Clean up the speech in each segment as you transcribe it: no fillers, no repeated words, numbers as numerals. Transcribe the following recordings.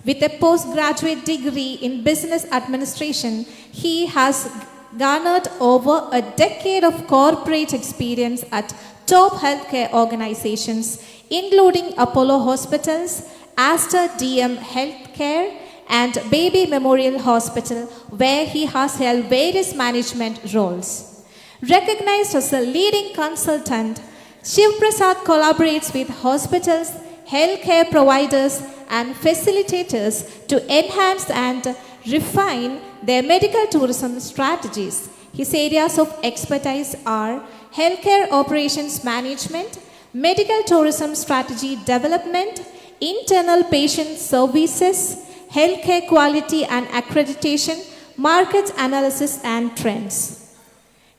With a postgraduate degree in business administration, he has garnered over a decade of corporate experience at top healthcare organizations, including Apollo Hospitals, Aster DM Healthcare, and Baby Memorial Hospital, where he has held various management roles. Recognized as a leading consultant, Shiv Prasad collaborates with hospitals, healthcare providers, and facilitators to enhance and refine their medical tourism strategies. His areas of expertise are healthcare operations management, medical tourism strategy development, internal patient services, healthcare quality and accreditation, market analysis and trends.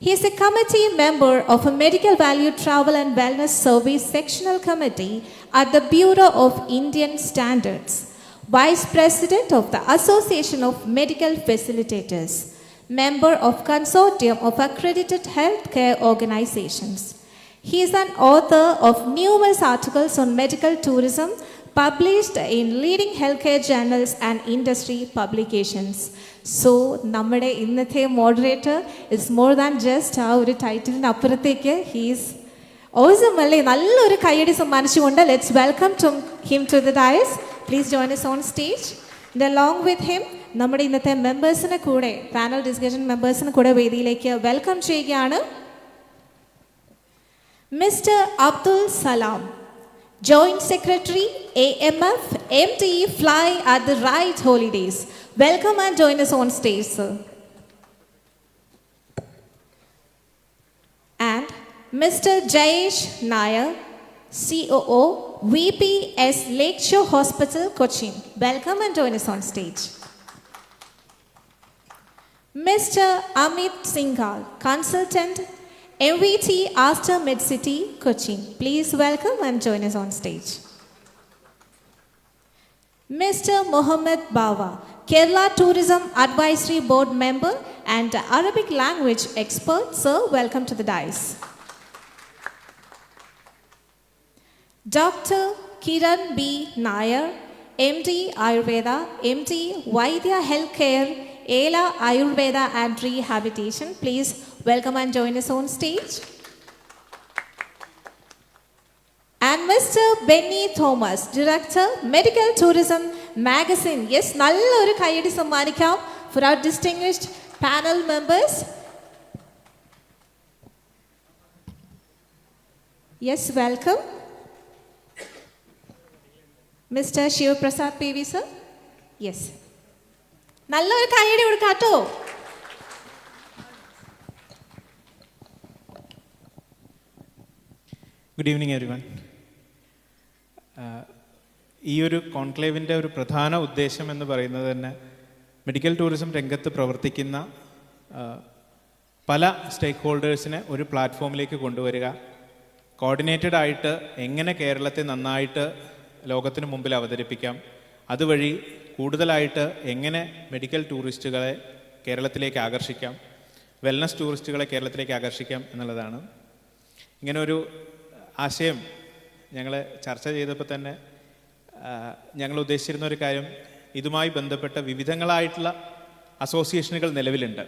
He is a committee member of a Medical Value Travel and Wellness Service Sectional Committee at the Bureau of Indian Standards, Vice President of the Association of Medical Facilitators, member of Consortium of Accredited Healthcare Organizations. He is an author of numerous articles on medical tourism published in leading healthcare journals and industry publications. So, നമ്മുടെ ഇന്നത്തെ moderator is more than just ആ ഒരു ടൈറ്റിലിന് അപ്പുറത്തേക്ക് he is awesome അല്ലേ? നല്ലൊരു കയ്യടി സമ്മാനിച്ചുകൊണ്ട് let's welcome him to the dais. Please join us on stage. And along with him, നമ്മുടെ ഇന്നത്തെ മെമ്പേഴ്സിനെ കൂടെ പാനൽ ഡിസ്കഷൻ മെമ്പേഴ്സിനെ കൂടെ വേദിയിലേക്ക് വെൽക്കം ചെയ്യുകയാണ് mister Abdul Salam, Joint Secretary, AMF, MD, Fly at the Right Holidays. Welcome and join us on stage, sir. And Mr. Jayesh Nair, COO, VPS Lakeshore Hospital, Cochin. Welcome and join us on stage. Mr. Amit Singhal, Consultant, MVT Aster Medcity, Cochin. Please welcome and join us on stage. Mr. Mohammed Bawa, Kerala Tourism Advisory Board member and Arabic language expert. Sir, welcome to the dais. Dr. Kiran B. Nair, MD Ayurveda, MD Vaidya Healthcare, Ela Ayurveda and Rehabilitation. Please welcome and join us on stage. And Mr. Benny Thomas, Director, Medical Tourism Magazine. Yes, nalloru kayyadi sammanikam for our distinguished panel members. Yes, welcome. Mr. Shiv Prasad PV, sir. Yes. നല്ലൊരു കയ്യടി കൊടുക്കാട്ടോ. Good evening everyone. ഈ ഒരു കോൺക്ലേവിൻ്റെ ഒരു പ്രധാന ഉദ്ദേശം എന്ന് പറയുന്നത് തന്നെ മെഡിക്കൽ ടൂറിസം രംഗത്ത് പ്രവർത്തിക്കുന്ന പല സ്റ്റേക്ക് ഹോൾഡേഴ്സിനെ ഒരു പ്ലാറ്റ്ഫോമിലേക്ക് കൊണ്ടുവരിക, കോർഡിനേറ്റഡ് ആയിട്ട് എങ്ങനെ കേരളത്തെ നന്നായിട്ട് ലോകത്തിന് മുമ്പിൽ അവതരിപ്പിക്കാം, അതുവഴി കൂടുതലായിട്ട് എങ്ങനെ മെഡിക്കൽ ടൂറിസ്റ്റുകളെ കേരളത്തിലേക്ക് ആകർഷിക്കാം, വെൽനസ് ടൂറിസ്റ്റുകളെ കേരളത്തിലേക്ക് ആകർഷിക്കാം എന്നുള്ളതാണ്. ഇങ്ങനൊരു ആശയം ഞങ്ങൾ ചർച്ച ചെയ്തപ്പോൾ തന്നെ ഞങ്ങൾ ഉദ്ദേശിച്ചിരുന്ന ഒരു കാര്യം, ഇതുമായി ബന്ധപ്പെട്ട വിവിധങ്ങളായിട്ടുള്ള അസോസിയേഷനുകൾ നിലവിലുണ്ട്.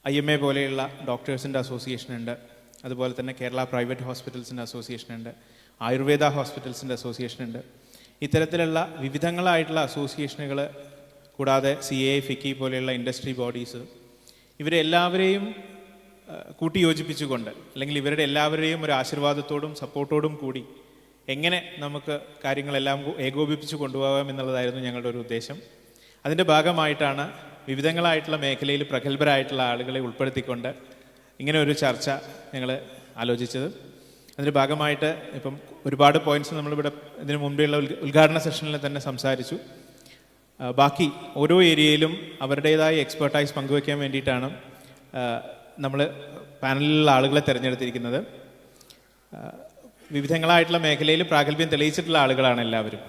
IMA പോലെയുള്ള ഡോക്ടേഴ്സിൻ്റെ അസോസിയേഷനുണ്ട്, അതുപോലെ തന്നെ കേരള പ്രൈവറ്റ് ഹോസ്പിറ്റൽസിൻ്റെ അസോസിയേഷനുണ്ട്, ആയുർവേദ ഹോസ്പിറ്റൽസിൻ്റെ അസോസിയേഷനുണ്ട്. ഇത്തരത്തിലുള്ള വിവിധങ്ങളായിട്ടുള്ള അസോസിയേഷനുകൾ കൂടാതെ CA, FICCI പോലെയുള്ള ഇൻഡസ്ട്രി ബോഡീസ്, ഇവരെല്ലാവരെയും കൂട്ടിയോജിപ്പിച്ചുകൊണ്ട് അല്ലെങ്കിൽ ഇവരുടെ എല്ലാവരെയും ഒരു ആശീർവാദത്തോടും സപ്പോർട്ടോടും കൂടി എങ്ങനെ നമുക്ക് കാര്യങ്ങളെല്ലാം ഏകോപിപ്പിച്ച് കൊണ്ടുപോകാം എന്നുള്ളതായിരുന്നു ഞങ്ങളുടെ ഒരു ഉദ്ദേശം. അതിൻ്റെ ഭാഗമായിട്ടാണ് വിവിധങ്ങളായിട്ടുള്ള മേഖലയിൽ പ്രഗത്ഭരായിട്ടുള്ള ആളുകളെ ഉൾപ്പെടുത്തിക്കൊണ്ട് ഇങ്ങനെ ഒരു ചർച്ച ഞങ്ങൾ ആലോചിച്ചത്. അതിൻ്റെ ഭാഗമായിട്ട് ഇപ്പം ഒരുപാട് പോയിൻറ്റ്സ് നമ്മളിവിടെ ഇതിനു മുമ്പെയുള്ള ഉദ്ഘാടന സെഷനിൽ തന്നെ സംസാരിച്ചു. ബാക്കി ഓരോ ഏരിയയിലും അവരുടേതായ എക്സ്പെർട്ടൈസ് പങ്കുവയ്ക്കാൻ വേണ്ടിയിട്ടാണ് നമ്മൾ പാനലിലുള്ള ആളുകളെ തിരഞ്ഞെടുത്തിരിക്കുന്നത്. വിവിധങ്ങളായിട്ടുള്ള മേഖലയിൽ പ്രാഗൽഭ്യം തെളിയിച്ചിട്ടുള്ള ആളുകളാണ് എല്ലാവരും.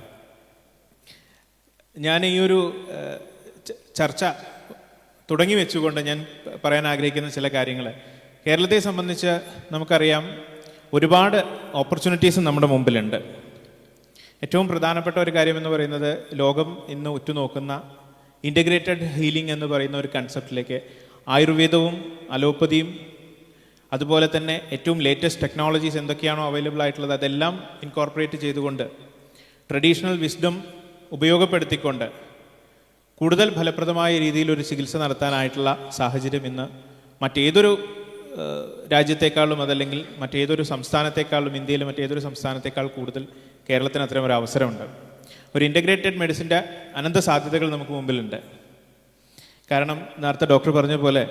ഞാൻ ഈ ഒരു ചർച്ച തുടങ്ങി വെച്ചുകൊണ്ട് ഞാൻ പറയാൻ ആഗ്രഹിക്കുന്ന ചില കാര്യങ്ങൾ, കേരളത്തെ സംബന്ധിച്ച് നമുക്കറിയാം ഒരുപാട് ഓപ്പർച്യൂണിറ്റീസ് നമ്മുടെ മുമ്പിലുണ്ട്. ഏറ്റവും പ്രധാനപ്പെട്ട ഒരു കാര്യമെന്ന് പറയുന്നത് ലോകം ഇന്ന് ഉറ്റുനോക്കുന്ന ഇൻ്റഗ്രേറ്റഡ് ഹീലിംഗ് എന്ന് പറയുന്ന ഒരു കൺസെപ്റ്റിലേക്ക് ആയുർവേദവും അലോപ്പതിയും അതുപോലെ തന്നെ ഏറ്റവും ലേറ്റസ്റ്റ് ടെക്നോളജീസ് എന്തൊക്കെയാണോ അവൈലബിൾ ആയിട്ടുള്ളത് അതെല്ലാം ഇൻകോർപ്പറേറ്റ് ചെയ്തുകൊണ്ട് ട്രഡീഷണൽ വിസ്ഡം ഉപയോഗപ്പെടുത്തിക്കൊണ്ട് കൂടുതൽ ഫലപ്രദമായ രീതിയിൽ ഒരു ചികിത്സ നടത്താനായിട്ടുള്ള സാഹചര്യം ഇന്ന് മറ്റേതൊരു രാജ്യത്തെക്കാളും അതല്ലെങ്കിൽ മറ്റേതൊരു സംസ്ഥാനത്തെക്കാളും ഇന്ത്യയിലെ മറ്റേതൊരു സംസ്ഥാനത്തെക്കാൾ കൂടുതൽ കേരളത്തിന് അത്തരം ഒരു അവസരമുണ്ട്. ഒരു ഇൻ്റഗ്രേറ്റഡ് മെഡിസിൻ്റെ അനന്ത സാധ്യതകൾ നമുക്ക് മുമ്പിലുണ്ട്. കാരണം നേരത്തെ ഡോക്ടർ പറഞ്ഞ പോലെ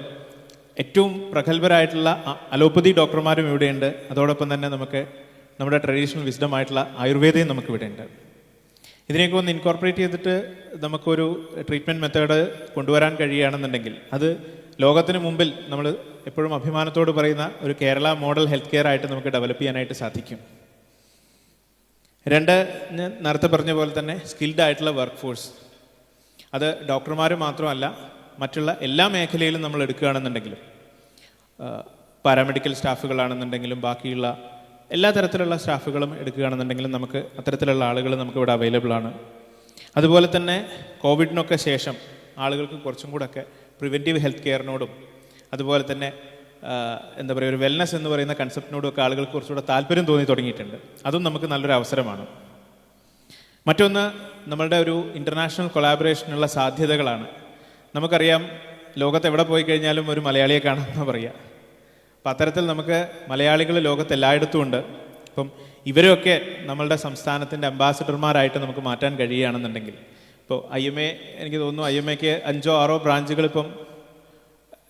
ഏറ്റവും പ്രഗത്ഭരായിട്ടുള്ള അലോപ്പതി ഡോക്ടർമാരും ഇവിടെയുണ്ട്. അതോടൊപ്പം തന്നെ നമുക്ക് നമ്മുടെ ട്രഡീഷണൽ വിസ്ഡമായിട്ടുള്ള ആയുർവേദയും നമുക്ക് ഇവിടെയുണ്ട്. ഇതിനെയൊക്കെ ഒന്ന് ഇൻകോർപ്പറേറ്റ് ചെയ്തിട്ട് നമുക്കൊരു ട്രീറ്റ്മെൻറ്റ് മെത്തേഡ് കൊണ്ടുവരാൻ കഴിയുകയാണെന്നുണ്ടെങ്കിൽ അത് ലോകത്തിന് മുമ്പിൽ നമ്മൾ എപ്പോഴും അഭിമാനത്തോട് പറയുന്ന ഒരു കേരള മോഡൽ ഹെൽത്ത് കെയർ ആയിട്ട് നമുക്ക് ഡെവലപ്പ് ചെയ്യാനായിട്ട് സാധിക്കും. രണ്ട്, ഞാൻ നേരത്തെ പറഞ്ഞ പോലെ തന്നെ സ്കിൽഡ് ആയിട്ടുള്ള വർക്ക് ഫോഴ്സ്, അത് ഡോക്ടർമാർ മാത്രമല്ല മറ്റുള്ള എല്ലാ മേഖലയിലും നമ്മൾ എടുക്കുകയാണെന്നുണ്ടെങ്കിലും പാരാമെഡിക്കൽ സ്റ്റാഫുകളാണെന്നുണ്ടെങ്കിലും ബാക്കിയുള്ള എല്ലാ തരത്തിലുള്ള സ്റ്റാഫുകളും എടുക്കുകയാണെന്നുണ്ടെങ്കിലും നമുക്ക് അത്തരത്തിലുള്ള ആളുകൾ നമുക്കിവിടെ അവൈലബിൾ ആണ്. അതുപോലെ തന്നെ കോവിഡിനൊക്കെ ശേഷം ആളുകൾക്ക് കുറച്ചും കൂടെയൊക്കെ പ്രിവെൻറ്റീവ് ഹെൽത്ത് കെയറിനോടും അതുപോലെ തന്നെ എന്താ പറയുക ഒരു വെൽനസ് എന്ന് പറയുന്ന കൺസെപ്റ്റിനോടും ഒക്കെ ആളുകൾക്ക് കുറച്ചുകൂടെ താല്പര്യം തോന്നി തുടങ്ങിയിട്ടുണ്ട്. അതും നമുക്ക് നല്ലൊരു അവസരമാണ്. മറ്റൊന്ന്, നമ്മളുടെ ഒരു ഇൻ്റർനാഷണൽ കൊളാബറേഷനുള്ള സാധ്യതകളാണ്. നമുക്കറിയാം ലോകത്ത് എവിടെ പോയി കഴിഞ്ഞാലും ഒരു മലയാളിയെ കാണാമെന്ന് പറയുക. അപ്പം അത്തരത്തിൽ നമുക്ക് മലയാളികൾ ലോകത്ത് എല്ലായിടത്തും ഉണ്ട്. ഇപ്പം ഇവരൊക്കെ നമ്മളുടെ സംസ്ഥാനത്തിൻ്റെ അംബാസിഡർമാരായിട്ട് നമുക്ക് മാറ്റാൻ കഴിയുകയാണെന്നുണ്ടെങ്കിൽ ഇപ്പോൾ IMA എനിക്ക് തോന്നുന്നു IMAക്ക് 5-6 ബ്രാഞ്ചുകൾ ഇപ്പം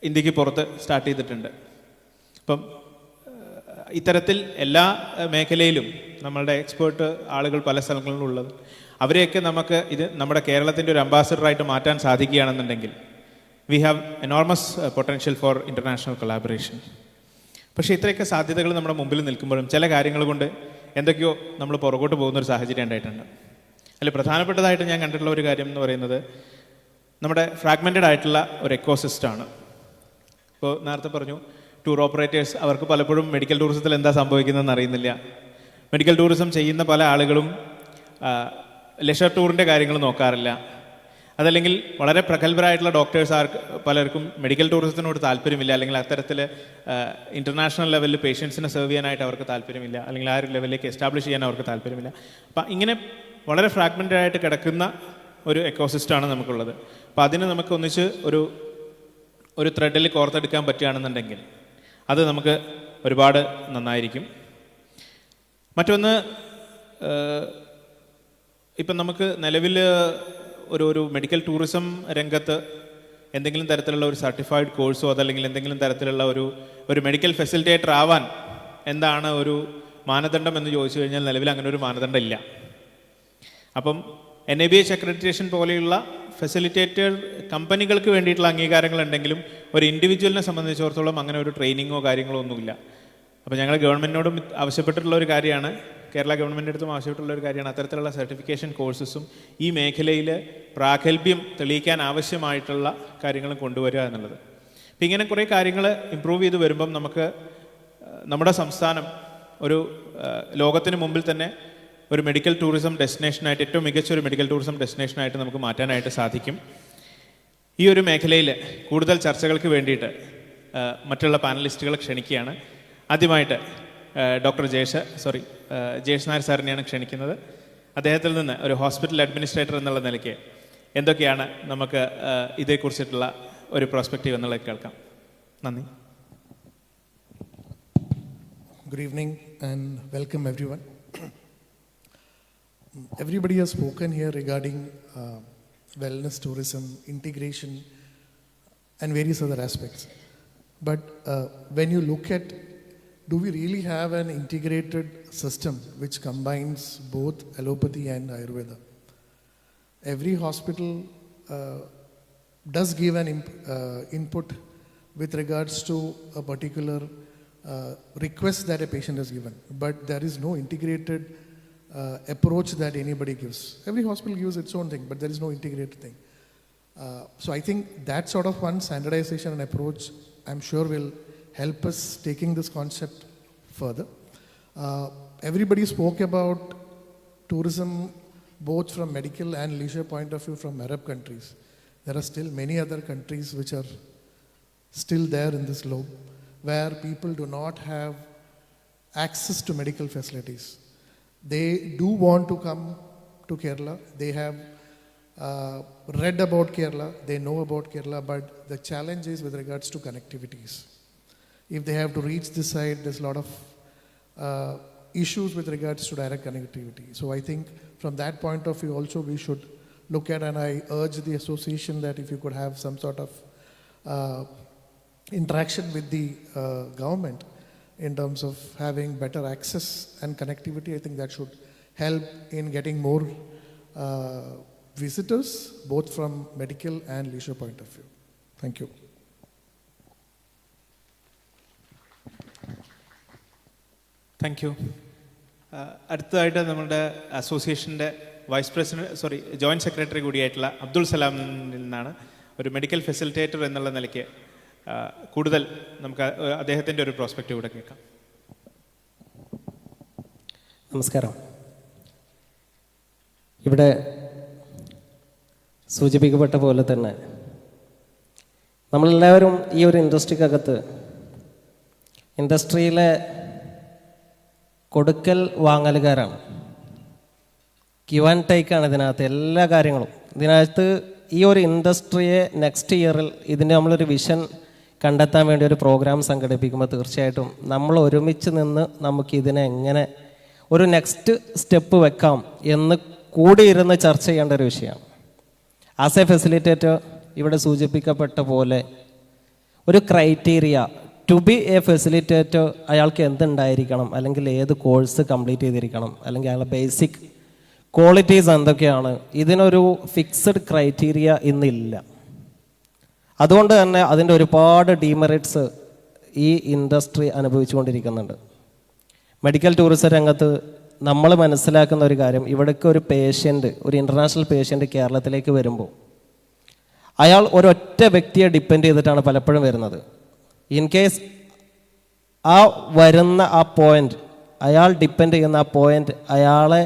ഇന്ത്യക്ക് പുറത്ത് സ്റ്റാർട്ട് ചെയ്തിട്ടുണ്ട്. അപ്പം ഇത്തരത്തിൽ എല്ലാ മേഖലയിലും നമ്മളുടെ എക്സ്പേർട്ട് ആളുകൾ പല സ്ഥലങ്ങളിലും ഉള്ളത് അവരെയൊക്കെ നമുക്ക് ഇത് നമ്മുടെ കേരളത്തിൻ്റെ ഒരു അംബാസിഡറായിട്ട് മാറ്റാൻ സാധിക്കുകയാണെന്നുണ്ടെങ്കിൽ we have enormous potential for international collaboration. പക്ഷേ ഇത്രയൊക്കെ സാധ്യതകൾ നമ്മുടെ മുമ്പിൽ നിൽക്കുമ്പോഴും ചില കാര്യങ്ങൾ കൊണ്ട് എന്തൊക്കെയോ നമ്മൾ പുറകോട്ട് പോകുന്നൊരു സാഹചര്യം ഉണ്ടായിട്ടുണ്ട്. അതിൽ പ്രധാനപ്പെട്ടതായിട്ട് ഞാൻ കണ്ടിട്ടുള്ള ഒരു കാര്യം എന്ന് പറയുന്നത് നമ്മുടെ ഫ്രാഗ്മെൻറ്റഡ് ആയിട്ടുള്ള ഒരു എക്കോസിസ്റ്റമാണ്. ഇപ്പോൾ നേരത്തെ പറഞ്ഞു ടൂർ ഓപ്പറേറ്റേഴ്സ് അവർക്ക് പലപ്പോഴും മെഡിക്കൽ ടൂറിസത്തിൽ എന്താ സംഭവിക്കുന്നതെന്ന് അറിയുന്നില്ല. മെഡിക്കൽ ടൂറിസം ചെയ്യുന്ന പല ആളുകളും ലെഷർ ടൂറിൻ്റെ കാര്യങ്ങൾ നോക്കാറില്ല. അതല്ലെങ്കിൽ വളരെ പ്രഗത്ഭരായിട്ടുള്ള ഡോക്ടേഴ്സ് പലർക്കും മെഡിക്കൽ ടൂറിസത്തിനോട് താല്പര്യമില്ല, അല്ലെങ്കിൽ അത്തരത്തിൽ ഇൻ്റർനാഷണൽ ലെവലിൽ പേഷ്യൻസിനെ സെർവ് ചെയ്യാനായിട്ട് അവർക്ക് താല്പര്യമില്ല, അല്ലെങ്കിൽ ആ ഒരു ലെവലിലേക്ക് എസ്റ്റാബ്ലിഷ് ചെയ്യാൻ അവർക്ക് താല്പര്യമില്ല. അപ്പം ഇങ്ങനെ വളരെ ഫ്രാഗ്മെൻറ്റഡ് ആയിട്ട് കിടക്കുന്ന ഒരു എക്കോസിസ്റ്റമാണ് നമുക്കുള്ളത്. അപ്പോൾ അതിന് നമുക്ക് ഒന്നിച്ച് ഒരു ത്രെഡിൽ കോർത്തെടുക്കാൻ പറ്റുകയാണെന്നുണ്ടെങ്കിൽ അത് നമുക്ക് ഒരുപാട് നന്നായിരിക്കും. മറ്റൊന്ന്, ഇപ്പം നമുക്ക് നിലവിൽ ഒരു മെഡിക്കൽ ടൂറിസം രംഗത്ത് എന്തെങ്കിലും തരത്തിലുള്ള ഒരു സർട്ടിഫൈഡ് കോഴ്സോ അതല്ലെങ്കിൽ എന്തെങ്കിലും തരത്തിലുള്ള ഒരു മെഡിക്കൽ ഫെസിലിറ്റേറ്റർ ആവാൻ എന്താണ് ഒരു മാനദണ്ഡം എന്ന് ചോദിച്ചു കഴിഞ്ഞാൽ നിലവിൽ അങ്ങനെ ഒരു മാനദണ്ഡം ഇല്ല. അപ്പം NABH അക്രഡിറ്റേഷൻ പോലെയുള്ള ഫെസിലിറ്റേറ്റർ കമ്പനികൾക്ക് വേണ്ടിയിട്ടുള്ള അംഗീകാരങ്ങൾ ഉണ്ടെങ്കിലും ഒരു ഇൻഡിവിജ്വലിനെ സംബന്ധിച്ചിടത്തോളം അങ്ങനെ ഒരു ട്രെയിനിങ്ങോ കാര്യങ്ങളോ ഒന്നുമില്ല. അപ്പോൾ ഞങ്ങൾ ഗവൺമെൻറ്റിനോടും ആവശ്യപ്പെട്ടിട്ടുള്ള ഒരു കാര്യമാണ്, കേരള ഗവൺമെൻറ്റിൻ്റെ അടുത്തും ആവശ്യപ്പെട്ടുള്ള ഒരു കാര്യമാണ് അത്തരത്തിലുള്ള സർട്ടിഫിക്കേഷൻ കോഴ്സസും ഈ മേഖലയിൽ പ്രാഗൽഭ്യം തെളിയിക്കാൻ ആവശ്യമായിട്ടുള്ള കാര്യങ്ങളും കൊണ്ടുവരിക എന്നുള്ളത്. അപ്പം ഇങ്ങനെ കുറേ കാര്യങ്ങൾ ഇമ്പ്രൂവ് ചെയ്ത് വരുമ്പം നമുക്ക് നമ്മുടെ സംസ്ഥാനം ഒരു ലോകത്തിന് മുമ്പിൽ തന്നെ ഒരു മെഡിക്കൽ ടൂറിസം ഡെസ്റ്റിനേഷനായിട്ട്, ഏറ്റവും മികച്ച ഒരു മെഡിക്കൽ ടൂറിസം ഡെസ്റ്റിനേഷനായിട്ട് നമുക്ക് മാറ്റാനായിട്ട് സാധിക്കും. ഈ ഒരു മേഖലയിൽ കൂടുതൽ ചർച്ചകൾക്ക് വേണ്ടിയിട്ട് മറ്റുള്ള പാനലിസ്റ്റുകളെ ക്ഷണിക്കുകയാണ്. ആദ്യമായിട്ട് ഡോക്ടർ ജയേഷ് നായർ സാറിനെയാണ് ക്ഷണിക്കുന്നത്. അദ്ദേഹത്തിൽ നിന്ന് ഒരു ഹോസ്പിറ്റൽ അഡ്മിനിസ്ട്രേറ്റർ എന്നുള്ള നിലയ്ക്ക് എന്തൊക്കെയാണ് നമുക്ക് ഇതേക്കുറിച്ചിട്ടുള്ള ഒരു പ്രോസ്പെക്റ്റീവ് എന്നുള്ളത് കേൾക്കാം. നന്ദി. Good evening and welcome everyone. Everybody has spoken here regarding wellness tourism, integration and various other aspects. But when you look at, do we really have an integrated system which combines both allopathy and Ayurveda? Every hospital does give an input with regards to a particular request that a patient has given, but there is no integrated approach that anybody gives. Every hospital gives its own thing, but there is no integrated thing. So I think that sort of one standardization and approach, I'm sure, will help us taking this concept further. Everybody spoke about tourism, both from medical and leisure point of view from Arab countries. There are still many other countries which are still there in this globe where people do not have access to medical facilities. They do want to come to Kerala. They have read about Kerala. They know about Kerala, but the challenge is with regards to connectivities. If they have to reach this side, there's a lot of issues with regards to direct connectivity. So I think from that point of view also we should look at, and I urge the association that if you could have some sort of interaction with the government in terms of having better access and connectivity, I think that should help in getting more visitors, both from medical and leisure point of view. Thank you. Thank you. അടുത്തതായിട്ട് നമ്മുടെ അസോസിയേഷൻ്റെ joint secretary കൂടിയായിട്ടുള്ള Abdul സലാമിൽ നിന്നാണ് ഒരു medical facilitator എന്നുള്ള നിലയ്ക്ക് കൂടുതൽ നമുക്ക് അദ്ദേഹത്തിൻ്റെ ഒരു പ്രോസ്പെക്റ്റ് കൂടെ കേൾക്കാം. നമസ്കാരം. ഇവിടെ സൂചിപ്പിക്കപ്പെട്ട പോലെ തന്നെ നമ്മളെല്ലാവരും ഈ ഒരു ഇൻഡസ്ട്രിക്കകത്ത് ഇൻഡസ്ട്രിയിലെ കൊടുക്കൽ വാങ്ങലുകാരാണ്. ഗിവ് ആൻഡ് ടേക്കാണ് ഇതിനകത്ത് എല്ലാ കാര്യങ്ങളും. ഇതിനകത്ത് ഈ ഒരു ഇൻഡസ്ട്രിയെ നെക്സ്റ്റ് ഇയറിൽ ഇതിൻ്റെ നമ്മളൊരു വിഷൻ കണ്ടെത്താൻ വേണ്ടി ഒരു പ്രോഗ്രാം സംഘടിപ്പിക്കുമ്പോൾ തീർച്ചയായിട്ടും നമ്മൾ ഒരുമിച്ച് നിന്ന് നമുക്കിതിനെ എങ്ങനെ ഒരു നെക്സ്റ്റ് സ്റ്റെപ്പ് വെക്കാം എന്ന് കൂടിയിരുന്ന് ചർച്ച ചെയ്യേണ്ട ഒരു വിഷയമാണ്. ആസ് എ ഫെസിലിറ്റേറ്റർ ഇവിടെ സൂചിപ്പിക്കപ്പെട്ട പോലെ ഒരു criteria to be a facilitator, അയാൾക്ക് എന്തുണ്ടായിരിക്കണം, അല്ലെങ്കിൽ ഏത് കോഴ്സ് കംപ്ലീറ്റ് ചെയ്തിരിക്കണം, അല്ലെങ്കിൽ അയാളുടെ ബേസിക് ക്വാളിറ്റീസ് എന്തൊക്കെയാണ്, ഇതിനൊരു ഫിക്സഡ് ക്രൈറ്റീരിയ ഇന്നില്ല. അതുകൊണ്ട് തന്നെ അതിൻ്റെ ഒരുപാട് ഡീമെറിറ്റ്സ് ഈ ഇൻഡസ്ട്രി അനുഭവിച്ചുകൊണ്ടിരിക്കുന്നുണ്ട്. മെഡിക്കൽ ടൂറിസം രംഗത്ത് നമ്മൾ മനസ്സിലാക്കുന്ന ഒരു കാര്യം, ഇവിടേക്ക് ഒരു പേഷ്യൻ്റ്, ഒരു ഇൻ്റർനാഷണൽ പേഷ്യൻ്റ് കേരളത്തിലേക്ക് വരുമ്പോൾ അയാൾ ഒരൊറ്റ വ്യക്തിയെ ഡിപ്പെൻഡ് ചെയ്തിട്ടാണ് പലപ്പോഴും വരുന്നത്. ഇൻ കേസ് ആ വരുന്ന ആ പോയിൻ്റ്, അയാൾ ഡിപ്പെൻഡ് ചെയ്യുന്ന ആ പോയിൻ്റ് അയാളെ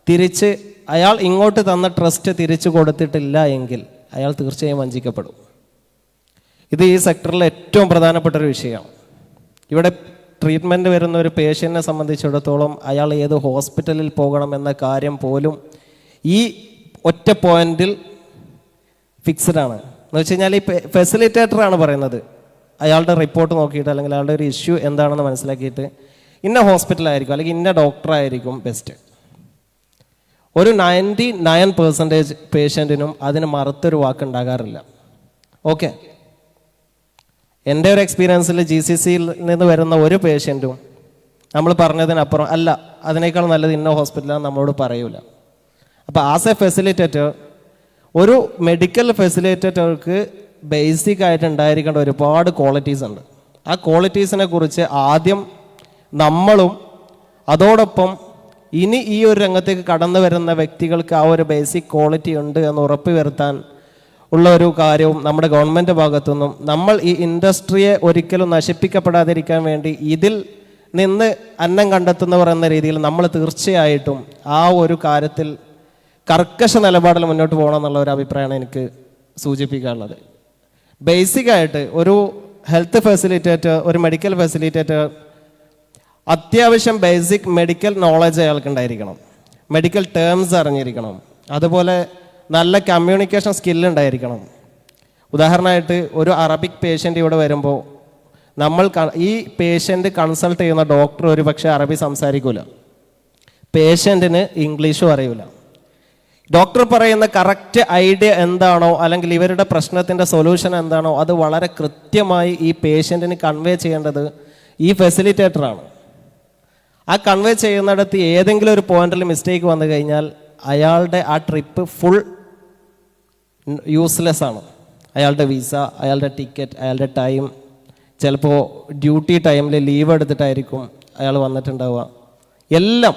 തിരിച്ച് അയാൾ ഇങ്ങോട്ട് തന്ന ട്രസ്റ്റ് തിരിച്ചു കൊടുത്തിട്ടില്ല എങ്കിൽ അയാൾ തീർച്ചയായും വഞ്ചിക്കപ്പെടും. ഇത് ഈ സെക്ടറിൽ ഏറ്റവും പ്രധാനപ്പെട്ട ഒരു വിഷയമാണ്. ഇവിടെ ട്രീറ്റ്മെൻറ്റ് വരുന്ന ഒരു പേഷ്യൻറ്റിനെ സംബന്ധിച്ചിടത്തോളം അയാൾ ഏത് ഹോസ്പിറ്റലിൽ പോകണം എന്ന കാര്യം പോലും ഈ ഒറ്റ പോയിന്റിൽ ഫിക്സഡ് ആണ്. എന്ന് വെച്ച് കഴിഞ്ഞാൽ ഈ ഫെസിലിറ്റേറ്ററാണ് പറയുന്നത്, അയാളുടെ റിപ്പോർട്ട് നോക്കിയിട്ട് അല്ലെങ്കിൽ അയാളുടെ ഒരു ഇഷ്യൂ എന്താണെന്ന് മനസ്സിലാക്കിയിട്ട് ഇന്ന ഹോസ്പിറ്റലായിരിക്കും അല്ലെങ്കിൽ ഇന്ന ഡോക്ടറായിരിക്കും ബെസ്റ്റ്. ഒരു 99% പേഷ്യൻറ്റിനും അതിന് മറുത്തൊരു വാക്കുണ്ടാകാറില്ല. ഓക്കെ, എൻ്റെ ഒരു എക്സ്പീരിയൻസിൽ GCCയിൽ നിന്ന് വരുന്ന ഒരു പേഷ്യൻറ്റും നമ്മൾ പറഞ്ഞതിനപ്പുറം അല്ല അതിനേക്കാൾ നല്ലത് ഇന്ന ഹോസ്പിറ്റലാണെന്ന് നമ്മളോട് പറയൂല. അപ്പോൾ ആസ് എ ഫെസിലിറ്റേറ്റർ, ഒരു മെഡിക്കൽ ഫെസിലിറ്റേറ്റർക്ക് ബേസിക് ആയിട്ട് ഉണ്ടായിരിക്കേണ്ട ഒരുപാട് ക്വാളിറ്റീസ് ഉണ്ട്. ആ ക്വാളിറ്റീസിനെ കുറിച്ച് ആദ്യം നമ്മളും അതോടൊപ്പം ഇനി ഈ ഒരു രംഗത്തേക്ക് കടന്നു വരുന്ന വ്യക്തികൾക്ക് ആ ഒരു ബേസിക് ക്വാളിറ്റി ഉണ്ട് എന്ന് ഉറപ്പ് വരുത്താൻ ഉള്ള ഒരു കാര്യവും നമ്മുടെ ഗവൺമെൻറ് ഭാഗത്തുനിന്നും നമ്മൾ ഈ ഇൻഡസ്ട്രിയെ ഒരിക്കലും നശിപ്പിക്കപ്പെടാതിരിക്കാൻ വേണ്ടി ഇതിൽ നിന്ന് അന്നം കണ്ടെത്തുന്നവർ എന്ന രീതിയിൽ നമ്മൾ തീർച്ചയായിട്ടും ആ ഒരു കാര്യത്തിൽ കർക്കശ നിലപാടിൽ മുന്നോട്ട് പോകണം എന്നുള്ള ഒരു അഭിപ്രായമാണ് എനിക്ക് സൂചിപ്പിക്കാനുള്ളത്. ബേസിക്കായിട്ട് ഒരു ഹെൽത്ത് ഫെസിലിറ്റേറ്റർ, ഒരു മെഡിക്കൽ ഫെസിലിറ്റേറ്റർ അത്യാവശ്യം ബേസിക് മെഡിക്കൽ നോളജ് അയാൾക്ക് ഉണ്ടായിരിക്കണം, മെഡിക്കൽ ടേംസ് അറിഞ്ഞിരിക്കണം, അതുപോലെ നല്ല കമ്മ്യൂണിക്കേഷൻ സ്കില്ലുണ്ടായിരിക്കണം. ഉദാഹരണമായിട്ട് ഒരു അറബിക് പേഷ്യൻ്റ് ഇവിടെ വരുമ്പോൾ നമ്മൾ ഈ പേഷ്യൻ്റ് കൺസൾട്ട് ചെയ്യുന്ന ഡോക്ടർ ഒരു പക്ഷേ അറബി സംസാരിക്കില്ല, പേഷ്യൻറ്റിന് ഇംഗ്ലീഷും അറിയില്ല. ഡോക്ടർ പറയുന്ന കറക്റ്റ് ഐഡിയ എന്താണോ അല്ലെങ്കിൽ ഇവരുടെ പ്രശ്നത്തിൻ്റെ സൊല്യൂഷൻ എന്താണോ അത് വളരെ കൃത്യമായി ഈ പേഷ്യൻറ്റിന് കൺവേ ചെയ്യേണ്ടത് ഈ ഫെസിലിറ്റേറ്ററാണ്. ആ കൺവേ ചെയ്യുന്നിടത്ത് ഏതെങ്കിലും ഒരു പോയിന്റിൽ മിസ്റ്റേക്ക് വന്നു കഴിഞ്ഞാൽ അയാളുടെ ആ ട്രിപ്പ് ഫുൾ യൂസ്ലെസ് ആണ്. അയാളുടെ വിസ, അയാളുടെ ടിക്കറ്റ്, അയാളുടെ ടൈം, ചിലപ്പോൾ ഡ്യൂട്ടി ടൈമിൽ ലീവ് എടുത്തിട്ടായിരിക്കും അയാൾ വന്നിട്ടുണ്ടാവുക, എല്ലാം.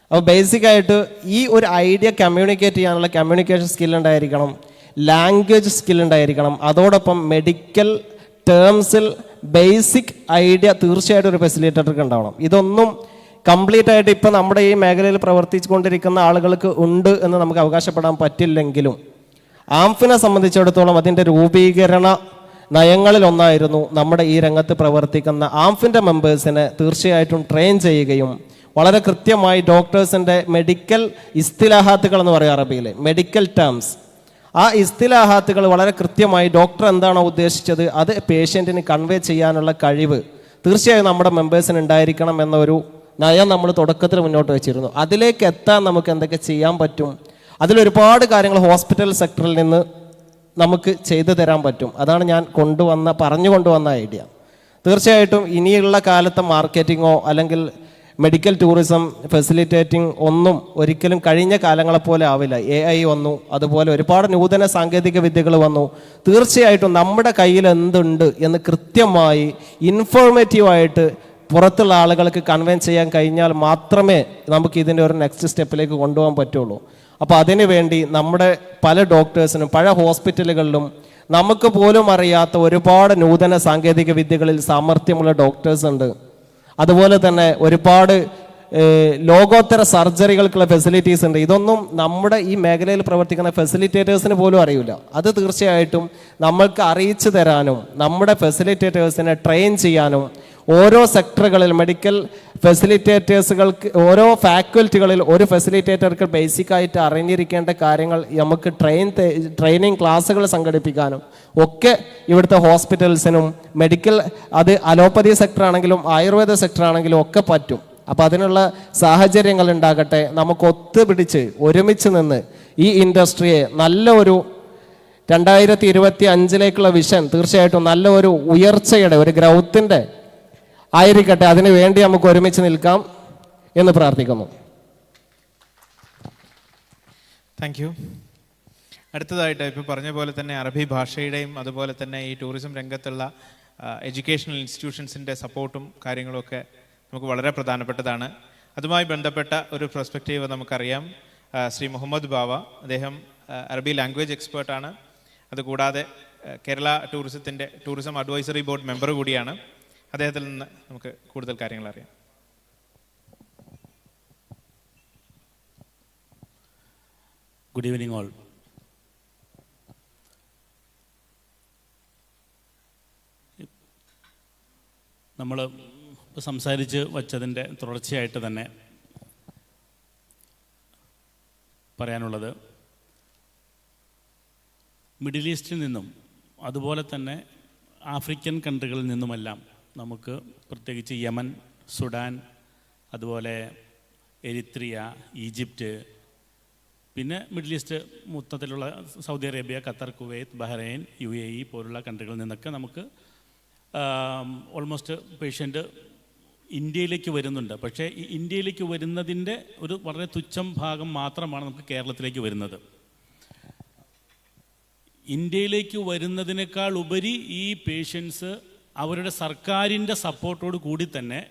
അപ്പോൾ ബേസിക്കായിട്ട് ഈ ഒരു ഐഡിയ കമ്മ്യൂണിക്കേറ്റ് ചെയ്യാനുള്ള കമ്മ്യൂണിക്കേഷൻ സ്കിൽ ഉണ്ടായിരിക്കണം, ലാംഗ്വേജ് സ്കിൽ ഉണ്ടായിരിക്കണം, അതോടൊപ്പം മെഡിക്കൽ ടേംസിൽ ബേസിക് ഐഡിയ തീർച്ചയായിട്ടും ഒരു ഫെസിലിറ്റേറ്റർക്ക് ഉണ്ടാവണം. ഇതൊന്നും കംപ്ലീറ്റ് ആയിട്ട് ഇപ്പം നമ്മുടെ ഈ മേഖലയിൽ പ്രവർത്തിച്ചുകൊണ്ടിരിക്കുന്ന ആളുകൾക്ക് ഉണ്ട് എന്ന് നമുക്ക് അവകാശപ്പെടാൻ പറ്റില്ലെങ്കിലും ആംഫിനെ സംബന്ധിച്ചിടത്തോളം അതിൻ്റെ രൂപീകരണ നയങ്ങളിലൊന്നായിരുന്നു നമ്മുടെ ഈ രംഗത്ത് പ്രവർത്തിക്കുന്ന ആംഫിൻ്റെ മെമ്പേഴ്സിനെ തീർച്ചയായിട്ടും ട്രെയിൻ ചെയ്യുകയും വളരെ കൃത്യമായി ഡോക്ടേഴ്സിൻ്റെ മെഡിക്കൽ ഇസ്തിലാഹാത്തുകൾ എന്ന് പറയും അറബിയിൽ, മെഡിക്കൽ ടേംസ്, ആ ഇസ്തിലാഹാത്തുകൾ വളരെ കൃത്യമായി ഡോക്ടർ എന്താണോ ഉദ്ദേശിച്ചത് അത് പേഷ്യൻറ്റിന് കൺവേ ചെയ്യാനുള്ള കഴിവ് തീർച്ചയായും നമ്മുടെ മെമ്പേഴ്സിന് ഉണ്ടായിരിക്കണം എന്നൊരു നയം നമ്മൾ തുടക്കത്തിൽ മുന്നോട്ട് വെച്ചിരുന്നു. അതിലേക്ക് എത്താൻ നമുക്ക് എന്തൊക്കെ ചെയ്യാൻ പറ്റും, അതിലൊരുപാട് കാര്യങ്ങൾ ഹോസ്പിറ്റൽ സെക്ടറിൽ നിന്ന് നമുക്ക് ചെയ്തു തരാൻ പറ്റും. അതാണ് ഞാൻ പറഞ്ഞു കൊണ്ടുവന്ന ഐഡിയ. തീർച്ചയായിട്ടും ഇനിയുള്ള കാലത്തെ മാർക്കറ്റിങ്ങോ അല്ലെങ്കിൽ മെഡിക്കൽ ടൂറിസം ഫെസിലിറ്റേറ്റിംഗ് ഒന്നും ഒരിക്കലും കഴിഞ്ഞ കാലങ്ങളെപ്പോലെ ആവില്ല. AI വന്നു, അതുപോലെ ഒരുപാട് നൂതന സാങ്കേതിക വിദ്യകൾ വന്നു. തീർച്ചയായിട്ടും നമ്മുടെ കയ്യിൽ എന്തുണ്ട് എന്ന് കൃത്യമായി ഇൻഫോർമേറ്റീവായിട്ട് പുറത്തുള്ള ആളുകൾക്ക് കൺവെൻസ് ചെയ്യാൻ കഴിഞ്ഞാൽ മാത്രമേ നമുക്ക് ഇതിൻ്റെ ഒരു നെക്സ്റ്റ് സ്റ്റെപ്പിലേക്ക് കൊണ്ടുപോകാൻ പറ്റുള്ളൂ. അപ്പോൾ അതിനു വേണ്ടി നമ്മുടെ പല ഡോക്ടേഴ്സിനും പല ഹോസ്പിറ്റലുകളിലും നമുക്ക് പോലും അറിയാത്ത ഒരുപാട് നൂതന സാങ്കേതിക വിദ്യകളിൽ സാമർഥ്യമുള്ള ഡോക്ടേഴ്സ് ഉണ്ട്. അതുപോലെ തന്നെ ഒരുപാട് ലോകോത്തര സർജറികൾക്കുള്ള ഫെസിലിറ്റീസ് ഉണ്ട്. ഇതൊന്നും നമ്മുടെ ഈ മേഖലയിൽ പ്രവർത്തിക്കുന്ന ഫെസിലിറ്റേറ്റേഴ്സിന് പോലും അറിയില്ല. അത് തീർച്ചയായിട്ടും നമ്മൾക്ക് അറിയിച്ചു തരാനും നമ്മുടെ ഫെസിലിറ്റേറ്റേഴ്സിനെ ട്രെയിൻ ചെയ്യാനും ഓരോ സെക്ടറുകളിൽ മെഡിക്കൽ ഫെസിലിറ്റേറ്റേഴ്സുകൾക്ക് ഓരോ ഫാക്കൽറ്റികളിൽ ഒരു ഫെസിലിറ്റേറ്റർക്ക് ബേസിക്കായിട്ട് അറിഞ്ഞിരിക്കേണ്ട കാര്യങ്ങൾ നമുക്ക് ട്രെയിനിങ് ക്ലാസ്സുകൾ സംഘടിപ്പിക്കാനും ഒക്കെ ഇവിടുത്തെ ഹോസ്പിറ്റൽസിനും മെഡിക്കൽ അത് അലോപ്പതി സെക്ടർ ആണെങ്കിലും ആയുർവേദ സെക്ടർ ആണെങ്കിലും ഒക്കെ പറ്റും. അപ്പോൾ അതിനുള്ള സാഹചര്യങ്ങൾ ഉണ്ടാകട്ടെ. നമുക്ക് ഒത്തുപിടിച്ച് ഒരുമിച്ച് നിന്ന് ഈ ഇൻഡസ്ട്രിയെ നല്ല ഒരു 2025 വിഷൻ തീർച്ചയായിട്ടും നല്ല ഒരു ഉയർച്ചയുടെ ഒരു ഗ്രൗത്തിൻ്റെ ആയിരിക്കട്ടെ. അതിനു വേണ്ടി നമുക്ക് ഒരുമിച്ച് നിൽക്കാം എന്ന് പ്രാർത്ഥിക്കുന്നു. Thank you. അടുത്തതായിട്ട് ഇപ്പോൾ പറഞ്ഞ പോലെ തന്നെ അറബി ഭാഷയുടെയും അതുപോലെ തന്നെ ഈ ടൂറിസം രംഗത്തുള്ള എഡ്യൂക്കേഷണൽ ഇൻസ്റ്റിറ്റ്യൂഷൻസിൻ്റെ സപ്പോർട്ടും കാര്യങ്ങളുമൊക്കെ നമുക്ക് വളരെ പ്രധാനപ്പെട്ടതാണ്. അതുമായി ബന്ധപ്പെട്ട ഒരു പെർസ്പെക്റ്റീവ് നമുക്കറിയാം. ശ്രീ മുഹമ്മദ് ബാവ, അദ്ദേഹം അറബി ലാംഗ്വേജ് എക്സ്പേർട്ടാണ്. അതുകൂടാതെ Kerala tourism advisory board member കൂടിയാണ്. അദ്ദേഹത്തിൽ നിന്ന് നമുക്ക് കൂടുതൽ കാര്യങ്ങൾ അറിയാം. Good evening all. നമ്മൾ സംസാരിച്ച് വച്ചതിൻ്റെ തുടർച്ചയായിട്ട് തന്നെ പറയാനുള്ളത്, മിഡിൽ ഈസ്റ്റിൽ നിന്നും അതുപോലെ തന്നെ ആഫ്രിക്കൻ കൺട്രികളിൽ നിന്നുമെല്ലാം നമുക്ക് പ്രത്യേകിച്ച് യമൻ, സുഡാൻ, അതുപോലെ എരിത്രിയ, ഈജിപ്റ്റ്, പിന്നെ മിഡിൽ ഈസ്റ്റ് മൊത്തത്തിലുള്ള Saudi Arabia, Qatar, Kuwait, Bahrain, UAE പോലുള്ള കൺട്രികളിൽ നിന്നൊക്കെ നമുക്ക് ഓൾമോസ്റ്റ് പേഷ്യൻ്റ് ഇന്ത്യയിലേക്ക് വരുന്നുണ്ട്. പക്ഷേ ഈ ഇന്ത്യയിലേക്ക് വരുന്നതിൻ്റെ ഒരു വളരെ തുച്ഛം ഭാഗം മാത്രമാണ് നമുക്ക് കേരളത്തിലേക്ക് വരുന്നത്. ഇന്ത്യയിലേക്ക് വരുന്നതിനേക്കാൾ ഉപരി ഈ പേഷ്യൻസ് അവരുടെ സർക്കാരിൻ്റെ സപ്പോർട്ടോട് കൂടി തന്നെ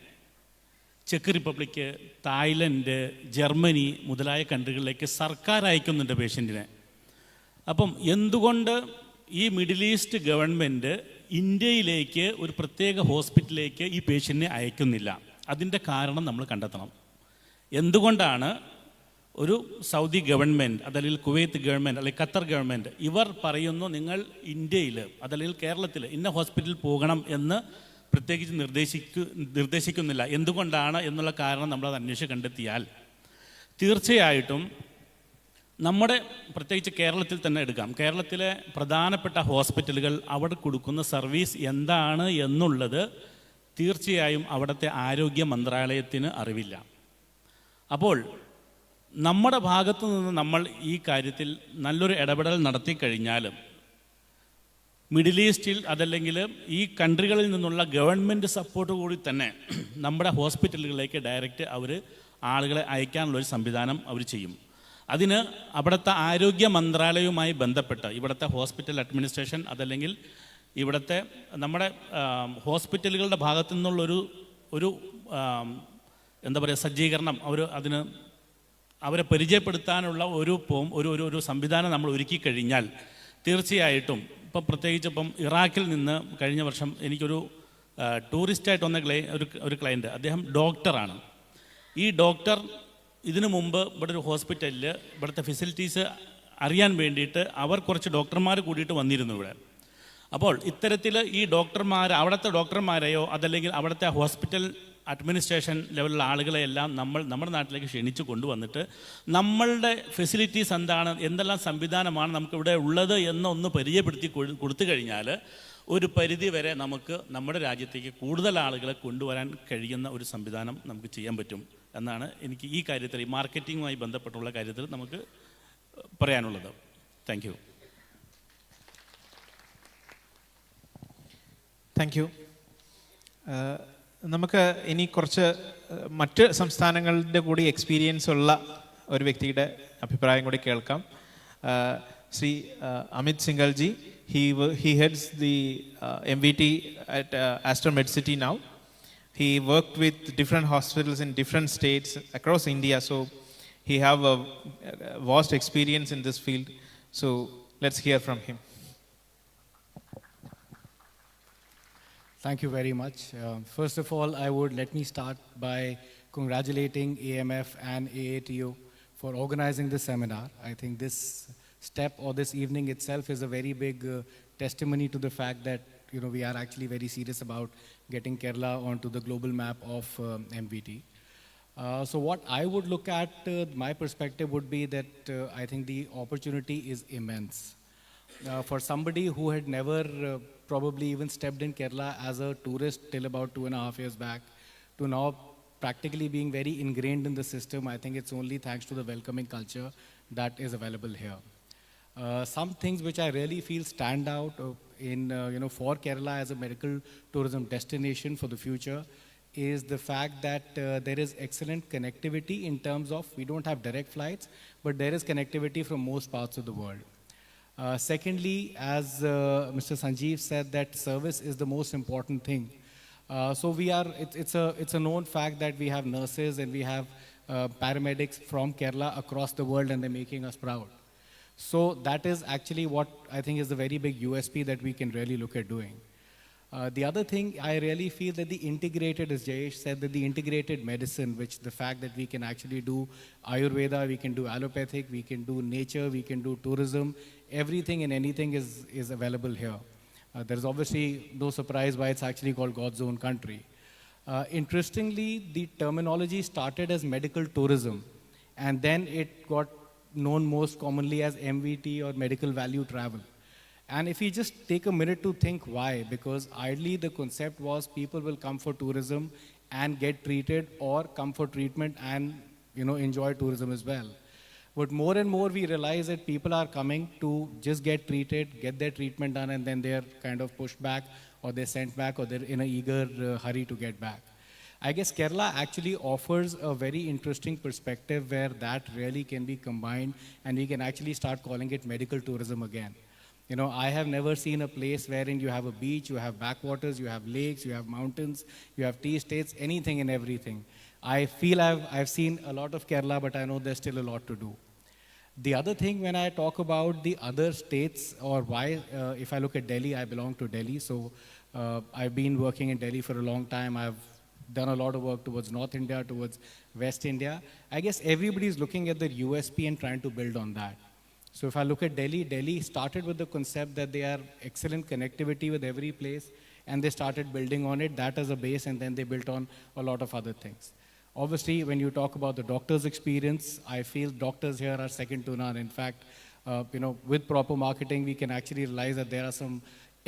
ചെക്ക് റിപ്പബ്ലിക്ക്, തായ്ലൻഡ്, ജർമ്മനി മുതലായ കൺട്രികളിലേക്ക് സർക്കാർ അയക്കുന്നുണ്ട് പേഷ്യൻറ്റിനെ. അപ്പം എന്തുകൊണ്ട് ഈ മിഡിൽ ഈസ്റ്റ് ഗവൺമെൻറ് ഇന്ത്യയിലേക്ക് ഒരു പ്രത്യേക ഹോസ്പിറ്റലിലേക്ക് ഈ പേഷ്യൻറ്റിനെ അയക്കുന്നില്ല? അതിൻ്റെ കാരണം നമ്മൾ കണ്ടെത്തണം. എന്തുകൊണ്ടാണ് ഒരു സൗദി ഗവൺമെൻറ്, അതല്ലെങ്കിൽ കുവൈത്ത് ഗവൺമെൻറ്, അല്ലെങ്കിൽ ഖത്തർ ഗവൺമെൻറ് ഇവർ പറയുന്നു നിങ്ങൾ ഇന്ത്യയിൽ അതല്ലെങ്കിൽ കേരളത്തിൽ ഇന്ന ഹോസ്പിറ്റലിൽ പോകണം എന്ന് പ്രത്യേകിച്ച് നിർദ്ദേശിക്കുന്നില്ല? എന്തുകൊണ്ടാണ് എന്നുള്ള കാരണം നമ്മളത് അന്വേഷിച്ച് കണ്ടെത്തിയാൽ തീർച്ചയായിട്ടും നമ്മുടെ പ്രത്യേകിച്ച് കേരളത്തിൽ തന്നെ എടുക്കാം. കേരളത്തിലെ പ്രധാനപ്പെട്ട ഹോസ്പിറ്റലുകൾ അവിടെ കൊടുക്കുന്ന സർവീസ് എന്താണ് എന്നുള്ളത് തീർച്ചയായും അവിടുത്തെ ആരോഗ്യ മന്ത്രാലയത്തിന് അറിവില്ല. അപ്പോൾ നമ്മുടെ ഭാഗത്തു നിന്ന് നമ്മൾ ഈ കാര്യത്തിൽ നല്ലൊരു ഇടപെടൽ നടത്തി കഴിഞ്ഞാലും മിഡിൽ ഈസ്റ്റിൽ അതല്ലെങ്കിൽ ഈ കൺട്രികളിൽ നിന്നുള്ള ഗവൺമെൻറ് സപ്പോർട്ട് കൂടി തന്നെ നമ്മുടെ ഹോസ്പിറ്റലുകളിലേക്ക് ഡയറക്റ്റ് അവർ ആളുകളെ അയക്കാനുള്ളൊരു സംവിധാനം അവർ ചെയ്യും. അതിന് അവിടുത്തെ ആരോഗ്യ മന്ത്രാലയവുമായി ബന്ധപ്പെട്ട് ഇവിടുത്തെ ഹോസ്പിറ്റൽ അഡ്മിനിസ്ട്രേഷൻ അതല്ലെങ്കിൽ ഇവിടുത്തെ നമ്മുടെ ഹോസ്പിറ്റലുകളുടെ ഭാഗത്തു നിന്നുള്ളൊരു എന്താ പറയുക സജ്ജീകരണം അവരെ പരിചയപ്പെടുത്താനുള്ള ഒരു സംവിധാനം നമ്മൾ ഒരുക്കി കഴിഞ്ഞാൽ തീർച്ചയായിട്ടും ഇപ്പം പ്രത്യേകിച്ച് ഇപ്പം ഇറാഖിൽ നിന്ന് കഴിഞ്ഞ വർഷം എനിക്കൊരു ടൂറിസ്റ്റായിട്ട് വന്ന ഒരു ക്ലയൻറ്റ്, അദ്ദേഹം ഡോക്ടറാണ്. ഈ ഡോക്ടർ ഇതിനു മുമ്പ് ഇവിടെ ഒരു ഹോസ്പിറ്റലിൽ ഇവിടുത്തെ ഫെസിലിറ്റീസ് അറിയാൻ വേണ്ടിയിട്ട് അവർ കുറച്ച് ഡോക്ടർമാർ കൂടിയിട്ട് വന്നിരുന്നു ഇവിടെ. അപ്പോൾ ഇത്തരത്തിൽ ഈ ഡോക്ടർമാർ, അവിടുത്തെ ഡോക്ടർമാരെയോ അതല്ലെങ്കിൽ അവിടുത്തെ ഹോസ്പിറ്റൽ അഡ്മിനിസ്ട്രേഷൻ ലെവലിലുള്ള ആളുകളെയെല്ലാം നമ്മുടെ നാട്ടിലേക്ക് ക്ഷണിച്ച് കൊണ്ടുവന്നിട്ട് നമ്മളുടെ ഫെസിലിറ്റീസ് എന്താണ്, എന്തെല്ലാം സംവിധാനമാണ് നമുക്കിവിടെ ഉള്ളത് എന്നൊന്ന് പരിചയപ്പെടുത്തി കൊടുത്തു കഴിഞ്ഞാൽ ഒരു പരിധി വരെ നമുക്ക് നമ്മുടെ രാജ്യത്തേക്ക് കൂടുതൽ ആളുകളെ കൊണ്ടുവരാൻ കഴിയുന്ന ഒരു സംവിധാനം നമുക്ക് ചെയ്യാൻ പറ്റും എന്നാണ് എനിക്ക് ഈ കാര്യത്തിൽ, ഈ മാർക്കറ്റിങ്ങുമായി ബന്ധപ്പെട്ടുള്ള കാര്യത്തിൽ നമുക്ക് പറയാനുള്ളത്. Thank you. Thank you. നമുക്ക് ഇനി കുറച്ച് മറ്റ് സംസ്ഥാനങ്ങളുടെ കൂടി എക്സ്പീരിയൻസ് ഉള്ള ഒരു വ്യക്തിയുടെ അഭിപ്രായം കൂടി കേൾക്കാം. Shri Amit സിംഗൽജി, he heads the MVT at Aster MedCity now. He worked with different hospitals in different states across India, so he have a vast experience in this field. So let's hear from him. Thank you very much. First of all, let me start by congratulating AMF and AATO for organizing this seminar. I think this step or this evening itself is a very big testimony to the fact that we are actually very serious about getting Kerala onto the global map of MVT. So what I would look at, my perspective would be that I think the opportunity is immense. For somebody who had never probably even stepped in Kerala as a tourist till about 2.5 years back, to now practically being very ingrained in the system, I think it's only thanks to the welcoming culture that is available here. Some things which I really feel stand out in for Kerala as a medical tourism destination for the future is the fact that there is excellent connectivity in terms of, we don't have direct flights, but there is connectivity from most parts of the world. Secondly, as Mr. Sanjeev said, that service is the most important thing. So it's a known fact that we have nurses and we have paramedics from Kerala across the world, and they're making us proud. So that is actually what I think is the very big USP that we can really look at doing. The other thing, I really feel that the integrated, as Jayesh said, that the integrated medicine, which the fact that we can actually do Ayurveda, we can do allopathic, we can do nature, we can do tourism, everything and anything is available here. There's obviously no surprise why it's actually called God's own country. Interestingly, the terminology started as medical tourism, and then it got known most commonly as MVT or medical value travel. And if you just take a minute to think why, because ideally the concept was people will come for tourism and get treated, or come for treatment and enjoy tourism as well. But more and more we realize that people are coming to just get treated, get their treatment done, and then they're kind of pushed back, or they're sent back, or they're in an eager hurry to get back. I guess Kerala actually offers a very interesting perspective where that really can be combined, and we can actually start calling it medical tourism again. I have never seen a place wherein you have a beach, you have backwaters, you have lakes, you have mountains, you have tea estates, anything and everything. I feel I've seen a lot of Kerala, but I know there's still a lot to do. The other thing, when I talk about the other states, or why, if I look at Delhi, I belong to Delhi, so I've been working in Delhi for a long time. I've done a lot of work towards North India, towards West India. I guess everybody's looking at the USP and trying to build on that. So if I look at Delhi started with the concept that they are excellent connectivity with every place, and they started building on it, that as a base, and then they built on a lot of other things. Obviously, when you talk about the doctor's experience, I feel doctors here are second to none. In fact, with proper marketing, we can actually realize that there are some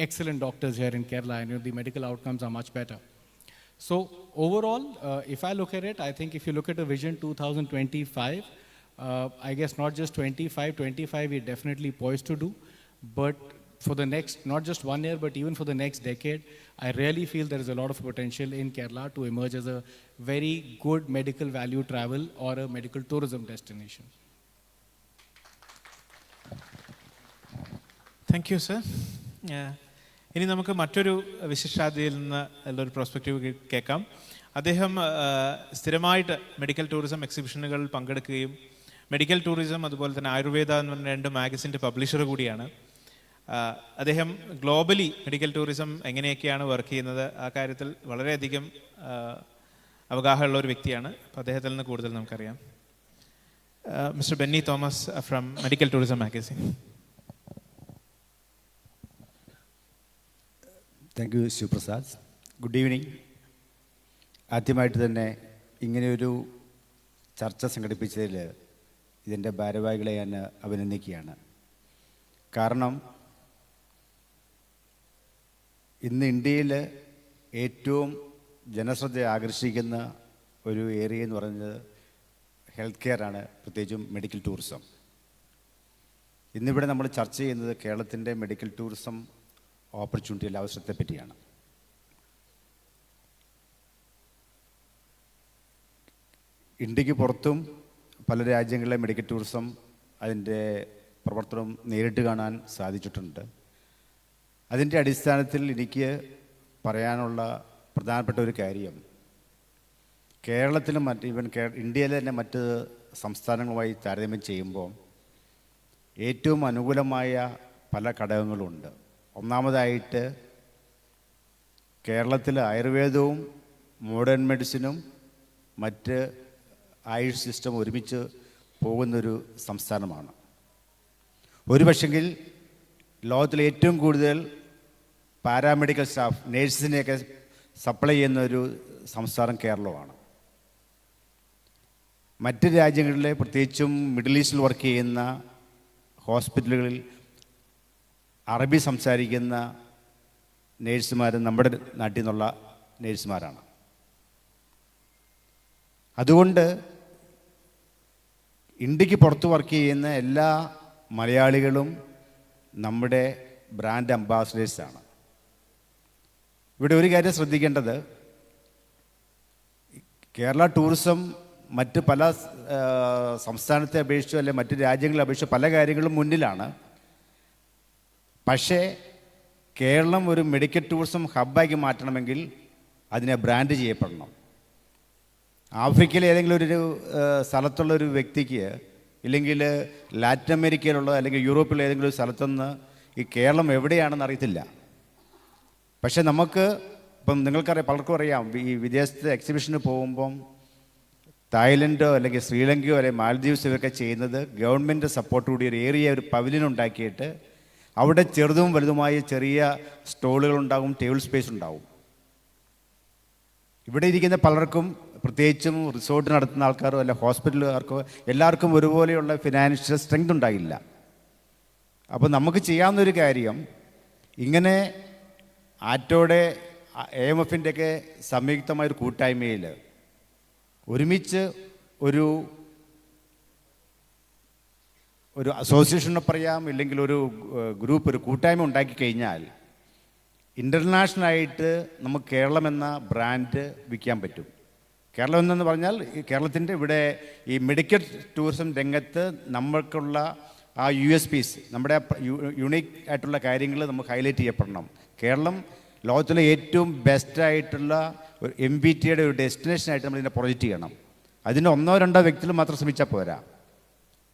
excellent doctors here in Kerala, and the medical outcomes are much better. So overall, if I look at it, I think if you look at a Vision 2025, I guess not just 25 we're definitely poised to do, but for the next, not just 1 year, but even for the next decade, I really feel there is a lot of potential in Kerala to emerge as a very good medical value travel or a medical tourism destination. Thank you, sir. ഇനി നമുക്ക് മറ്റൊരു വിശിഷ്ടാതിഥിയിൽ നിന്ന് ഉള്ളൊരു prospective കേൾക്കാം. അദ്ദേഹം സ്ഥിരമായിട്ട് medical tourism എക്സിബിഷനുകളിൽ പങ്കെടുക്കുകയും medical tourism അതുപോലെ തന്നെ ആയുർവേദ എന്ന് പറഞ്ഞ 2 മാഗസിൻ്റെ പബ്ലിഷർ കൂടിയാണ്. അദ്ദേഹം ഗ്ലോബലി മെഡിക്കൽ ടൂറിസം എങ്ങനെയൊക്കെയാണ് വർക്ക് ചെയ്യുന്നത്, ആ കാര്യത്തിൽ വളരെയധികം അവഗാഹമുള്ള ഒരു വ്യക്തിയാണ്. അപ്പോൾ അദ്ദേഹത്തിൽ നിന്ന് കൂടുതൽ നമുക്കറിയാം. Mister Benny Thomas from medical tourism magazine. Thank you Shivaprasad. Good evening. ആദ്യമായിട്ട് തന്നെ ഇങ്ങനെയൊരു ചർച്ച സംഘടിപ്പിച്ചതിൽ ഇതിൻ്റെ ഭാരവാഹികളെ ഞാൻ അഭിനന്ദിക്കുകയാണ്. കാരണം ഇന്ന് ഇന്ത്യയിൽ ഏറ്റവും ജനശ്രദ്ധ ആകർഷിക്കുന്ന ഒരു ഏരിയ എന്ന് പറയുന്നത് ഹെൽത്ത് കെയർ ആണ്, പ്രത്യേകിച്ചും മെഡിക്കൽ ടൂറിസം. ഇന്നിവിടെ നമ്മൾ ചർച്ച ചെയ്യുന്നത് കേരളത്തിൻ്റെ മെഡിക്കൽ ടൂറിസം ഓപ്പർച്യൂണിറ്റിയിലെ അവസരത്തെ പറ്റിയാണ്. ഇന്ത്യക്ക് പുറത്തും പല രാജ്യങ്ങളിലെ മെഡിക്കൽ ടൂറിസം അതിൻ്റെ പ്രവർത്തനം നേരിട്ട് കാണാൻ സാധിച്ചിട്ടുണ്ട്. അതിൻ്റെ അടിസ്ഥാനത്തിൽ എനിക്ക് പറയാനുള്ള പ്രധാനപ്പെട്ട ഒരു കാര്യം, കേരളത്തിലും ഇന്ത്യയിലെ തന്നെ മറ്റ് സംസ്ഥാനങ്ങളുമായി താരതമ്യം ചെയ്യുമ്പോൾ ഏറ്റവും അനുകൂലമായ പല ഘടകങ്ങളുണ്ട്. ഒന്നാമതായിട്ട് കേരളത്തിൽ ആയുർവേദവും മോഡേൺ മെഡിസിനും മറ്റ് ആയുഷ് സിസ്റ്റം ഒരുമിച്ച് പോകുന്നൊരു സംസ്ഥാനമാണ്. ഒരു പക്ഷെങ്കിൽ ലോകത്തിലെ ഏറ്റവും കൂടുതൽ പാരാമെഡിക്കൽ സ്റ്റാഫ്, നേഴ്സിനെയൊക്കെ സപ്ലൈ ചെയ്യുന്നൊരു സംസ്ഥാനം കേരളമാണ്. മറ്റ് രാജ്യങ്ങളിലെ പ്രത്യേകിച്ചും മിഡിൽ ഈസ്റ്റിൽ വർക്ക് ചെയ്യുന്ന ഹോസ്പിറ്റലുകളിൽ അറബി സംസാരിക്കുന്ന നേഴ്സുമാർ നമ്മുടെ നാട്ടിൽ നിന്നുള്ള നേഴ്സുമാരാണ്. അതുകൊണ്ട് ഇന്ത്യക്ക് പുറത്ത് വർക്ക് ചെയ്യുന്ന എല്ലാ മലയാളികളും നമ്മുടെ ബ്രാൻഡ് അംബാസഡേഴ്സാണ്. ഇവിടെ ഒരു കാര്യം ശ്രദ്ധിക്കേണ്ടത്, കേരള ടൂറിസം മറ്റ് പല സംസ്ഥാനത്തെ അപേക്ഷിച്ചോ അല്ലെങ്കിൽ മറ്റ് രാജ്യങ്ങളെ അപേക്ഷിച്ചോ പല കാര്യങ്ങളും മുന്നിലാണ്. പക്ഷേ കേരളം ഒരു മെഡിക്കൽ ടൂറിസം ഹബ്ബാക്കി മാറ്റണമെങ്കിൽ അതിനെ ബ്രാൻഡ് ചെയ്യപ്പെടണം. ആഫ്രിക്കയിലെ ഏതെങ്കിലും ഒരു സ്ഥലത്തുള്ള ഒരു വ്യക്തിക്ക്, ഇല്ലെങ്കിൽ ലാറ്റിൻ അമേരിക്കയിലുള്ള അല്ലെങ്കിൽ യൂറോപ്പിലെ ഏതെങ്കിലും ഒരു സ്ഥലത്തുനിന്ന് ഈ കേരളം എവിടെയാണെന്ന് അറിയത്തില്ല. പക്ഷേ നമുക്ക് ഇപ്പം നിങ്ങൾക്കറിയാം, പലർക്കും അറിയാം, ഈ വിദേശത്ത് എക്സിബിഷന് പോകുമ്പം തായ്ലൻഡോ അല്ലെങ്കിൽ ശ്രീലങ്കയോ അല്ലെങ്കിൽ മാൽദീവ്സ് ഇവരൊക്കെ ചെയ്യുന്നത് ഗവൺമെൻറ് സപ്പോർട്ടോടുകൂടി ഒരു ഏരിയ, ഒരു പവലിയൻ ഉണ്ടാക്കിയിട്ട് അവിടെ ചെറുതും വലുതുമായ ചെറിയ സ്റ്റോളുകളുണ്ടാകും, ടേബിൾ സ്പേസ് ഉണ്ടാവും. ഇവിടെ ഇരിക്കുന്ന പലർക്കും, പ്രത്യേകിച്ചും റിസോർട്ട് നടത്തുന്ന ആൾക്കാരോ അല്ല ഹോസ്പിറ്റലുകാർക്കോ എല്ലാവർക്കും ഒരുപോലെയുള്ള ഫിനാൻഷ്യൽ സ്ട്രെങ്ത് ഉണ്ടായില്ല. അപ്പോൾ നമുക്ക് ചെയ്യാവുന്നൊരു കാര്യം, ഇങ്ങനെ ആറ്റോടെ AMF-ൻ്റെയൊക്കെ സംയുക്തമായൊരു കൂട്ടായ്മയിൽ ഒരുമിച്ച് ഒരു അസോസിയേഷൻ പറയാം, ഇല്ലെങ്കിൽ ഒരു ഗ്രൂപ്പ്, ഒരു കൂട്ടായ്മ ഉണ്ടാക്കി കഴിഞ്ഞാൽ ഇൻ്റർനാഷണലായിട്ട് നമുക്ക് കേരളം എന്ന ബ്രാൻഡ് വിൽക്കാൻ പറ്റും. കേരളം എന്നു പറഞ്ഞാൽ കേരളത്തിൻ്റെ ഇവിടെ ഈ മെഡിക്കൽ ടൂറിസം രംഗത്ത് നമ്മൾക്കുള്ള ആ USPs, നമ്മുടെ യുണീക്ക് ആയിട്ടുള്ള കാര്യങ്ങൾ നമുക്ക് ഹൈലൈറ്റ് ചെയ്യപ്പെടണം. കേരളം ലോകത്തിലെ ഏറ്റവും ബെസ്റ്റായിട്ടുള്ള ഒരു MBTയുടെ ഒരു ഡെസ്റ്റിനേഷനായിട്ട് നമ്മൾ ഇതിനെ പ്രൊജക്റ്റ് ചെയ്യണം. അതിന് 1-2 വ്യക്തികൾ മാത്രം ശ്രമിച്ചാൽ പോരാ.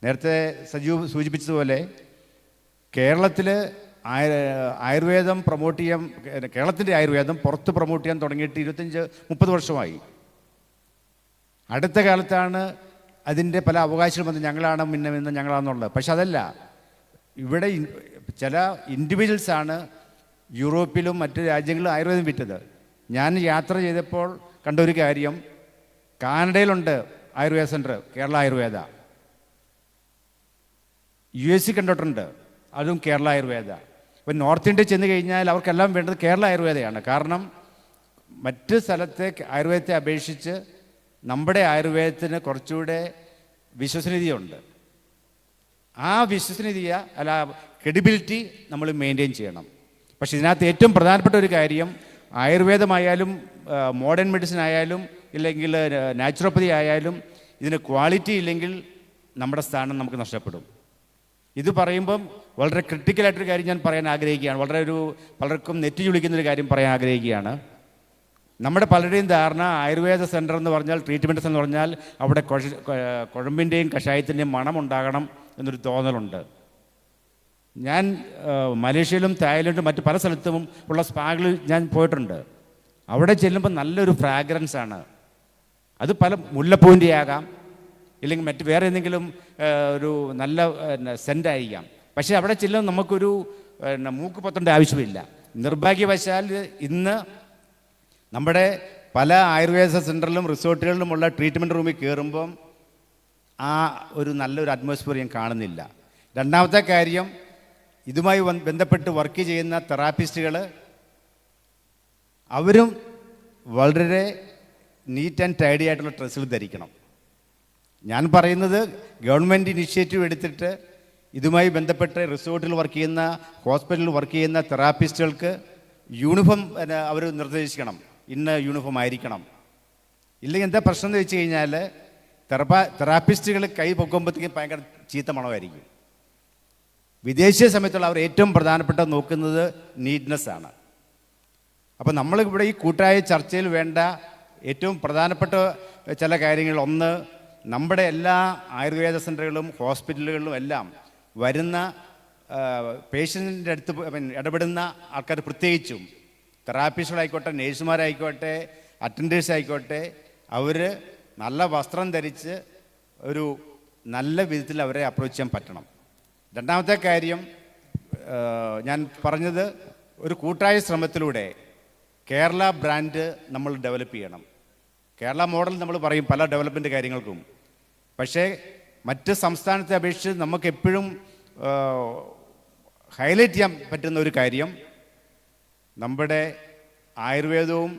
നേരത്തെ സജീവ് സൂചിപ്പിച്ചതുപോലെ കേരളത്തിൽ ആയുർവേദം പ്രൊമോട്ട് ചെയ്യാൻ, കേരളത്തിൻ്റെ ആയുർവേദം പുറത്ത് പ്രൊമോട്ട് ചെയ്യാൻ തുടങ്ങിയിട്ട് 25-30 വർഷമായി. അടുത്ത കാലത്താണ് അതിൻ്റെ പല അവകാശങ്ങൾ വന്ന് ഞങ്ങളാണ് മുന്നേ ഞങ്ങളാണെന്നുള്ളത്. പക്ഷെ അതല്ല, ഇവിടെ ചില ഇൻഡിവിജ്വൽസാണ് യൂറോപ്പിലും മറ്റ് രാജ്യങ്ങളിലും ആയുർവേദം വിറ്റത്. ഞാൻ യാത്ര ചെയ്തപ്പോൾ കണ്ട ഒരു കാര്യം, കാനഡയിലുണ്ട് ആയുർവേദ സെൻറ്റർ, കേരള ആയുർവേദ. US കണ്ടിട്ടുണ്ട്, അതും കേരള ആയുർവേദ. ഇപ്പം നോർത്ത് ഇന്ത്യ ചെന്ന് കഴിഞ്ഞാൽ അവർക്കെല്ലാം വേണ്ടത് കേരള ആയുർവേദയാണ്. കാരണം മറ്റ് സ്ഥലത്തെ ആയുർവേദത്തെ അപേക്ഷിച്ച് നമ്മുടെ ആയുർവേദത്തിന് കുറച്ചുകൂടെ വിശ്വസനീയതയുണ്ട്. ആ വിശ്വസനീയത അല്ല ക്രെഡിബിലിറ്റി നമ്മൾ മെയിൻറ്റെയിൻ ചെയ്യണം. പക്ഷേ ഇതിനകത്ത് ഏറ്റവും പ്രധാനപ്പെട്ട ഒരു കാര്യം, ആയുർവേദമായാലും മോഡേൺ മെഡിസിൻ ആയാലും ഇല്ലെങ്കിൽ നാച്ചുറോപ്പതി ആയാലും ഇതിന് ക്വാളിറ്റി ഇല്ലെങ്കിൽ നമ്മുടെ സ്ഥാനം നമുക്ക് നഷ്ടപ്പെടും. ഇത് പറയുമ്പം വളരെ ക്രിട്ടിക്കലായിട്ടൊരു കാര്യം ഞാൻ പറയാൻ ആഗ്രഹിക്കുകയാണ്. പലർക്കും നെറ്റി ചുളിക്കുന്നൊരു കാര്യം പറയാൻ ആഗ്രഹിക്കുകയാണ്. നമ്മുടെ പലരുടെയും ധാരണ ആയുർവേദ സെൻറ്റർ എന്ന് പറഞ്ഞാൽ, ട്രീറ്റ്മെൻറ്റ് എന്ന് പറഞ്ഞാൽ അവിടെ കുഴമ്പിൻ്റെയും കഷായത്തിൻ്റെയും മണം ഉണ്ടാകണം എന്നൊരു തോന്നലുണ്ട്. ഞാൻ മലേഷ്യയിലും തായ്ലൻഡും മറ്റ് പല സ്ഥലത്തും ഉള്ള സ്പാകളിൽ ഞാൻ പോയിട്ടുണ്ട്. അവിടെ ചെല്ലുമ്പോൾ നല്ലൊരു ഫ്രാഗ്രൻസാണ്. അത് പല മുല്ലപ്പൂവിൻ്റെ ആകാം, ഇല്ലെങ്കിൽ മറ്റ് വേറെ എന്തെങ്കിലും ഒരു നല്ല സെൻ്റായിരിക്കാം. പക്ഷേ അവിടെ ചെല്ലുമ്പോൾ നമുക്കൊരു മൂക്ക് പൊത്തേണ്ട ആവശ്യമില്ല. നിർഭാഗ്യവശാൽ ഇന്ന് നമ്മുടെ പല ആയുർവേദ സെൻ്ററിലും റിസോർട്ടുകളിലുമുള്ള ട്രീറ്റ്മെൻറ്റ് റൂമിൽ കയറുമ്പം ആ ഒരു നല്ലൊരു അറ്റ്മോസ്ഫിയർ ഞാൻ കാണുന്നില്ല. രണ്ടാമത്തെ കാര്യം, ഇതുമായി ബന്ധപ്പെട്ട് വർക്ക് ചെയ്യുന്ന തെറാപ്പിസ്റ്റുകൾ അവരും വളരെ നീറ്റ് ആൻഡ് ടൈഡി ആയിട്ടുള്ള ഡ്രസ്സുകൾ ധരിക്കണം. ഞാൻ പറയുന്നത് ഗവൺമെൻറ് ഇനിഷ്യേറ്റീവ് എടുത്തിട്ട് ഇതുമായി ബന്ധപ്പെട്ട് റിസോർട്ടിൽ വർക്ക് ചെയ്യുന്ന, ഹോസ്പിറ്റലിൽ വർക്ക് ചെയ്യുന്ന തെറാപ്പിസ്റ്റുകൾക്ക് യൂണിഫോം അവർ നിർദ്ദേശിക്കണം, ഇന്ന യൂണിഫോം ആയിരിക്കണം. ഇല്ലെങ്കിൽ എന്താ പ്രശ്നം എന്ന് വെച്ച് കഴിഞ്ഞാൽ തെറാപ്പിസ്റ്റുകൾ കൈ പൊക്കുമ്പോഴത്തേക്കും ഭയങ്കര ചീത്ത മണമായിരിക്കും. വിദേശീയ സമയത്തുള്ള അവർ ഏറ്റവും പ്രധാനപ്പെട്ട നോക്കുന്നത് നീറ്റ്നെസ്സാണ്. അപ്പോൾ നമ്മളിവിടെ ഈ കൂട്ടായ ചർച്ചയിൽ വേണ്ട ഏറ്റവും പ്രധാനപ്പെട്ട ചില കാര്യങ്ങൾ, ഒന്ന്, നമ്മുടെ എല്ലാ ആയുർവേദ സെൻ്ററുകളും ഹോസ്പിറ്റലുകളിലും എല്ലാം വരുന്ന പേഷ്യൻറ്റിൻ്റെ അടുത്ത് ഇടപെടുന്ന ആൾക്കാർ, പ്രത്യേകിച്ചും തെറാപ്പിസ്റ്റുകളായിക്കോട്ടെ, നേഴ്സുമാരായിക്കോട്ടെ, അറ്റൻഡേഴ്സ് ആയിക്കോട്ടെ, അവർ നല്ല വസ്ത്രം ധരിച്ച് ഒരു നല്ല വിധത്തിൽ അവരെ അപ്രോച്ച് ചെയ്യാൻ പറ്റണം. രണ്ടാമത്തെ കാര്യം, ഞാൻ പറഞ്ഞത്, ഒരു കൂട്ടായ ശ്രമത്തിലൂടെ കേരള ബ്രാൻഡ് നമ്മൾ ഡെവലപ്പ് ചെയ്യണം. കേരള മോഡൽ നമ്മൾ പറയും പല ഡെവലപ്മെൻറ്റ് കാര്യങ്ങൾക്കും. പക്ഷേ മറ്റ് സംസ്ഥാനത്തെ അപേക്ഷിച്ച് നമുക്ക് എപ്പോഴും ഹൈലൈറ്റ് ചെയ്യാൻ പറ്റുന്ന ഒരു കാര്യം, നമ്മുടെ ആയുർവേദവും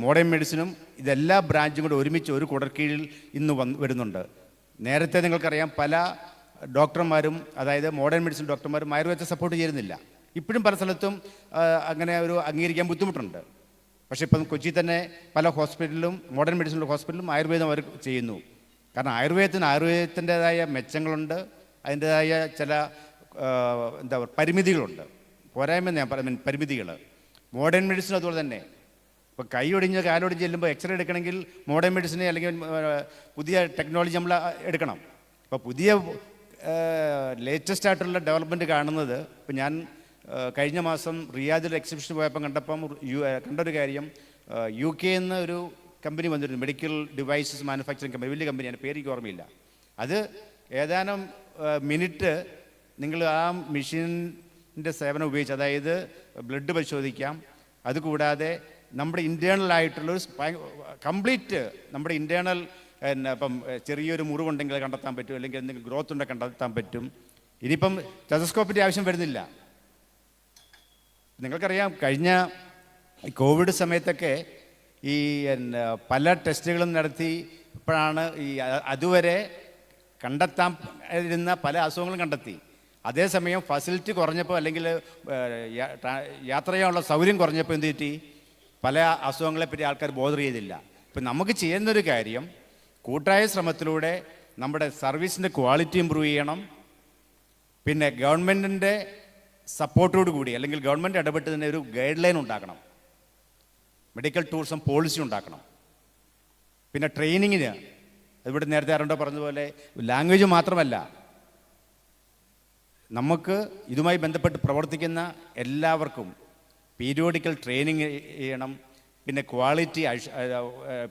മോഡേൺ മെഡിസിനും ഇതെല്ലാ ബ്രാഞ്ചും കൂടെ ഒരുമിച്ച് ഒരു കുടക്കീഴിൽ ഇന്ന് വരുന്നുണ്ട്. നേരത്തെ നിങ്ങൾക്കറിയാം പല ഡോക്ടർമാരും, അതായത് മോഡേൺ മെഡിസിൻ ഡോക്ടർമാരും ആയുർവേദത്തെ സപ്പോർട്ട് ചെയ്യുന്നില്ല. ഇപ്പോഴും പല സ്ഥലത്തും അങ്ങനെ ഒരു അംഗീകരിക്കാൻ ബുദ്ധിമുട്ടുണ്ട്. പക്ഷേ ഇപ്പം കൊച്ചി തന്നെ പല ഹോസ്പിറ്റലിലും, മോഡേൺ മെഡിസിൻ ഹോസ്പിറ്റലിലും ആയുർവേദം അവർ ചെയ്യുന്നു. കാരണം ആയുർവേദത്തിൻ്റെതായ മെച്ചങ്ങളുണ്ട്, അതിൻ്റെതായ ചില പരിമിതികളുണ്ട്. പോരായ്മ ഞാൻ പരിമിതികൾ. മോഡേൺ മെഡിസിൻ അതുപോലെ തന്നെ. ഇപ്പോൾ കൈയൊടിഞ്ഞ് കാലൊടിഞ്ഞ് ചെല്ലുമ്പോൾ എക്സ്റേ എടുക്കണമെങ്കിൽ മോഡേൺ മെഡിസിനെ അല്ലെങ്കിൽ പുതിയ ടെക്നോളജി നമ്മൾ എടുക്കണം. ഇപ്പോൾ പുതിയ ലേറ്റസ്റ്റ് ആയിട്ടുള്ള ഡെവലപ്മെൻറ്റ് കാണുന്നത്, ഇപ്പോൾ ഞാൻ കഴിഞ്ഞ മാസം റിയാദിൽ എക്സിബിഷൻ പോയപ്പോൾ കണ്ടൊരു കാര്യം, UK നിന്ന് ഒരു കമ്പനി വന്നിരുന്നു, മെഡിക്കൽ ഡിവൈസസ് മാനുഫാക്ചറിങ് കമ്പനി, വലിയ കമ്പനിയാണ്, പേര് എനിക്ക് ഓർമ്മയില്ല. അത് ഏതാനും മിനിറ്റ് നിങ്ങൾ ആ മെഷീനിൻ്റെ സേവനം ഉപയോഗിച്ച്, അതായത് ബ്ലഡ് പരിശോധിക്കാം, അതുകൂടാതെ നമ്മുടെ ഇൻറ്റേർണൽ ആയിട്ടുള്ളൊരു കംപ്ലീറ്റ് നമ്മുടെ ഇൻറ്റേർണൽ ഇപ്പം ചെറിയൊരു മുറിവുണ്ടെങ്കിൽ കണ്ടെത്താൻ പറ്റും, അല്ലെങ്കിൽ എന്തെങ്കിലും ഗ്രോത്ത് ഉണ്ടെങ്കിൽ കണ്ടെത്താൻ പറ്റും. ഇനിയിപ്പം ടെലസ്കോപ്പിൻ്റെ ആവശ്യം വരുന്നില്ല. നിങ്ങൾക്കറിയാം കഴിഞ്ഞ കോവിഡ് സമയത്തൊക്കെ ഈ പല ടെസ്റ്റുകളും നടത്തി ഇപ്പോഴാണ് അതുവരെ കണ്ടെത്താൻ ഇരുന്ന പല അസുഖങ്ങളും കണ്ടെത്തി. അതേസമയം ഫെസിലിറ്റി കുറഞ്ഞപ്പോൾ, അല്ലെങ്കിൽ യാത്ര ചെയ്യാനുള്ള സൗകര്യം കുറഞ്ഞപ്പോൾ എന്ത് പറ്റി, പല അസുഖങ്ങളെപ്പറ്റി ആൾക്കാർ ബോധർ ചെയ്തില്ല. ഇപ്പം നമുക്ക് ചെയ്യുന്നൊരു കാര്യം, കൂട്ടായ ശ്രമത്തിലൂടെ നമ്മുടെ സർവീസിൻ്റെ ക്വാളിറ്റി ഇമ്പ്രൂവ് ചെയ്യണം. പിന്നെ ഗവൺമെൻറ്റിൻ്റെ സപ്പോർട്ടോട് കൂടി, അല്ലെങ്കിൽ ഗവൺമെൻറ് ഇടപെട്ട് തന്നെ ഒരു ഗൈഡ് ലൈൻ ഉണ്ടാക്കണം, മെഡിക്കൽ ടൂറിസം പോളിസി ഉണ്ടാക്കണം. പിന്നെ ട്രെയിനിങ്ങിന്, ഇവിടെ നേരത്തെ ആരുണ്ടോ പറഞ്ഞതുപോലെ ലാംഗ്വേജ് മാത്രമല്ല, നമുക്ക് ഇതുമായി ബന്ധപ്പെട്ട് പ്രവർത്തിക്കുന്ന എല്ലാവർക്കും പീരിയോഡിക്കൽ ട്രെയിനിങ് ചെയ്യണം. പിന്നെ ക്വാളിറ്റി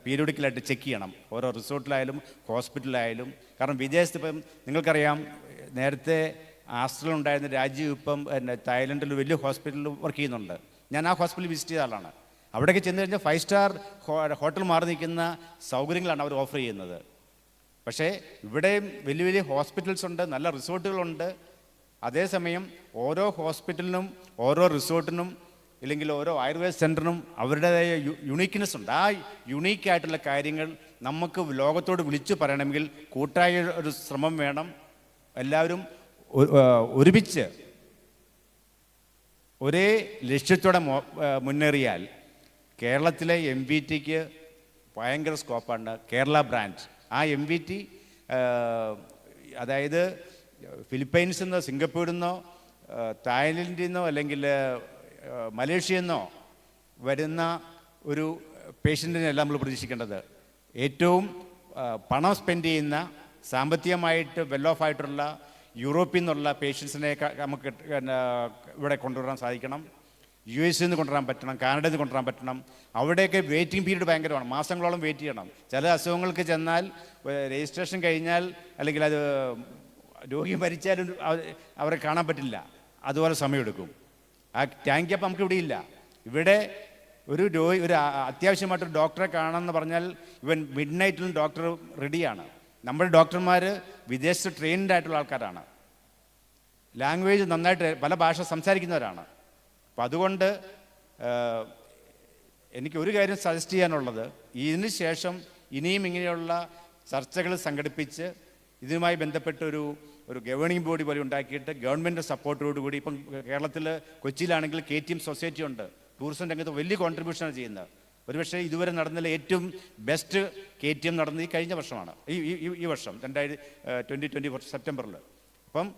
പീരിയോഡിക്കലായിട്ട് ചെക്ക് ചെയ്യണം, ഓരോ റിസോർട്ടിലായാലും ഹോസ്പിറ്റലിലായാലും. കാരണം വിദേശത്ത് ഇപ്പം നിങ്ങൾക്കറിയാം, നേരത്തെ ആസ്ട്രലുണ്ടായിരുന്ന രാജീവ് ഇപ്പം തായ്ലൻഡിൽ വലിയ ഹോസ്പിറ്റലിൽ വർക്ക് ചെയ്യുന്നുണ്ട്. ഞാൻ ആ ഹോസ്പിറ്റലിൽ വിസിറ്റ് ചെയ്ത ആളാണ്. അവിടേക്ക് ചെന്ന് കഴിഞ്ഞാൽ 5 സ്റ്റാർ ഹോട്ടൽ മാറി നിൽക്കുന്ന സൗകര്യങ്ങളാണ് അവർ ഓഫർ ചെയ്യുന്നത്. പക്ഷേ ഇവിടെയും വലിയ വലിയ ഹോസ്പിറ്റൽസ് ഉണ്ട്, നല്ല റിസോർട്ടുകളുണ്ട്. അതേസമയം ഓരോ ഹോസ്പിറ്റലിനും ഓരോ റിസോർട്ടിനും ഇല്ലെങ്കിൽ ഓരോ ആയുർവേദ സെൻറ്ററിനും അവരുടേതായ യുണീക്ക്നെസ് ഉണ്ട്. ആ യുണീക്കായിട്ടുള്ള കാര്യങ്ങൾ നമുക്ക് ലോകത്തോട് വിളിച്ചു പറയണമെങ്കിൽ കൂട്ടായ ഒരു ശ്രമം വേണം. എല്ലാവരും ഒരുമിച്ച് ഒരേ ലക്ഷ്യത്തോടെ മുന്നേറിയാൽ കേരളത്തിലെ MVTക്ക് ഭയങ്കര സ്കോപ്പാണ്. കേരള ബ്രാഞ്ച്, ആ MVT അതായത് ഫിലിപ്പൈൻസിൽ നിന്നോ സിംഗപ്പൂരിൽ നിന്നോ തായ്ലൻഡിൽ നിന്നോ അല്ലെങ്കിൽ മലേഷ്യയിൽ നിന്നോ വരുന്ന ഒരു പേഷ്യൻറ്റിനെല്ലാം നമ്മൾ പ്രതീക്ഷിക്കേണ്ടത് ഏറ്റവും പണം സ്പെൻഡ് ചെയ്യുന്ന, സാമ്പത്തികമായിട്ട് വെൽ ഓഫ് ആയിട്ടുള്ള യൂറോപ്പിൽ നിന്നുള്ള പേഷ്യൻസിനെ നമുക്ക് ഇവിടെ കൊണ്ടുവരാൻ സാധിക്കണം. US നിന്ന് കൊണ്ടുവരാൻ പറ്റണം, കാനഡയിൽ നിന്ന് കൊണ്ടുവരാൻ പറ്റണം. അവിടെയൊക്കെ വെയിറ്റിംഗ് പീരീഡ് ഭയങ്കരമാണ്, മാസങ്ങളോളം വെയിറ്റ് ചെയ്യണം. ചില അസുഖങ്ങൾക്ക് ചെന്നാൽ രജിസ്ട്രേഷൻ കഴിഞ്ഞാൽ അല്ലെങ്കിൽ അത് രോഗി മരിച്ചാലും അവരെ കാണാൻ പറ്റില്ല, അതുപോലെ സമയമെടുക്കും. ആ ടാങ്ക് അപ്പം നമുക്ക് ഇവിടെ ഇല്ല. ഇവിടെ ഒരു അത്യാവശ്യമായിട്ടൊരു ഡോക്ടറെ കാണണമെന്ന് പറഞ്ഞാൽ ഇവൻ മിഡ് നൈറ്റിലും ഡോക്ടർ റെഡിയാണ്. നമ്മുടെ ഡോക്ടർമാർ വിദേശത്ത് ട്രെയിൻഡ് ആയിട്ടുള്ള ആൾക്കാരാണ്, ലാംഗ്വേജ് നന്നായിട്ട് പല ഭാഷ സംസാരിക്കുന്നവരാണ്. അപ്പം അതുകൊണ്ട് എനിക്ക് ഒരു കാര്യം സജസ്റ്റ് ചെയ്യാനുള്ളത്, ഇതിന് ശേഷം ഇനിയും ഇങ്ങനെയുള്ള ചർച്ചകൾ സംഘടിപ്പിച്ച് ഇതുമായി ബന്ധപ്പെട്ട ഒരു ഗവേണിംഗ് ബോഡി പോലെ ഉണ്ടാക്കിയിട്ട് ഗവൺമെൻറ് സപ്പോർട്ടോടുകൂടി, ഇപ്പം കേരളത്തിൽ കൊച്ചിയിലാണെങ്കിൽ KTM സൊസൈറ്റി ഉണ്ട്, ടൂറിസം രംഗത്ത് വലിയ കോൺട്രിബ്യൂഷനാണ് ചെയ്യുന്നത്. ഒരുപക്ഷെ ഇതുവരെ നടന്നതിൽ ഏറ്റവും ബെസ്റ്റ് KTM നടന്നത് ഈ കഴിഞ്ഞ വർഷമാണ്, ഈ വർഷം 2024 സെപ്റ്റംബറിൽ. അപ്പം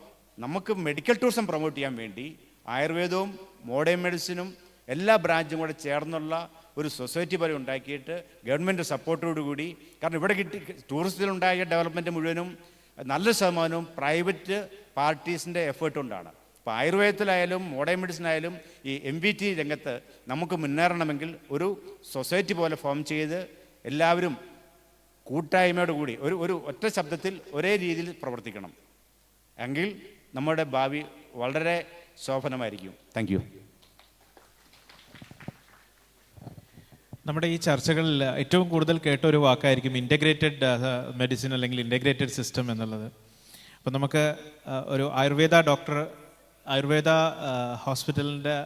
നമുക്ക് മെഡിക്കൽ ടൂറിസം പ്രൊമോട്ട് ചെയ്യാൻ വേണ്ടി ആയുർവേദവും മോഡേൺ മെഡിസിനും എല്ലാ ബ്രാഞ്ചും കൂടെ ചേർന്നുള്ള ഒരു സൊസൈറ്റി പോലെ ഉണ്ടാക്കിയിട്ട് ഗവൺമെൻറ് സപ്പോർട്ടോടുകൂടി, കാരണം ഇവിടെ ടൂറിസത്തിലുണ്ടായ ഡെവലപ്മെൻറ്റ് മുഴുവനും നല്ല ശതമാനവും പ്രൈവറ്റ് പാർട്ടീസിൻ്റെ എഫേർട്ട് കൊണ്ടാണ്. ഇപ്പോൾ ആയുർവേദത്തിലായാലും മോഡേൺ മെഡിസിനായാലും ഈ MVT രംഗത്ത് നമുക്ക് മുന്നേറണമെങ്കിൽ ഒരു സൊസൈറ്റി പോലെ ഫോം ചെയ്ത് എല്ലാവരും കൂട്ടായ്മയോട് കൂടി ഒരു ഒറ്റ ശബ്ദത്തിൽ ഒരേ രീതിയിൽ പ്രവർത്തിക്കണം. എങ്കിൽ നമ്മുടെ ഭാവി വളരെ ശോഭനമായിരിക്കും. Thank you. നമ്മുടെ ഈ ചർച്ചകളിൽ ഏറ്റവും കൂടുതൽ കേട്ട ഒരു വാക്കായിരിക്കും ഇൻ്റഗ്രേറ്റഡ് മെഡിസിൻ അല്ലെങ്കിൽ ഇൻ്റഗ്രേറ്റഡ് സിസ്റ്റം എന്നുള്ളത്. അപ്പം നമുക്ക് ഒരു ആയുർവേദ ഹോസ്പിറ്റലിൻ്റെ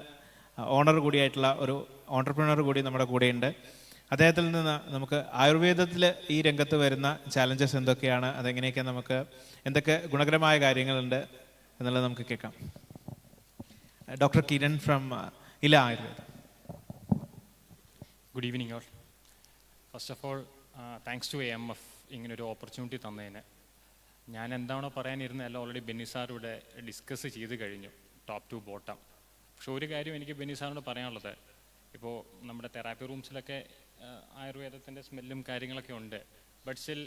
ഓണർ കൂടിയായിട്ടുള്ള ഒരു ഓണ്ടർപ്രണർ കൂടി നമ്മുടെ കൂടെയുണ്ട്. അദ്ദേഹത്തിൽ നിന്ന് നമുക്ക് ആയുർവേദത്തിൽ ഈ രംഗത്ത് വരുന്ന ചാലഞ്ചസ് എന്തൊക്കെയാണ്, അതെങ്ങനെയൊക്കെ നമുക്ക് എന്തൊക്കെ ഗുണകരമായ കാര്യങ്ങളുണ്ട് എന്നുള്ളത് നമുക്ക് കേൾക്കാം. Doctor Kiran from Ila Ayurveda. Good evening all. First of all thanks to AMF ഇങ്ങനൊരു ഓപ്പർച്യൂണിറ്റി തന്നതിന്. ഞാൻ എന്താണോ പറയാനിരുന്ന എല്ലാം ഓൾറെഡി ബെന്നി സാർ ഇവിടെ ഡിസ്കസ് ചെയ്ത് കഴിഞ്ഞു, ടോപ്പ് ടു ബോട്ടം. പക്ഷെ ഒരു കാര്യം എനിക്ക് ബെന്നി സാറിനോട് പറയാനുള്ളത്, ഇപ്പോൾ നമ്മുടെ തെറാപ്പി റൂംസിലൊക്കെ ആയുർവേദത്തിൻ്റെ സ്മെല്ലും കാര്യങ്ങളൊക്കെ ഉണ്ട്. ബട്ട് സ്റ്റിൽ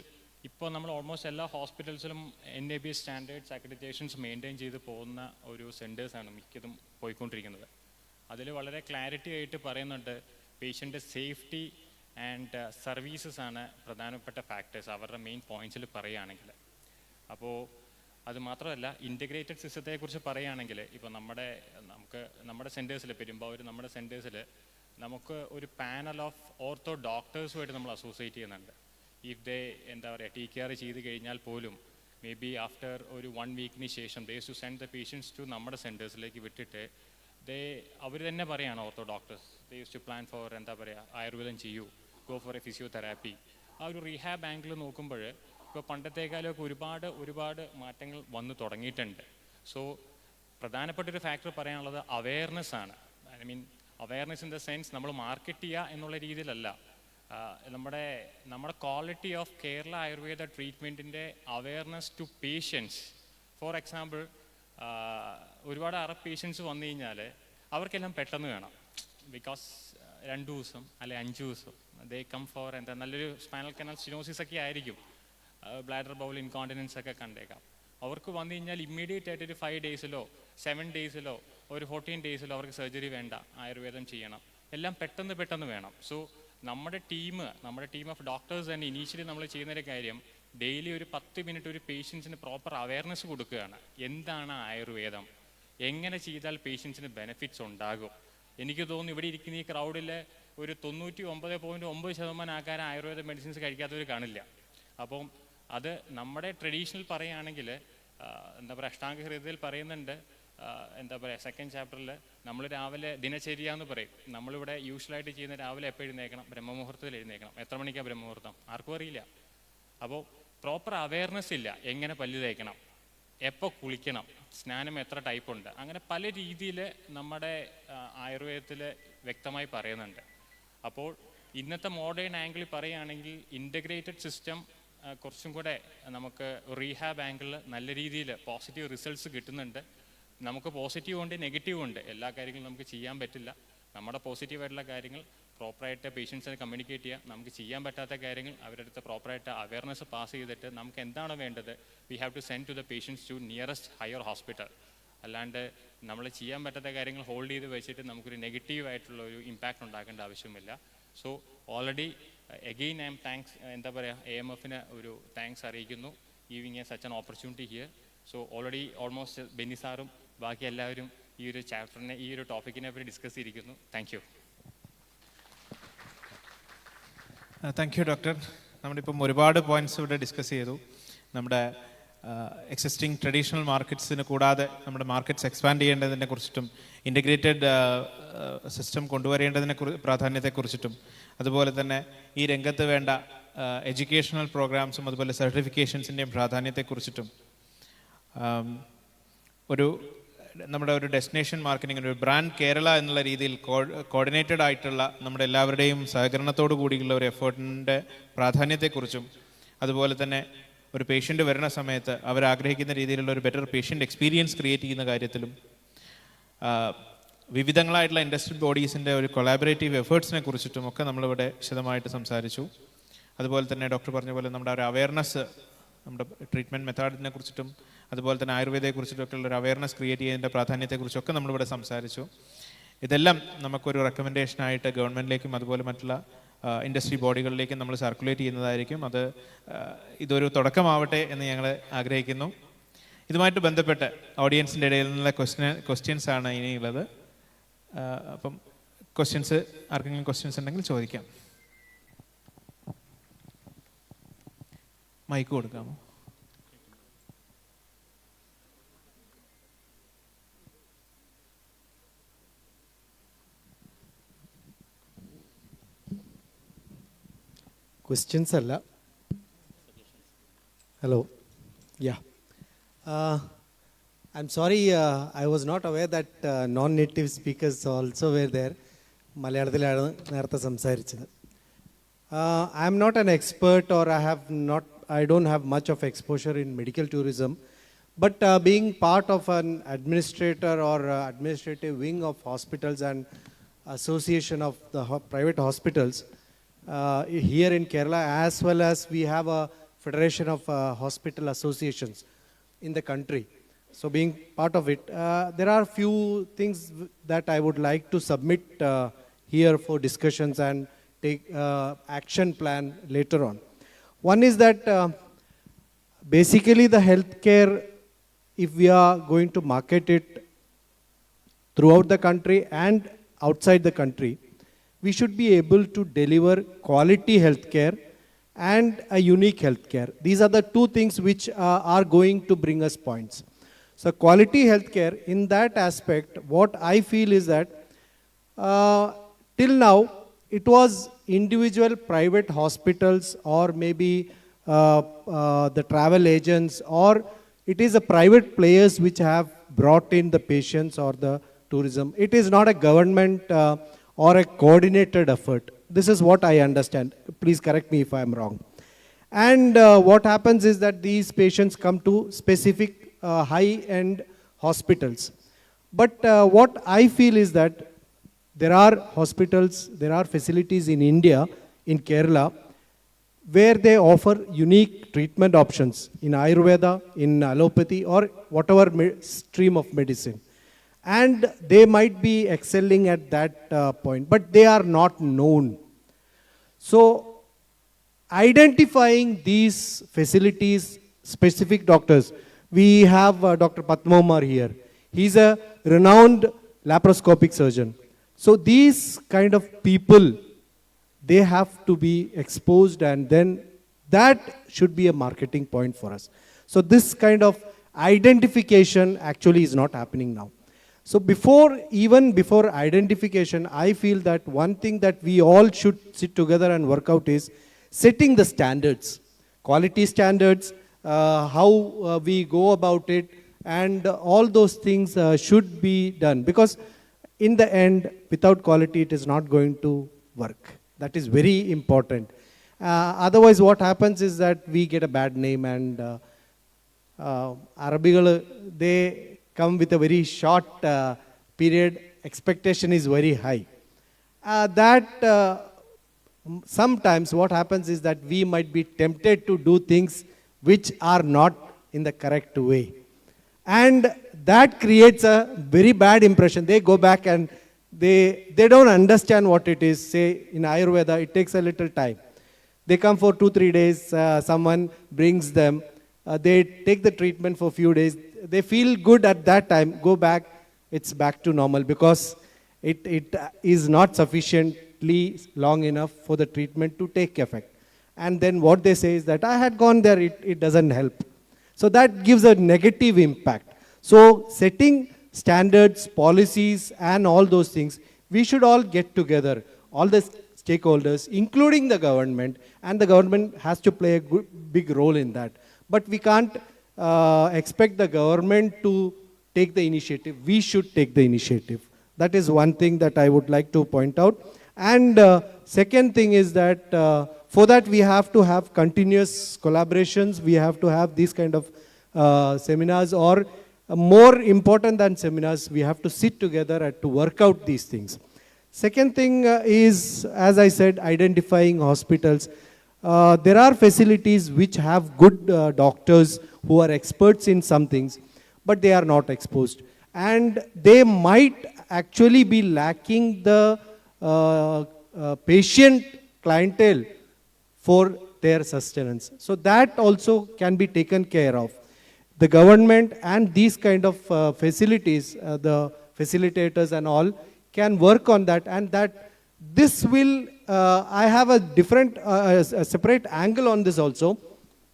ഇപ്പോൾ നമ്മൾ ഓൾമോസ്റ്റ് എല്ലാ ഹോസ്പിറ്റൽസിലും NABS സ്റ്റാൻഡേർഡ്സ് അക്രഡിറ്റേഷൻസ് മെയിൻറ്റെയിൻ ചെയ്ത് പോകുന്ന ഒരു സെൻറ്റേഴ്സാണ് മിക്കതും പോയിക്കൊണ്ടിരിക്കുന്നത്. അതിൽ വളരെ ക്ലാരിറ്റി ആയിട്ട് പറയുന്നുണ്ട്, പേഷ്യൻ്റെ സേഫ്റ്റി ആൻഡ് സർവീസസ് ആണ് പ്രധാനപ്പെട്ട ഫാക്ടേഴ്സ് അവരുടെ മെയിൻ പോയിൻറ്റ്സിൽ പറയുകയാണെങ്കിൽ. അപ്പോൾ അത് മാത്രമല്ല, ഇൻ്റഗ്രേറ്റഡ് സിസ്റ്റത്തെക്കുറിച്ച് പറയുകയാണെങ്കിൽ ഇപ്പോൾ നമ്മുടെ സെൻറ്റേഴ്സിൽ, പെരുമ്പാവൂർ നമ്മുടെ സെൻറ്റേഴ്സിൽ നമുക്ക് ഒരു പാനൽ ഓഫ് ഓർത്തോ ഡോക്ടേഴ്സുമായിട്ട് നമ്മൾ അസോസിയേറ്റ് ചെയ്യുന്നുണ്ട്. ഇഫ് ദേ TCR ചെയ്ത് കഴിഞ്ഞാൽ പോലും മേ ബി ആഫ്റ്റർ ഒരു 1 വീക്കിന് ശേഷം they to send the patients to നമ്മുടെ സെൻറ്റേഴ്സിലേക്ക് വിട്ടിട്ട് അവർ തന്നെ പറയുകയാണ്, ortho doctors they use to plan for ayurveda ചെയ്യൂ, ഗോ ഫോർ എ ഫിസിയോതെറാപ്പി. ആ ഒരു റീഹാബ് ആംഗിൾ നോക്കുമ്പോൾ ഇപ്പോൾ പണ്ടത്തേക്കാളൊക്കെ ഒരുപാട് മാറ്റങ്ങൾ വന്നു തുടങ്ങിയിട്ടുണ്ട്. സോ പ്രധാനപ്പെട്ടൊരു ഫാക്ടർ പറയാനുള്ളത് അവെയർനെസ് ആണ്. I mean awareness in the sense നമ്മൾ മാർക്കറ്റ് ചെയ്യുക എന്നുള്ള രീതിയിലല്ല, നമ്മുടെ ക്വാളിറ്റി ഓഫ് കേരള ആയുർവേദ ട്രീറ്റ്മെൻറ്റിൻ്റെ awareness to patients. For example, ഒരുപാട് അറബ് പേഷ്യൻസ് വന്നു കഴിഞ്ഞാൽ അവർക്കെല്ലാം പെട്ടെന്ന് വേണം. ബിക്കോസ് 2 ദിവസം അല്ലെ 5 ദിവസം ദേ കം ഫോർ നല്ലൊരു സ്പൈനൽ കനാൽ സ്റ്റിനോസിസ് ഒക്കെ ആയിരിക്കും, ബ്ലാഡർ ബൗൾ ഇൻകോണ്ടിനൻസ് ഒക്കെ കണ്ടേക്കാം. അവർക്ക് വന്നു കഴിഞ്ഞാൽ ഇമ്മീഡിയറ്റ് ആയിട്ട് ഒരു 5 ഡേയ്സിലോ 7 ഡേയ്സിലോ ഒരു 14 ഡേയ്സിലോ അവർക്ക് സർജറി വേണ്ട, ആയുർവേദം ചെയ്യണം, എല്ലാം പെട്ടെന്ന് വേണം. സോ നമ്മുടെ ടീം ഓഫ് ഡോക്ടേഴ്സ് തന്നെ ഇനീഷ്യലി നമ്മൾ ചെയ്യുന്നൊരു കാര്യം, ഡെയിലി ഒരു 10 മിനിറ്റ് ഒരു പേഷ്യൻസിന് പ്രോപ്പർ അവെയർനെസ് കൊടുക്കുകയാണ്. എന്താണ് ആയുർവേദം, എങ്ങനെ ചെയ്താൽ പേഷ്യൻസിന് ബെനിഫിറ്റ്സ് ഉണ്ടാകും. എനിക്ക് തോന്നുന്നു ഇവിടെ ഇരിക്കുന്ന ഈ ക്രൗഡിൽ ഒരു 99.9% ആൾക്കാർ ആയുർവേദ മെഡിസിൻസ് കഴിക്കാത്തവർ കാണില്ല. അപ്പം അത് നമ്മുടെ ട്രഡീഷണൽ പറയുകയാണെങ്കിൽ അഷ്ടാംഗ ഹൃദയത്തിൽ പറയുന്നുണ്ട്, സെക്കൻഡ് ചാപ്റ്ററിൽ നമ്മൾ രാവിലെ ദിനചര്യ എന്ന് പറയും. നമ്മളിവിടെ യൂഷ്വലായിട്ട് ചെയ്യുന്ന രാവിലെ എപ്പോൾ എഴുന്നേക്കണം, ബ്രഹ്മമുഹൂർത്തത്തിൽ എഴുന്നേക്കണം. എത്ര മണിക്കാണ് ബ്രഹ്മമുഹൂർത്തം ആർക്കും അറിയില്ല. അപ്പോൾ പ്രോപ്പർ അവെയർനെസ് ഇല്ല, എങ്ങനെ പല്ല് തേക്കണം, എപ്പോൾ കുളിക്കണം, സ്നാനം എത്ര ടൈപ്പ് ഉണ്ട്, അങ്ങനെ പല രീതിയിൽ നമ്മുടെ ആയുർവേദത്തിൽ വ്യക്തമായി പറയുന്നുണ്ട്. അപ്പോൾ ഇന്നത്തെ മോഡേൺ ആംഗിളിൽ പറയുകയാണെങ്കിൽ ഇൻ്റഗ്രേറ്റഡ് സിസ്റ്റം കുറച്ചും കൂടെ നമുക്ക് റീഹാബ് ആംഗിളിൽ നല്ല രീതിയിൽ പോസിറ്റീവ് റിസൾട്ട്സ് കിട്ടുന്നുണ്ട്. നമുക്ക് പോസിറ്റീവ് ഉണ്ട്, നെഗറ്റീവ് ഉണ്ട്. എല്ലാ കാര്യങ്ങളും നമുക്ക് ചെയ്യാൻ പറ്റില്ല. നമ്മുടെ പോസിറ്റീവായിട്ടുള്ള കാര്യങ്ങൾ പ്രോപ്പറായിട്ട് പേഷ്യൻസിനെ കമ്മ്യൂണിക്കേറ്റ് ചെയ്യുക, നമുക്ക് ചെയ്യാൻ പറ്റാത്ത കാര്യങ്ങൾ അവരുടെ അടുത്ത് പ്രോപ്പറായിട്ട് അവെയർനെസ് പാസ് ചെയ്തിട്ട് നമുക്ക് എന്താണോ വേണ്ടത് we have to send to the patients to nearest higher hospital. അല്ലാണ്ട് നമ്മൾ ചെയ്യാൻ പറ്റാത്ത കാര്യങ്ങൾ ഹോൾഡ് ചെയ്ത് വെച്ചിട്ട് നമുക്കൊരു നെഗറ്റീവായിട്ടുള്ള ഒരു ഇമ്പാക്റ്റ് ഉണ്ടാക്കേണ്ട ആവശ്യമില്ല. So already again I M thanks, എന്താ പറയുക, AMFന് ഒരു താങ്ക്സ് അറിയിക്കുന്നു giving A such an opportunity here. So already almost Benny സാറും ബാക്കി എല്ലാവരും ഈ ഒരു ചാപ്റ്ററിനെ, ഈ ഒരു ടോപ്പിക്കിനെ പറ്റി ഡിസ്കസ് ചെയ്തിരിക്കുന്നു. Thank you. Thank you doctor. നമ്മളിപ്പം ഒരുപാട് പോയിന്റ്സ് ഇവിടെ ഡിസ്കസ് ചെയ്തു. നമ്മുടെ എക്സിസ്റ്റിംഗ് ട്രഡീഷണൽ മാർക്കറ്റ്സിന് കൂടാതെ നമ്മുടെ മാർക്കറ്റ്സ് എക്സ്പാൻഡ് ചെയ്യേണ്ടതിനെ കുറിച്ചിട്ടും ഇൻ്റഗ്രേറ്റഡ് സിസ്റ്റം കൊണ്ടുവരേണ്ടതിനെ പ്രാധാന്യത്തെക്കുറിച്ചിട്ടും അതുപോലെ തന്നെ ഈ രംഗത്ത് വേണ്ട എഡ്യൂക്കേഷണൽ പ്രോഗ്രാംസും അതുപോലെ സർട്ടിഫിക്കേഷൻസിൻ്റെയും പ്രാധാന്യത്തെക്കുറിച്ചിട്ടും നമ്മുടെ ഒരു ഡെസ്റ്റിനേഷൻ മാർക്കറ്റിംഗ്, ഒരു ബ്രാൻഡ് കേരള എന്നുള്ള രീതിയിൽ കോർഡിനേറ്റഡ് ആയിട്ടുള്ള നമ്മുടെ എല്ലാവരുടെയും സഹകരണത്തോടു കൂടിയുള്ള ഒരു എഫേർട്ടിൻ്റെ പ്രാധാന്യത്തെക്കുറിച്ചും അതുപോലെ തന്നെ ഒരു പേഷ്യൻ്റ് വരുന്ന സമയത്ത് അവരാഗ്രഹിക്കുന്ന രീതിയിലുള്ള ഒരു ബെറ്റർ പേഷ്യൻ്റ് എക്സ്പീരിയൻസ് ക്രിയേറ്റ് ചെയ്യുന്ന കാര്യത്തിലും വിവിധങ്ങളായിട്ടുള്ള ഇൻഡസ്ട്രി ബോഡീസിൻ്റെ ഒരു കൊളാബറേറ്റീവ് എഫേർട്സിനെ കുറിച്ചിട്ടും ഒക്കെ നമ്മളിവിടെ വിശദമായിട്ട് സംസാരിച്ചു. അതുപോലെ തന്നെ ഡോക്ടർ പറഞ്ഞ പോലെ നമ്മുടെ ഒരു അവയർനെസ്, നമ്മുടെ ട്രീറ്റ്മെൻറ്റ് മെത്തേഡിനെ കുറിച്ചിട്ടും അതുപോലെ തന്നെ ആയുർവേദയെക്കുറിച്ചിട്ടൊക്കെ ഉള്ള ഒരു അവയർനെസ് ക്രിയേറ്റ് ചെയ്യുന്നതിൻ്റെ പ്രാധാന്യത്തെക്കുറിച്ചൊക്കെ നമ്മളിവിടെ സംസാരിച്ചു. ഇതെല്ലാം നമുക്കൊരു റെക്കമെൻഡേഷനായിട്ട് ഗവൺമെൻറ്റിലേക്കും അതുപോലെ മറ്റുള്ള ഇൻഡസ്ട്രി ബോഡികളിലേക്കും നമ്മൾ സർക്കുലേറ്റ് ചെയ്യുന്നതായിരിക്കും. ഇതൊരു തുടക്കമാവട്ടെ എന്ന് ഞങ്ങൾ ആഗ്രഹിക്കുന്നു. ഇതുമായിട്ട് ബന്ധപ്പെട്ട് ഓഡിയൻസിൻ്റെ ഇടയിൽ നിന്നുള്ള ക്വസ്റ്റ്യൻസ് ആണ് ഇനിയുള്ളത്. അപ്പം ആർക്കെങ്കിലും ക്വസ്റ്റ്യൻസ് ഉണ്ടെങ്കിൽ ചോദിക്കാം. Mic കൊടുക്കാമോ? Questions alla. Hello. Yeah. I'm sorry, I was not aware that non-native speakers also were there. മലയാളത്തിലാണ് നേരത്തെ സംസാരിച്ചത്. I am not an expert, or I don't have much of exposure in medical tourism, but being part of an administrator or administrative wing of hospitals and association of the private hospitals here in Kerala, as well as we have a federation of hospital associations in the country. So being part of it, there are few things that I would like to submit here for discussions and take action plan later on. One is that basically the healthcare, if we are going to market it throughout the country and outside the country, we should be able to deliver quality healthcare and a unique healthcare. These are the two things which are going to bring us points. So quality healthcare, in that aspect, what I feel is that till now, it was individual private hospitals or maybe the travel agents, or it is a private players which have brought in the patients or the tourism. It is not a government or a coordinated effort. This is what I understand. Please correct me if I am wrong. And what happens is that these patients come to specific high-end hospitals. But what I feel is that there are hospitals, there are facilities in India, in Kerala, where they offer unique treatment options in Ayurveda, in allopathy, or whatever stream of medicine. And they might be excelling at that point, but they are not known. So identifying these facilities, specific doctors, we have Dr. Padmomar here. He's a renowned laparoscopic surgeon. So these kind of people, they have to be exposed, and then that should be a marketing point for us. So this kind of identification actually is not happening now. So even before identification, I feel that one thing that we all should sit together and work out is setting the standards, quality standards, how we go about it, and all those things should be done. Because in the end, without quality, it is not going to work. That is very important. Otherwise, what happens is that we get a bad name, and Arabigal, they come with a very short period. Expectation is very high. Sometimes what happens is that we might be tempted to do things which are not in the correct way. And that creates a very bad impression. They go back and they don't understand what it is. Say in Ayurveda, it takes a little time. They come for 2-3 days, someone brings them, they take the treatment for a few days, they feel good at that time, go back, it's back to normal because it is not sufficiently long enough for the treatment to take effect. And then what they say is that I had gone there, it doesn't help. So that gives a negative impact. So setting standards, policies, and all those things, we should all get together, all the stakeholders, including the government, and the government has to play a big role in that. But we can't expect the government to take the initiative. We should take the initiative. That is one thing that I would like to point out. And second thing is that for that we have to have continuous collaborations. We have to have these kind of seminars, or more important than seminars, we have to sit together to work out these things. Second thing is, as I said, identifying hospitals. There are facilities which have good doctors who are experts in some things, but they are not exposed. And they might actually be lacking the patient clientele for their sustenance. So that also can be taken care of. The government and these kind of facilities, the facilitators and all, can work on that, and that this will, I have a different, a separate angle on this also.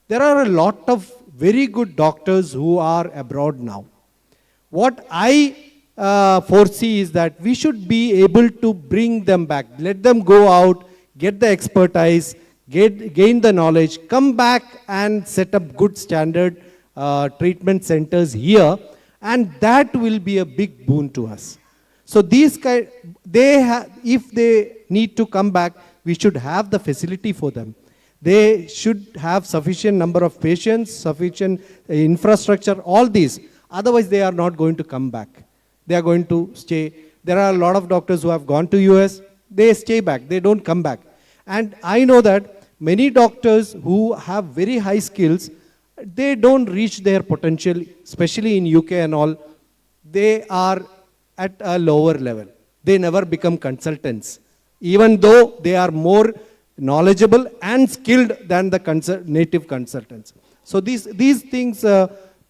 There are a lot of very good doctors who are abroad now. What I foresee is that we should be able to bring them back, let them go out, get the expertise, gain the knowledge, come back and set up good standard treatment centers here, and that will be a big boon to us. So these guys, if they need to come back, we should have the facility for them. They should have sufficient number of patients, sufficient infrastructure, all these. Otherwise, they are not going to come back. They are going to stay. There are a lot of doctors who have gone to US. They stay back. They don't come back. And I know that many doctors who have very high skills, they don't reach their potential, especially in UK and all. They are at a lower level. They never become consultants, even though they are more knowledgeable and skilled than the native consultants. So these things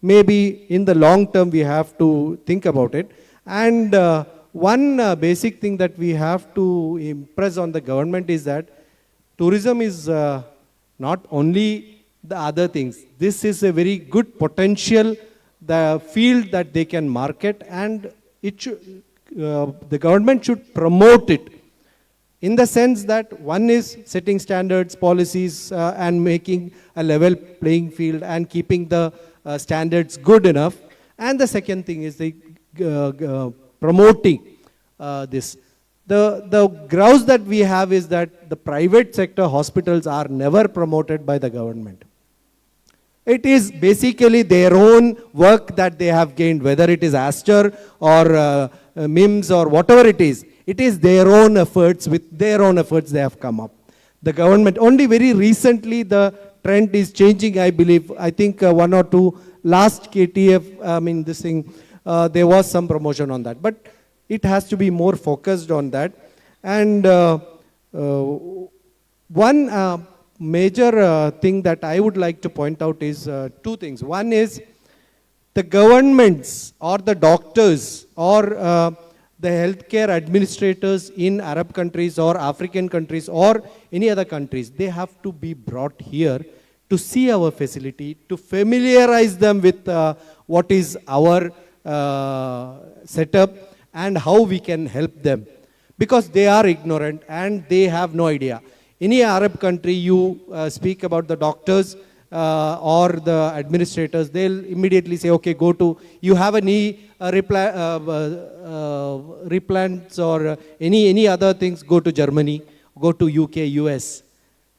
maybe in the long term we have to think about it. And one basic thing that we have to impress on the government is that tourism is not only the other things. This is a very good potential, the field that they can market, and it should, the government should promote it in the sense that one is setting standards, policies, and making a level playing field and keeping the standards good enough. And the second thing is the promoting this. The grouse that we have is that the private sector hospitals are never promoted by the government. It is basically their own work that they have gained, whether it is Aster or MIMS or whatever it is their own efforts, with their own efforts they have come up. The government, only very recently the trend is changing, I believe. I think one or two last KTF, this thing, there was some promotion on that. But it has to be more focused on that. And one major thing that I would like to point out is two things. One is the governments or the doctors or the healthcare administrators in Arab countries or African countries or any other countries, they have to be brought here to see our facility, to familiarize them with what is our setup and how we can help them. Because they are ignorant and they have no idea. Any Arab country, you speak about the doctors or the administrators, they'll immediately say, okay, go to, you have a knee replants or any other things, go to Germany, go to UK, US.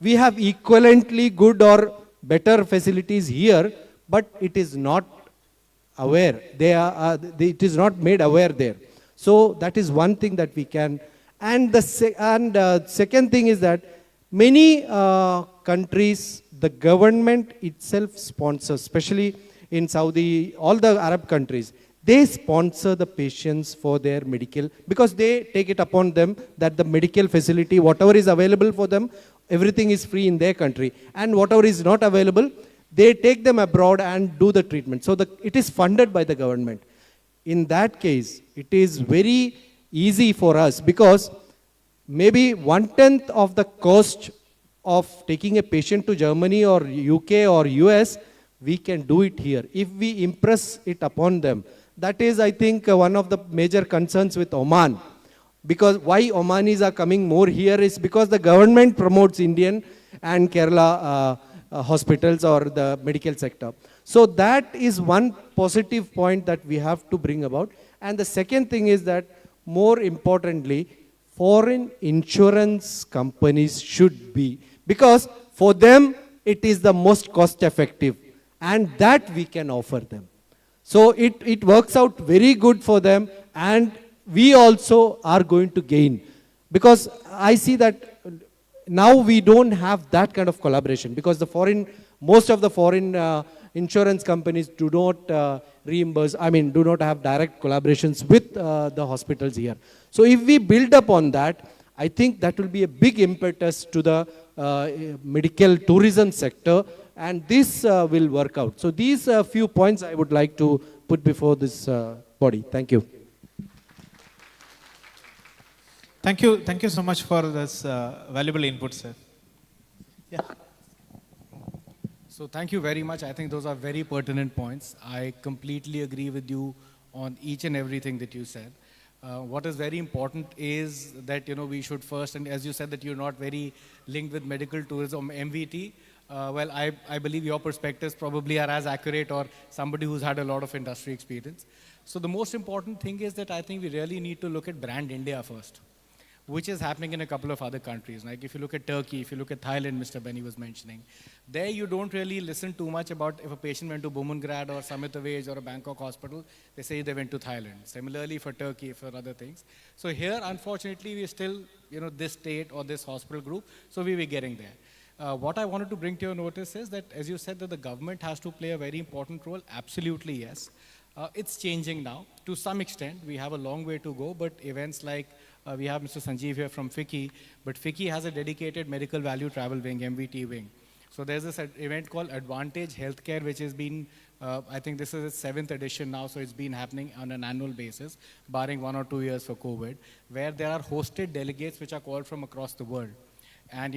We have equivalently good or better facilities here, but it is not aware. It is not made aware there. So that is one thing that we can. And the second thing is that many countries, the government itself sponsors, especially in Saudi, all the Arab countries, they sponsor the patients for their medical, because they take it upon them that the medical facility, whatever is available for them, everything is free in their country. And whatever is not available, they take them abroad and do the treatment. So it is funded by the government. In that case, it is very easy for us, because maybe 1/10 of the cost of taking a patient to Germany or UK or US, we can do it here if we impress it upon them. That is, I think, one of the major concerns with Oman. Because why Omanis are coming more here is because the government promotes Indian and Kerala hospitals or the medical sector. So that is one positive point that we have to bring about. And the second thing is that, more importantly, foreign insurance companies should be, because for them it is the most cost effective, and that we can offer them. So it works out very good for them, and we also are going to gain. Because I see that now we don't have that kind of collaboration, because most of the foreign insurance companies do not reimburse, do not have direct collaborations with the hospitals here. So if we build upon that, I think that will be a big impetus to the medical tourism sector, and this will work out. So these few points I would like to put before this body. Thank you. Thank you so much for this valuable input, sir. Yeah. So thank you very much. I think those are very pertinent points. I completely agree with you on each and everything that you said. What is very important is that, we should first, and as you said that you're not very linked with medical tourism, MVT, well, I believe your perspectives probably are as accurate, or somebody who's had a lot of industry experience. So the most important thing is that I think we really need to look at brand India first, which is happening in a couple of other countries. Like if you look at Turkey, if you look at Thailand, Mr. Benny was mentioning, there you don't really listen too much about if a patient went to Bumrungrad or Summit Awage or a Bangkok hospital, they say they went to Thailand. Similarly for Turkey, for other things. So here, unfortunately, we're still, this state or this hospital group, so we were getting there. What I wanted to bring to your notice is that, as you said, that the government has to play a very important role. Absolutely, yes. It's changing now. To some extent, we have a long way to go, but events like we have Mr. Sanjeev here from FICCI, but FICCI has a dedicated medical value travel wing, MVT wing. So there's this event called Advantage Healthcare, which has been, I think this is its 7th edition now, so it's been happening on an annual basis, barring 1 or 2 years for COVID, where there are hosted delegates which are called from across the world. And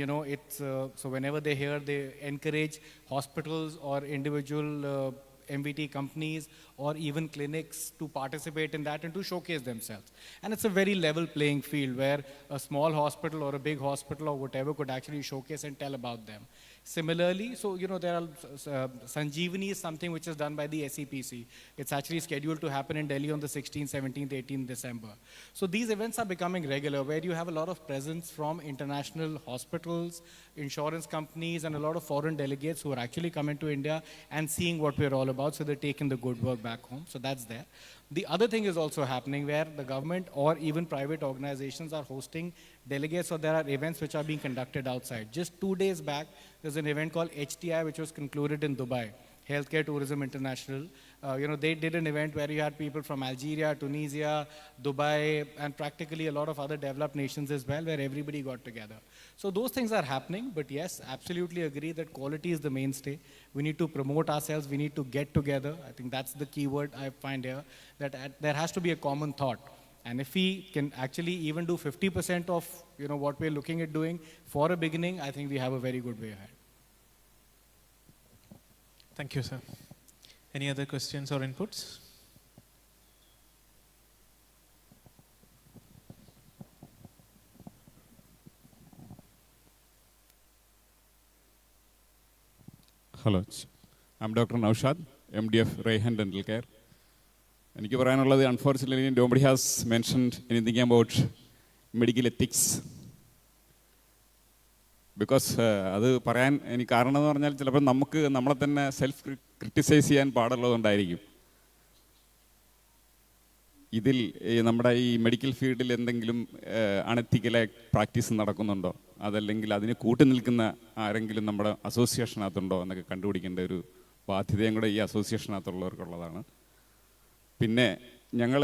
so whenever they're here, they encourage hospitals or individual MVT companies or even clinics to participate in that and to showcase themselves. And it's a very level playing field where a small hospital or a big hospital or whatever could actually showcase and tell about them. Similarly, so there are Sanjeevani is something which is done by the SEPC. It's actually scheduled to happen in Delhi on the 16th, 17th, 18th December. So these events are becoming regular, where you have a lot of presence from international hospitals, insurance companies, and a lot of foreign delegates who are actually coming to India and seeing what we're all about, so they're taking the good work back home. So that's there. The other thing is also happening where the government or even private organizations are hosting delegates, or there are events which are being conducted outside. Just 2 days back, there's an event called HTI, which was concluded in Dubai, Healthcare Tourism International. They did an event where you had people from Algeria, Tunisia, Dubai, and practically a lot of other developed nations as well, where everybody got together. So those things are happening, but yes, absolutely agree that quality is the mainstay. We need to promote ourselves, we need to get together. I think that's the key word I find here, that there has to be a common thought. And if we can actually even do 50% of what we're looking at doing for a beginning, I think we have a very good way ahead. Thank you, sir. Any other questions or inputs? Hello, I'm Dr. Naushad, MD of Rayhan Dental Care. എനിക്ക് പറയാനുള്ളത്, unfortunately, nobody has mentioned anything about medical ethics. Because അത് പറയാൻ എനിക്ക് കാരണം എന്ന് പറഞ്ഞാൽ ചിലപ്പോൾ നമുക്ക് നമ്മളെ തന്നെ സെൽഫ് ക്രിട്ടിസൈസ് ചെയ്യാൻ പാടുള്ളതുകൊണ്ടായിരിക്കും. ഇതിൽ നമ്മുടെ ഈ മെഡിക്കൽ ഫീൽഡിൽ എന്തെങ്കിലും അണെത്തിക്കലായി പ്രാക്ടീസ് നടക്കുന്നുണ്ടോ, അതല്ലെങ്കിൽ അതിന് കൂട്ടു നിൽക്കുന്ന ആരെങ്കിലും നമ്മുടെ അസോസിയേഷനകത്തുണ്ടോ എന്നൊക്കെ കണ്ടുപിടിക്കേണ്ട ഒരു ബാധ്യതയും കൂടെ ഈ അസോസിയേഷനകത്തുള്ളവർക്കുള്ളതാണ്. പിന്നെ ഞങ്ങൾ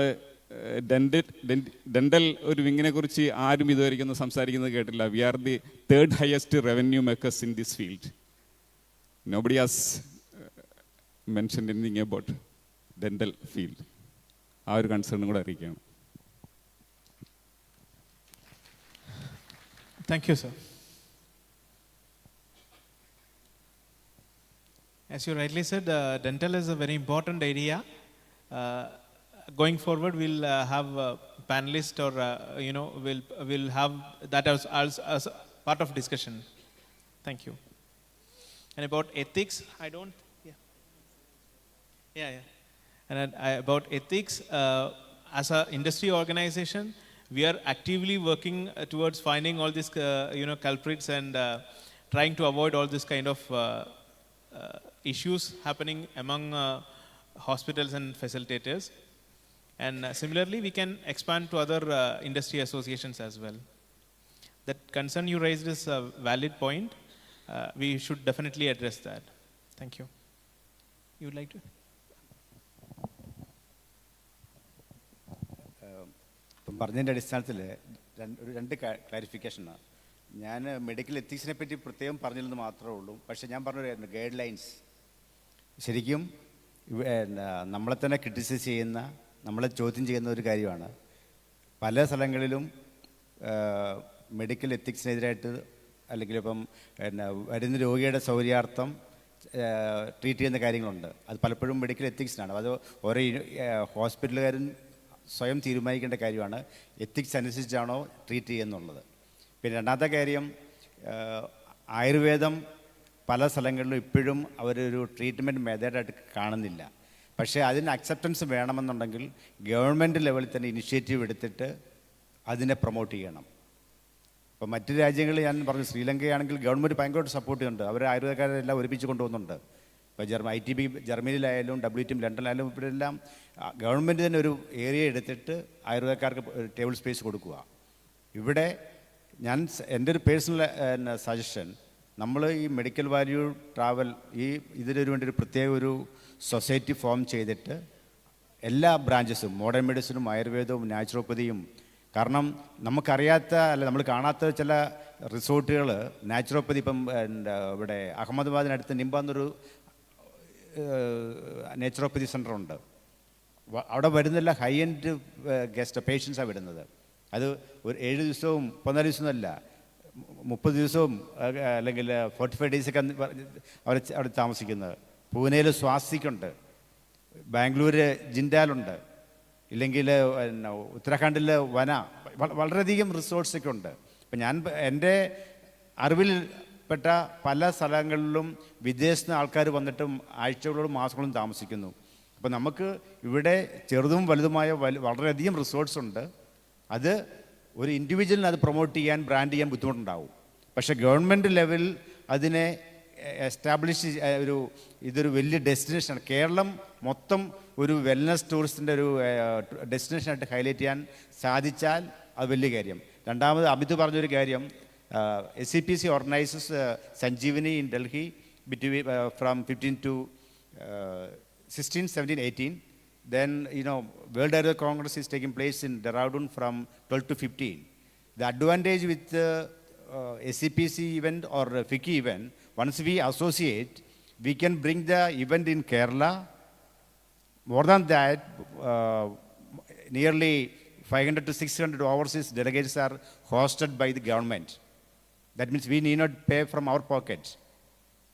ഡെൻ്റൽ ഒരു വിങ്ങിനെ കുറിച്ച് ആരും ഇതുവരെയ്ക്കൊന്നും സംസാരിക്കുന്നത് കേട്ടില്ല. We are the 3rd highest revenue makers in this field. Nobody has mentioned anything about dental field. ആ ഒരു കൺസേണും കൂടെ അറിയിക്കുകയാണ്. Thank you, sir. As you rightly said, dental is a very important area. Going forward, we'll have panelists, or we'll have that as part of discussion. Thank you. And about ethics, I don't. Yeah. And about ethics, as a industry organization, we are actively working towards finding all these culprits and trying to avoid all this kind of issues happening among hospitals and facilitators. And similarly, we can expand to other industry associations as well. That concern you raised is a valid point. We should definitely address that. Thank you. You would like to? ഇപ്പം പറഞ്ഞതിൻ്റെ അടിസ്ഥാനത്തിൽ രണ്ട് ക്ലാരിഫിക്കേഷനാണ്. ഞാൻ medical എത്തിക്സിനെ പറ്റി പ്രത്യേകം പറഞ്ഞില്ലെന്ന് മാത്രമേ ഉള്ളൂ. പക്ഷേ ഞാൻ പറഞ്ഞ ഗൈഡ് ലൈൻസ് ശരിക്കും നമ്മളെ തന്നെ ക്രിറ്റിസൈസ് ചെയ്യുന്ന, നമ്മളെ ചോദ്യം ചെയ്യുന്ന ഒരു കാര്യമാണ്. പല സ്ഥലങ്ങളിലും മെഡിക്കൽ എത്തിക്സിനെതിരായിട്ട്, അല്ലെങ്കിൽ ഇപ്പം വരുന്ന രോഗിയുടെ സൗകര്യാർത്ഥം ട്രീറ്റ് ചെയ്യുന്ന കാര്യങ്ങളുണ്ട്. അത് പലപ്പോഴും മെഡിക്കൽ എത്തിക്സിനാണ്. അത് ഓരോ ഹോസ്പിറ്റലുകാരും സ്വയം തീരുമാനിക്കേണ്ട കാര്യമാണ്, എത്തിക്സ് അനുസരിച്ചാണോ ട്രീറ്റ് ചെയ്യുന്നുള്ളത്. പിന്നെ രണ്ടാമത്തെ കാര്യം, ആയുർവേദം പല സ്ഥലങ്ങളിലും ഇപ്പോഴും അവരൊരു ട്രീറ്റ്മെൻറ്റ് മെത്തേഡായിട്ട് കാണുന്നില്ല. പക്ഷേ അതിന് അക്സെപ്റ്റൻസ് വേണമെന്നുണ്ടെങ്കിൽ ഗവൺമെൻറ് ലെവലിൽ തന്നെ ഇനിഷ്യേറ്റീവ് എടുത്തിട്ട് അതിനെ പ്രൊമോട്ട് ചെയ്യണം. ഇപ്പോൾ മറ്റ് രാജ്യങ്ങളിൽ ഞാൻ പറഞ്ഞു, ശ്രീലങ്കയാണെങ്കിൽ ഗവൺമെൻറ് ഭയങ്കരമായിട്ട് സപ്പോർട്ട് ചെയ്യുന്നുണ്ട്. അവർ ആയുർവേദക്കാരെല്ലാം ഒരുമിച്ച് കൊണ്ടുപോകുന്നുണ്ട്. ഇപ്പോൾ ITB ജർമ്മനിയിലായാലും WTM ലണ്ടനിലായാലും ഇവിടെല്ലാം ഗവൺമെൻറ് തന്നെ ഒരു ഏരിയ എടുത്തിട്ട് ആയുർവേദക്കാർക്ക് ടേബിൾ സ്പേസ് കൊടുക്കുക. ഇവിടെ എൻ്റെ ഒരു പേഴ്സണൽ സജഷൻ, നമ്മൾ ഈ മെഡിക്കൽ വാല്യൂ ട്രാവൽ ഇതിനൊരു വേണ്ടി ഒരു പ്രത്യേക ഒരു സൊസൈറ്റി ഫോം ചെയ്തിട്ട് എല്ലാ ബ്രാഞ്ചസും, മോഡേൺ മെഡിസിനും ആയുർവേദവും നാച്ചുറോപ്പതിയും, കാരണം നമുക്കറിയാത്ത നമ്മൾ കാണാത്ത ചില റിസോർട്ടുകൾ നാച്ചുറോപ്പതി, ഇപ്പം ഇവിടെ അഹമ്മദാബാദിനടുത്ത് നിംബ എന്നൊരു നാച്ചുറോപ്പതി സെൻ്ററുണ്ട്. അവിടെ വരുന്നില്ല ഹൈ എൻഡ് ഗസ്റ്റ് പേഷ്യൻസാണ് വരുന്നത്. അത് ഒരു 7 ദിവസവും 14 ദിവസവും അല്ല, 30 ദിവസവും അല്ലെങ്കിൽ 45 ഡേയ്സൊക്കെ അവിടെ താമസിക്കുന്നത്. പൂനെയിൽ സ്വാസിക്കുണ്ട്, ബാംഗ്ലൂർ ജിൻഡാലുണ്ട്, ഇല്ലെങ്കിൽ ഉത്തരാഖണ്ഡിൽ വന, വളരെയധികം റിസോർട്ട്സൊക്കെ ഉണ്ട്. ഇപ്പം ഞാൻ എൻ്റെ അറിവിൽ പെട്ട പല സ്ഥലങ്ങളിലും വിദേശത്ത് ആൾക്കാർ വന്നിട്ടും ആഴ്ചകളോടും മാസങ്ങളും താമസിക്കുന്നു. അപ്പോൾ നമുക്ക് ഇവിടെ ചെറുതും വലുതുമായ വളരെയധികം റിസോർട്ട്സ് ഉണ്ട്. അത് ഒരു ഇൻഡിവിജ്വലിന് അത് പ്രൊമോട്ട് ചെയ്യാൻ, ബ്രാൻഡ് ചെയ്യാൻ ബുദ്ധിമുട്ടുണ്ടാവും. പക്ഷേ ഗവൺമെൻറ് ലെവൽ അതിനെ എസ്റ്റാബ്ലിഷ് ഇതൊരു വലിയ ഡെസ്റ്റിനേഷനാണ്. കേരളം മൊത്തം ഒരു വെൽനസ് ടൂറിസ്റ്റിൻ്റെ ഒരു ഡെസ്റ്റിനേഷനായിട്ട് ഹൈലൈറ്റ് ചെയ്യാൻ സാധിച്ചാൽ അത് വലിയ കാര്യം. രണ്ടാമത് അമിത് പറഞ്ഞൊരു കാര്യം, SCPC organizes Sanjeevani in Delhi from 15 to 16, 17, 18. Then, World Ayurveda Congress is taking place in Dehradun from 12 to 15. The advantage with SCPC event or FICCI event, once we associate, we can bring the event in Kerala. More than that, nearly 500 to 600 overseas delegates are hosted by the government. That means we need not pay from our pockets.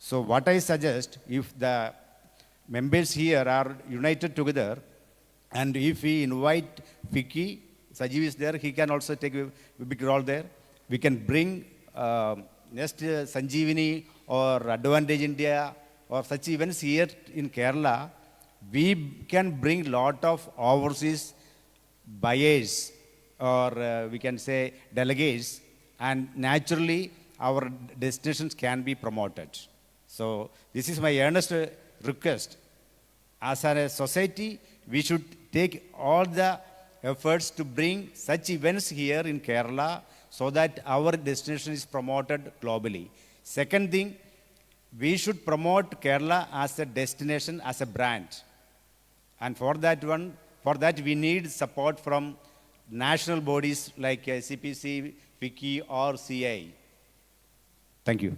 So what I suggest, if the members here are united together, and if we invite FICCI, Sajeev is there, he can also take a big role there. We can bring next Sanjeevani or Advantage India or such events here in Kerala. We can bring lot of overseas buyers, or we can say delegates, and naturally our destinations can be promoted. So this is my earnest request. As a society, we should take all the efforts to bring such events here in Kerala so that our destination is promoted globally. Second thing, we should promote Kerala as a destination, as a brand. And for that we need support from national bodies like CPC, FICCI or CI. Thank you.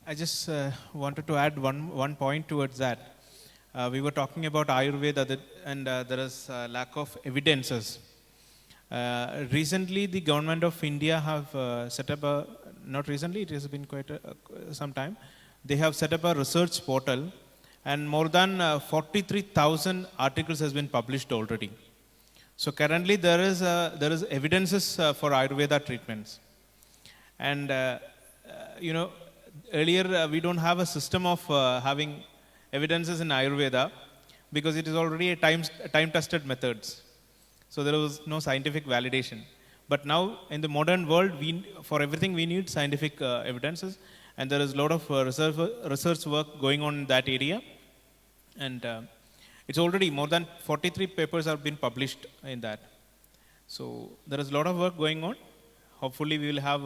I just wanted to add one point towards that. We were talking about Ayurveda and there is lack of evidences. Recently, the government of India have set up not recently, it has been quite some time, they have set up a research portal and more than 43,000 articles has been published already. So currently there is evidences for Ayurveda treatments. And earlier we don't have a system of having evidences in Ayurveda because it is already a time-tested methods. So there was no scientific validation. But now in the modern world, for everything we need scientific evidences, and there is a lot of research work going on in that area. And it's already more than 43 papers have been published in that. So there is a lot of work going on. Hopefully we will have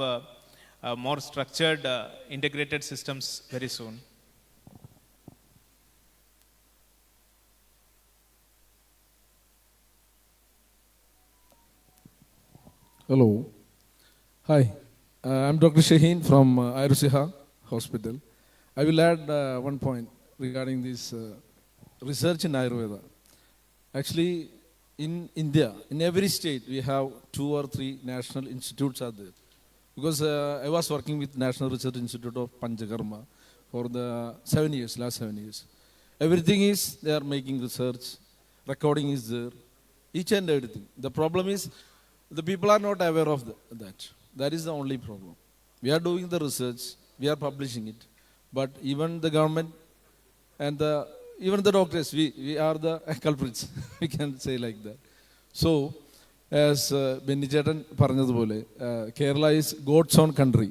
more structured, integrated systems very soon. Hello. Hi. I'm Dr. Shaheen from Ayursiha Hospital. I will add one point regarding this research in Ayurveda. Actually, in India, in every state, we have 2 or 3 national institutes are there. Because I was working with National Research Institute of Panchakarma for the last 7 years. Everything is, they are making research, recording is there, each and everything. The problem is, the people are not aware of that. That is the only problem. We are doing the research, we are publishing it, but even the government and even the doctors, we are the culprits, we can say like that. So, as Benny Chetan പറഞ്ഞതുപോലെ Kerala is God's own country.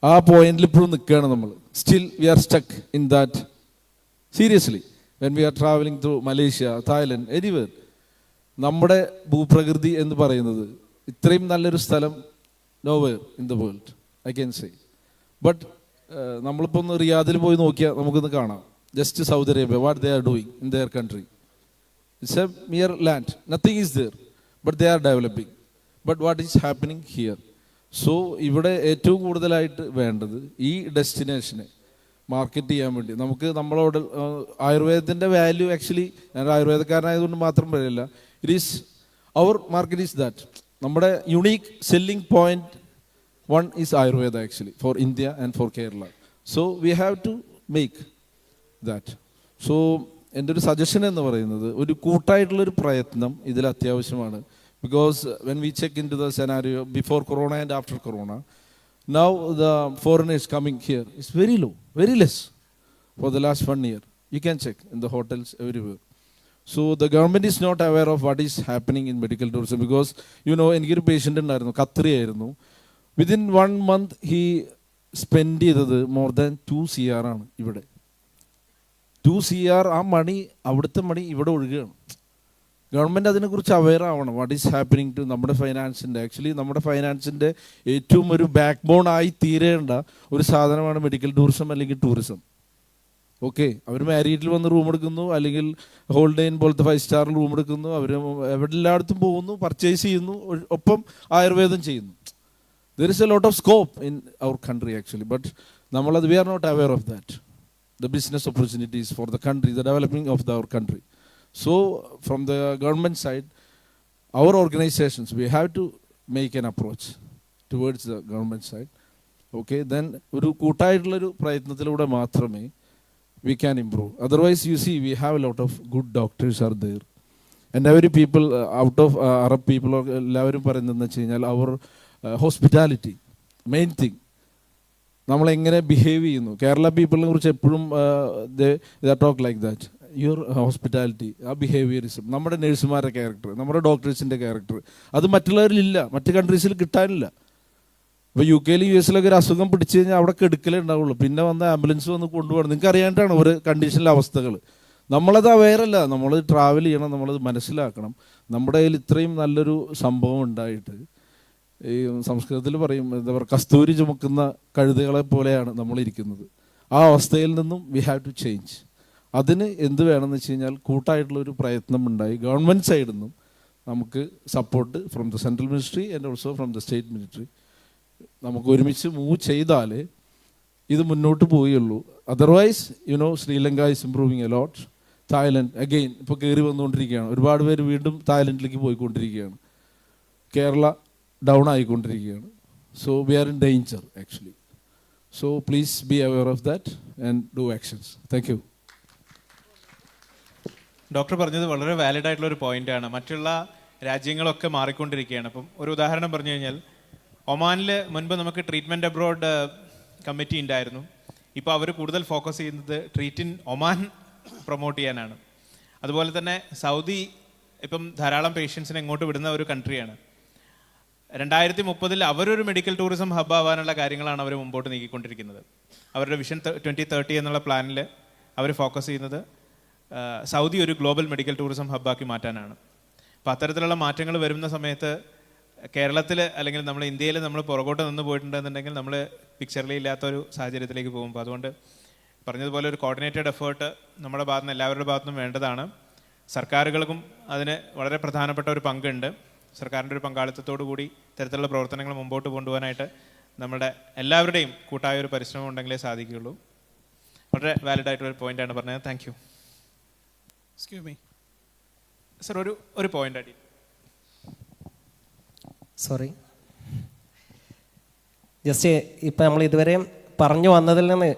ആ പോയിന്റിൽ ഇപ്പോഴും നിൽക്കുകയാണ് നമ്മൾ. Still we are stuck in that. Seriously, when we are traveling through Malaysia, Thailand, anywhere, നമ്മുടെ ഭൂപ്രകൃതി എന്ന് പറയുന്നത് ഇത്രയും നല്ലൊരു സ്ഥലം nowhere in the world, I can say. But നമ്മളിപ്പോൾ ഒന്ന് റിയാദിൽ പോയി നോക്കിയാൽ നമുക്കൊന്ന് കാണാം. Just Saudi Arabia, what they are doing in their country. It's a mere land. Nothing is there. But they are developing. But what is happening here? So, ഇവിടെ ഏറ്റവും കൂടുതലായിട്ട് വേണ്ടത് ഈ ഡെസ്റ്റിനേഷനെ മാർക്കറ്റ് ചെയ്യാൻ വേണ്ടി നമുക്ക് നമ്മളോട് ആയുർവേദത്തിൻ്റെ വാല്യൂ ആക്ച്വലി ഞാൻ ആയുർവേദക്കാരനായതുകൊണ്ട് മാത്രം പറയില്ല. It is our market is that. നമ്മുടെ unique selling point one is Ayurveda actually for India and for Kerala. So we have to make that. So എൻ്റെ ഒരു സജഷൻ എന്ന് പറയുന്നത് ഒരു കൂട്ടായിട്ടുള്ളൊരു പ്രയത്നം ഇതിൽ അത്യാവശ്യമാണ്. Because when we check into the scenario before Corona and after Corona, now the foreigners coming here is very low, very less for the last 1 year. You can check in the hotels everywhere. So the government is not aware of what is happening in medical tourism because, you know, എനിക്കൊരു patient ഉണ്ടായിരുന്നു, ഖത്രി ആയിരുന്നു. Within 1 month he spend ചെയ്തത് more than 2 CR ആണ് ഇവിടെ. 2 CR ആ മണി, അവിടുത്തെ മണി ഇവിടെ ഒഴുകുകയാണ്. ഗവൺമെൻറ് അതിനെക്കുറിച്ച് അവെയർ ആവണം. വാട്ട് ഈസ് ഹാപ്പനിങ് ടു നമ്മുടെ ഫൈനാൻസിൻ്റെ. ആക്ച്വലി നമ്മുടെ ഫൈനാൻസിൻ്റെ ഏറ്റവും ഒരു ബാക്ക് ബോൺ ആയി തീരേണ്ട ഒരു സാധനമാണ് മെഡിക്കൽ ടൂറിസം അല്ലെങ്കിൽ ടൂറിസം. ഓക്കെ, അവർ മാരീഡിൽ വന്ന് റൂം എടുക്കുന്നു, അല്ലെങ്കിൽ ഹോളിഡേ ഇൻ പോലത്തെ 5 സ്റ്റാർ റൂം എടുക്കുന്നു, അവർ എല്ലായിടത്തും പോകുന്നു, പർച്ചേസ് ചെയ്യുന്നു, ഒപ്പം ആയുർവേദം ചെയ്യുന്നു. There is a lot of scope in our country actually, but നമ്മളത് we are not aware of that. The business opportunities for the country, the developing of our country. So, from the government side, our organizations, we have to make an approach towards the government side. Okay, then ഒരു കൂട്ടായിട്ടുള്ളൊരു പ്രയത്നത്തിലൂടെ മാത്രമേ we can improve. Otherwise, you see, we have a lot of good doctors are there. And every people out of Arab people, എല്ലാവരും പറയുന്നതെന്ന് വെച്ച് കഴിഞ്ഞാൽ our hospitality, main thing. നമ്മളെങ്ങനെ behave ചെയ്യുന്നു. കേരള പീപ്പിളിനെ കുറിച്ച് എപ്പോഴും they talk like that. Your hospitality, ആ behaviourism, നമ്മുടെ നഴ്സുമാരുടെ ക്യാരക്ടർ, നമ്മുടെ ഡോക്ടേഴ്സിൻ്റെ ക്യാരക്ടർ, അത് മറ്റുള്ളവരിലില്ല, മറ്റ് കൺട്രീസിൽ കിട്ടാനില്ല. ഇപ്പോൾ UK US ഒരു അസുഖം പിടിച്ചു കഴിഞ്ഞാൽ അവിടെ കെടുക്കലേ ഉണ്ടാവുള്ളൂ, പിന്നെ വന്ന് ആംബുലൻസ് വന്ന് കൊണ്ടുപോകണം. നിങ്ങൾക്ക് അറിയാണ്ടാണ് ഒരു കണ്ടീഷനിലെ അവസ്ഥകൾ. നമ്മളത് അവെയറല്ല, നമ്മൾ ട്രാവൽ ചെയ്യണം, നമ്മളത് മനസ്സിലാക്കണം. നമ്മുടെ കയ്യിൽ ഇത്രയും നല്ലൊരു സംഭവം ഉണ്ടായിട്ട് ഈ സംസ്കൃതത്തിൽ പറയും എന്താ പറയുക, കസ്തൂരി ചുമക്കുന്ന കഴുതകളെ പോലെയാണ് നമ്മളിരിക്കുന്നത്. ആ അവസ്ഥയിൽ നിന്നും വി ഹാവ് ടു ചേഞ്ച്. അതിന് എന്ത് വേണമെന്ന് വെച്ച് കഴിഞ്ഞാൽ കൂട്ടായിട്ടുള്ളൊരു പ്രയത്നം ഉണ്ടായി ഗവൺമെൻറ് സൈഡിൽ നിന്നും നമുക്ക് support from the central ministry and also from the state ministry. നമുക്ക് ഒരുമിച്ച് മൂവ് ചെയ്താലേ ഇത് മുന്നോട്ട് പോവുകയുള്ളൂ. Otherwise Sri Lanka is improving a lot. Thailand again ഇപ്പോൾ കയറി വന്നുകൊണ്ടിരിക്കുകയാണ്. ഒരുപാട് പേര് വീണ്ടും തായ്ലൻഡിലേക്ക് പോയിക്കൊണ്ടിരിക്കുകയാണ്. കേരള ഡൗൺ ആയിക്കൊണ്ടിരിക്കുകയാണ്. So we are in danger actually. So please be aware of that and do actions. Thank you. Doctor പറഞ്ഞത് വളരെ വാലിഡ് ആയിട്ടുള്ള ഒരു പോയിന്റാണ്. മറ്റുള്ള രാജ്യങ്ങളൊക്കെ മാറിക്കൊണ്ടിരിക്കുകയാണ്. അപ്പം ഒരു ഉദാഹരണം പറഞ്ഞു കഴിഞ്ഞാൽ ഒമാനിൽ മുൻപ് നമുക്ക് ട്രീറ്റ്മെൻറ്റ് അബ്രോഡ് കമ്മിറ്റി ഉണ്ടായിരുന്നു. ഇപ്പോൾ അവർ കൂടുതൽ ഫോക്കസ് ചെയ്യുന്നത് ട്രീറ്റ് ഇൻ ഒമാൻ പ്രൊമോട്ട് ചെയ്യാനാണ്. അതുപോലെ തന്നെ സൗദി ഇപ്പം ധാരാളം പേഷ്യൻസിനെ ഇങ്ങോട്ട് വിടുന്ന ഒരു കൺട്രിയാണ്. 2030 അവരൊരു മെഡിക്കൽ ടൂറിസം ഹബ് ആവാനുള്ള കാര്യങ്ങളാണ് അവർ മുമ്പോട്ട് നീക്കിക്കൊണ്ടിരിക്കുന്നത്. അവരുടെ വിഷൻ 2030 എന്നുള്ള പ്ലാനിൽ അവർ ഫോക്കസ് ചെയ്യുന്നത് സൗദി ഒരു ഗ്ലോബൽ മെഡിക്കൽ ടൂറിസം ഹബ്ബാക്കി മാറ്റാനാണ്. അപ്പോൾ അത്തരത്തിലുള്ള മാറ്റങ്ങൾ വരുന്ന സമയത്ത് കേരളത്തിൽ അല്ലെങ്കിൽ നമ്മൾ ഇന്ത്യയിൽ നമ്മൾ പുറകോട്ട് നിന്ന് പോയിട്ടുണ്ടെന്നുണ്ടെങ്കിൽ നമ്മൾ പിക്ചറിൽ ഇല്ലാത്തൊരു സാഹചര്യത്തിലേക്ക് പോകുമ്പോൾ, അതുകൊണ്ട് പറഞ്ഞതുപോലെ ഒരു കോർഡിനേറ്റഡ് എഫേർട്ട് നമ്മുടെ ഭാഗത്ത് നിന്ന് എല്ലാവരുടെ ഭാഗത്തുനിന്നും വേണ്ടതാണ്. സർക്കാരുകൾക്കും അതിന് വളരെ പ്രധാനപ്പെട്ട ഒരു പങ്കുണ്ട്. സർക്കാരിൻ്റെ ഒരു പങ്കാളിത്തത്തോടു കൂടി ഇത്തരത്തിലുള്ള പ്രവർത്തനങ്ങൾ മുമ്പോട്ട് കൊണ്ടുപോകാനായിട്ട് നമ്മുടെ എല്ലാവരുടെയും കൂട്ടായ ഒരു പരിശ്രമം ഉണ്ടെങ്കിലേ സാധിക്കുകയുള്ളൂ. വളരെ വാലിഡായിട്ടൊരു പോയിൻ്റാണ് പറഞ്ഞത്. Thank you. Excuse me sir, ഒരു പോയിന്റ് അടി. സോറി, ജസ്റ്റ് ഇപ്പം നമ്മൾ ഇതുവരെ പറഞ്ഞു വന്നതിൽ നിന്ന്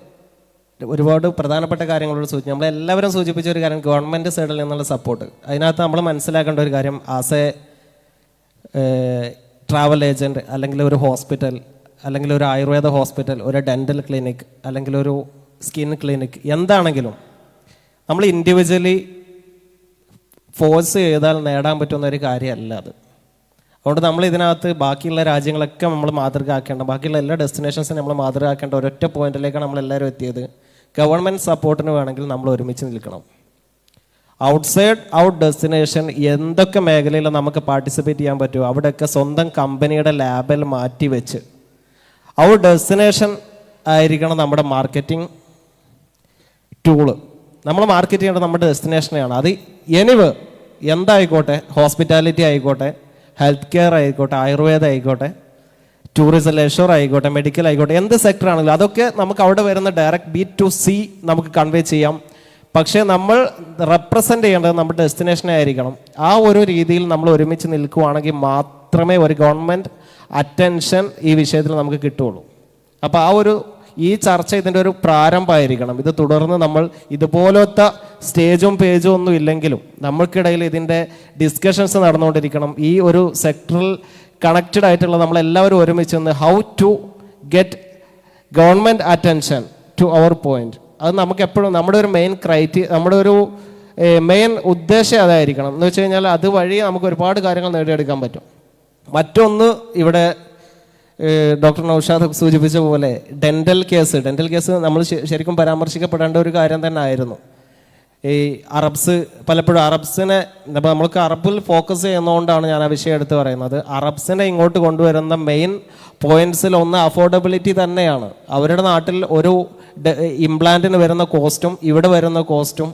ഒരുപാട് പ്രധാനപ്പെട്ട കാര്യങ്ങളോട് സൂചിച്ചു. നമ്മളെല്ലാവരും സൂചിപ്പിച്ച ഒരു കാര്യം ഗവൺമെൻറ് സൈഡിൽ നിന്നുള്ള സപ്പോർട്ട്. അതിനകത്ത് നമ്മൾ മനസ്സിലാക്കേണ്ട ഒരു കാര്യം, ആസ് എ ട്രാവൽ ഏജൻറ്റ് അല്ലെങ്കിൽ ഒരു ഹോസ്പിറ്റൽ അല്ലെങ്കിൽ ഒരു ആയുർവേദ ഹോസ്പിറ്റൽ, ഒരു ഡെൻ്റൽ ക്ലിനിക് അല്ലെങ്കിൽ ഒരു സ്കിൻ ക്ലിനിക്, എന്താണെങ്കിലും നമ്മൾ ഇൻഡിവിജ്വലി ഫോഴ്സ് ചെയ്താൽ നേടാൻ പറ്റുന്ന ഒരു കാര്യമല്ല അത്. അതുകൊണ്ട് നമ്മൾ ഇതിനകത്ത് ബാക്കിയുള്ള രാജ്യങ്ങളൊക്കെ നമ്മൾ മാതൃകയാക്കേണ്ട, ബാക്കിയുള്ള എല്ലാ ഡെസ്റ്റിനേഷൻസും നമ്മൾ മാതൃകയാക്കേണ്ട ഒരൊറ്റ പോയിന്റിലേക്കാണ് നമ്മളെല്ലാവരും എത്തിയത്. ഗവൺമെൻറ് സപ്പോർട്ടിന് വേണമെങ്കിൽ നമ്മൾ ഒരുമിച്ച് നിൽക്കണം. ഔട്ട്സൈഡ് ഔട്ട് ഡെസ്റ്റിനേഷൻ എന്തൊക്കെ മേഖലയിൽ നമുക്ക് പാർട്ടിസിപ്പേറ്റ് ചെയ്യാൻ പറ്റുമോ അവിടെയൊക്കെ സ്വന്തം കമ്പനിയുടെ ലാബിൽ മാറ്റി വെച്ച് ഔട്ട് ഡെസ്റ്റിനേഷൻ ആയിരിക്കണം നമ്മുടെ മാർക്കറ്റിംഗ് ടൂള്. നമ്മൾ മാർക്കറ്റ് ചെയ്യേണ്ടത് നമ്മുടെ ഡെസ്റ്റിനേഷനെയാണ്. അത് എനിവ് എന്തായിക്കോട്ടെ, ഹോസ്പിറ്റാലിറ്റി ആയിക്കോട്ടെ, ഹെൽത്ത് കെയർ ആയിക്കോട്ടെ, ആയുർവേദം ആയിക്കോട്ടെ, ടൂറിസം ലെഷർ ആയിക്കോട്ടെ, മെഡിക്കൽ ആയിക്കോട്ടെ, എന്ത് സെക്ടർ ആണെങ്കിലും അതൊക്കെ നമുക്ക് അവിടെ വരുന്ന ഡയറക്റ്റ് B2C നമുക്ക് കൺവേ ചെയ്യാം. പക്ഷേ നമ്മൾ റെപ്രസെൻ്റ് ചെയ്യേണ്ടത് നമ്മുടെ ഡെസ്റ്റിനേഷനെ ആയിരിക്കണം. ആ ഒരു രീതിയിൽ നമ്മൾ ഒരുമിച്ച് നിൽക്കുവാണെങ്കിൽ മാത്രമേ ഒരു ഗവൺമെൻറ് അറ്റൻഷൻ ഈ വിഷയത്തിൽ നമുക്ക് കിട്ടുകയുള്ളൂ. അപ്പോൾ ഈ ചർച്ച ഇതിൻ്റെ ഒരു പ്രാരംഭമായിരിക്കണം. ഇത് തുടർന്ന് നമ്മൾ ഇതുപോലത്തെ സ്റ്റേജും പേജും ഒന്നും ഇല്ലെങ്കിലും നമ്മൾക്കിടയിൽ ഇതിൻ്റെ ഡിസ്കഷൻസ് നടന്നുകൊണ്ടിരിക്കണം. ഈ ഒരു സെക്ടറിൽ കണക്റ്റഡ് ആയിട്ടുള്ള നമ്മളെല്ലാവരും ഒരുമിച്ച് നിന്ന് how to get government attention to our point. അത് നമുക്ക് എപ്പോഴും നമ്മുടെ ഒരു നമ്മുടെ ഒരു മെയിൻ ഉദ്ദേശം അതായിരിക്കണം. എന്ന് വെച്ച് കഴിഞ്ഞാൽ അതുവഴി നമുക്ക് ഒരുപാട് കാര്യങ്ങൾ നേടിയെടുക്കാൻ പറ്റും. മറ്റൊന്ന്, ഇവിടെ ഡോക്ടർ നൗഷാദ് സൂചിപ്പിച്ച പോലെ ഡെൻ്റൽ കേസ് നമ്മൾ ശരിക്കും പരാമർശിക്കപ്പെടേണ്ട ഒരു കാര്യം തന്നെ ആയിരുന്നു. ഈ പലപ്പോഴും അറബ്സിനെ നമ്മൾക്ക് അറബിൽ ഫോക്കസ് ചെയ്യുന്നതുകൊണ്ടാണ് ഞാൻ ആ വിഷയം എടുത്ത് പറയുന്നത്. അറബ്സിനെ ഇങ്ങോട്ട് കൊണ്ടുവരുന്ന മെയിൻ പോയിന്റ്സിൽ ഒന്ന് അഫോർഡബിലിറ്റി തന്നെയാണ്. അവരുടെ നാട്ടിൽ ഒരു ഇംപ്ലാന്റിന് വരുന്ന കോസ്റ്റും ഇവിടെ വരുന്ന കോസ്റ്റും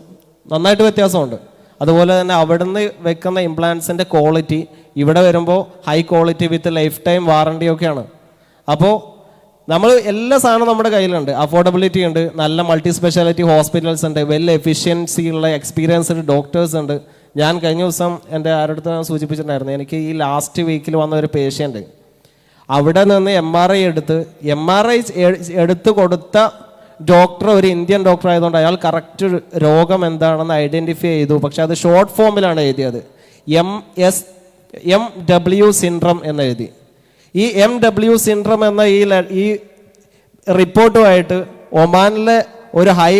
നന്നായിട്ട് വ്യത്യാസമുണ്ട്. അതുപോലെ തന്നെ അവിടുന്ന് വെക്കുന്ന ഇംപ്ലാന്റ്സിൻ്റെ ക്വാളിറ്റി ഇവിടെ വരുമ്പോൾ high quality with lifetime വാറണ്ടിയൊക്കെയാണ്. അപ്പോൾ നമ്മൾ എല്ലാ സാധനവും നമ്മുടെ കയ്യിലുണ്ട്. അഫോർഡബിലിറ്റി ഉണ്ട്, നല്ല മൾട്ടി സ്പെഷ്യാലിറ്റി ഹോസ്പിറ്റൽസ് ഉണ്ട്, വെൽ എഫിഷ്യൻസി ഉള്ള എക്സ്പീരിയൻസ്ഡ് ഡോക്ടേഴ്സ് ഉണ്ട്. ഞാൻ കഴിഞ്ഞ ദിവസം എൻ്റെ ആരുടെ ഞാൻ സൂചിപ്പിച്ചിട്ടുണ്ടായിരുന്നു, എനിക്ക് ഈ ലാസ്റ്റ് വീക്കിൽ വന്ന ഒരു പേഷ്യൻ്റ് അവിടെ നിന്ന് MRI എടുത്ത് കൊടുത്ത ഡോക്ടർ ഒരു ഇന്ത്യൻ ഡോക്ടർ ആയതുകൊണ്ട് അയാൾ കറക്റ്റ് രോഗം എന്താണെന്ന് ഐഡൻറ്റിഫൈ ചെയ്തു. പക്ഷെ അത് ഷോർട്ട് ഫോമിലാണ് എഴുതിയത്, MW സിൻഡ്രം എന്നെഴുതി. ഈ MW സിൻഡ്രം എന്ന ഈ റിപ്പോർട്ടുമായിട്ട് ഒമാനിലെ ഒരു ഹൈ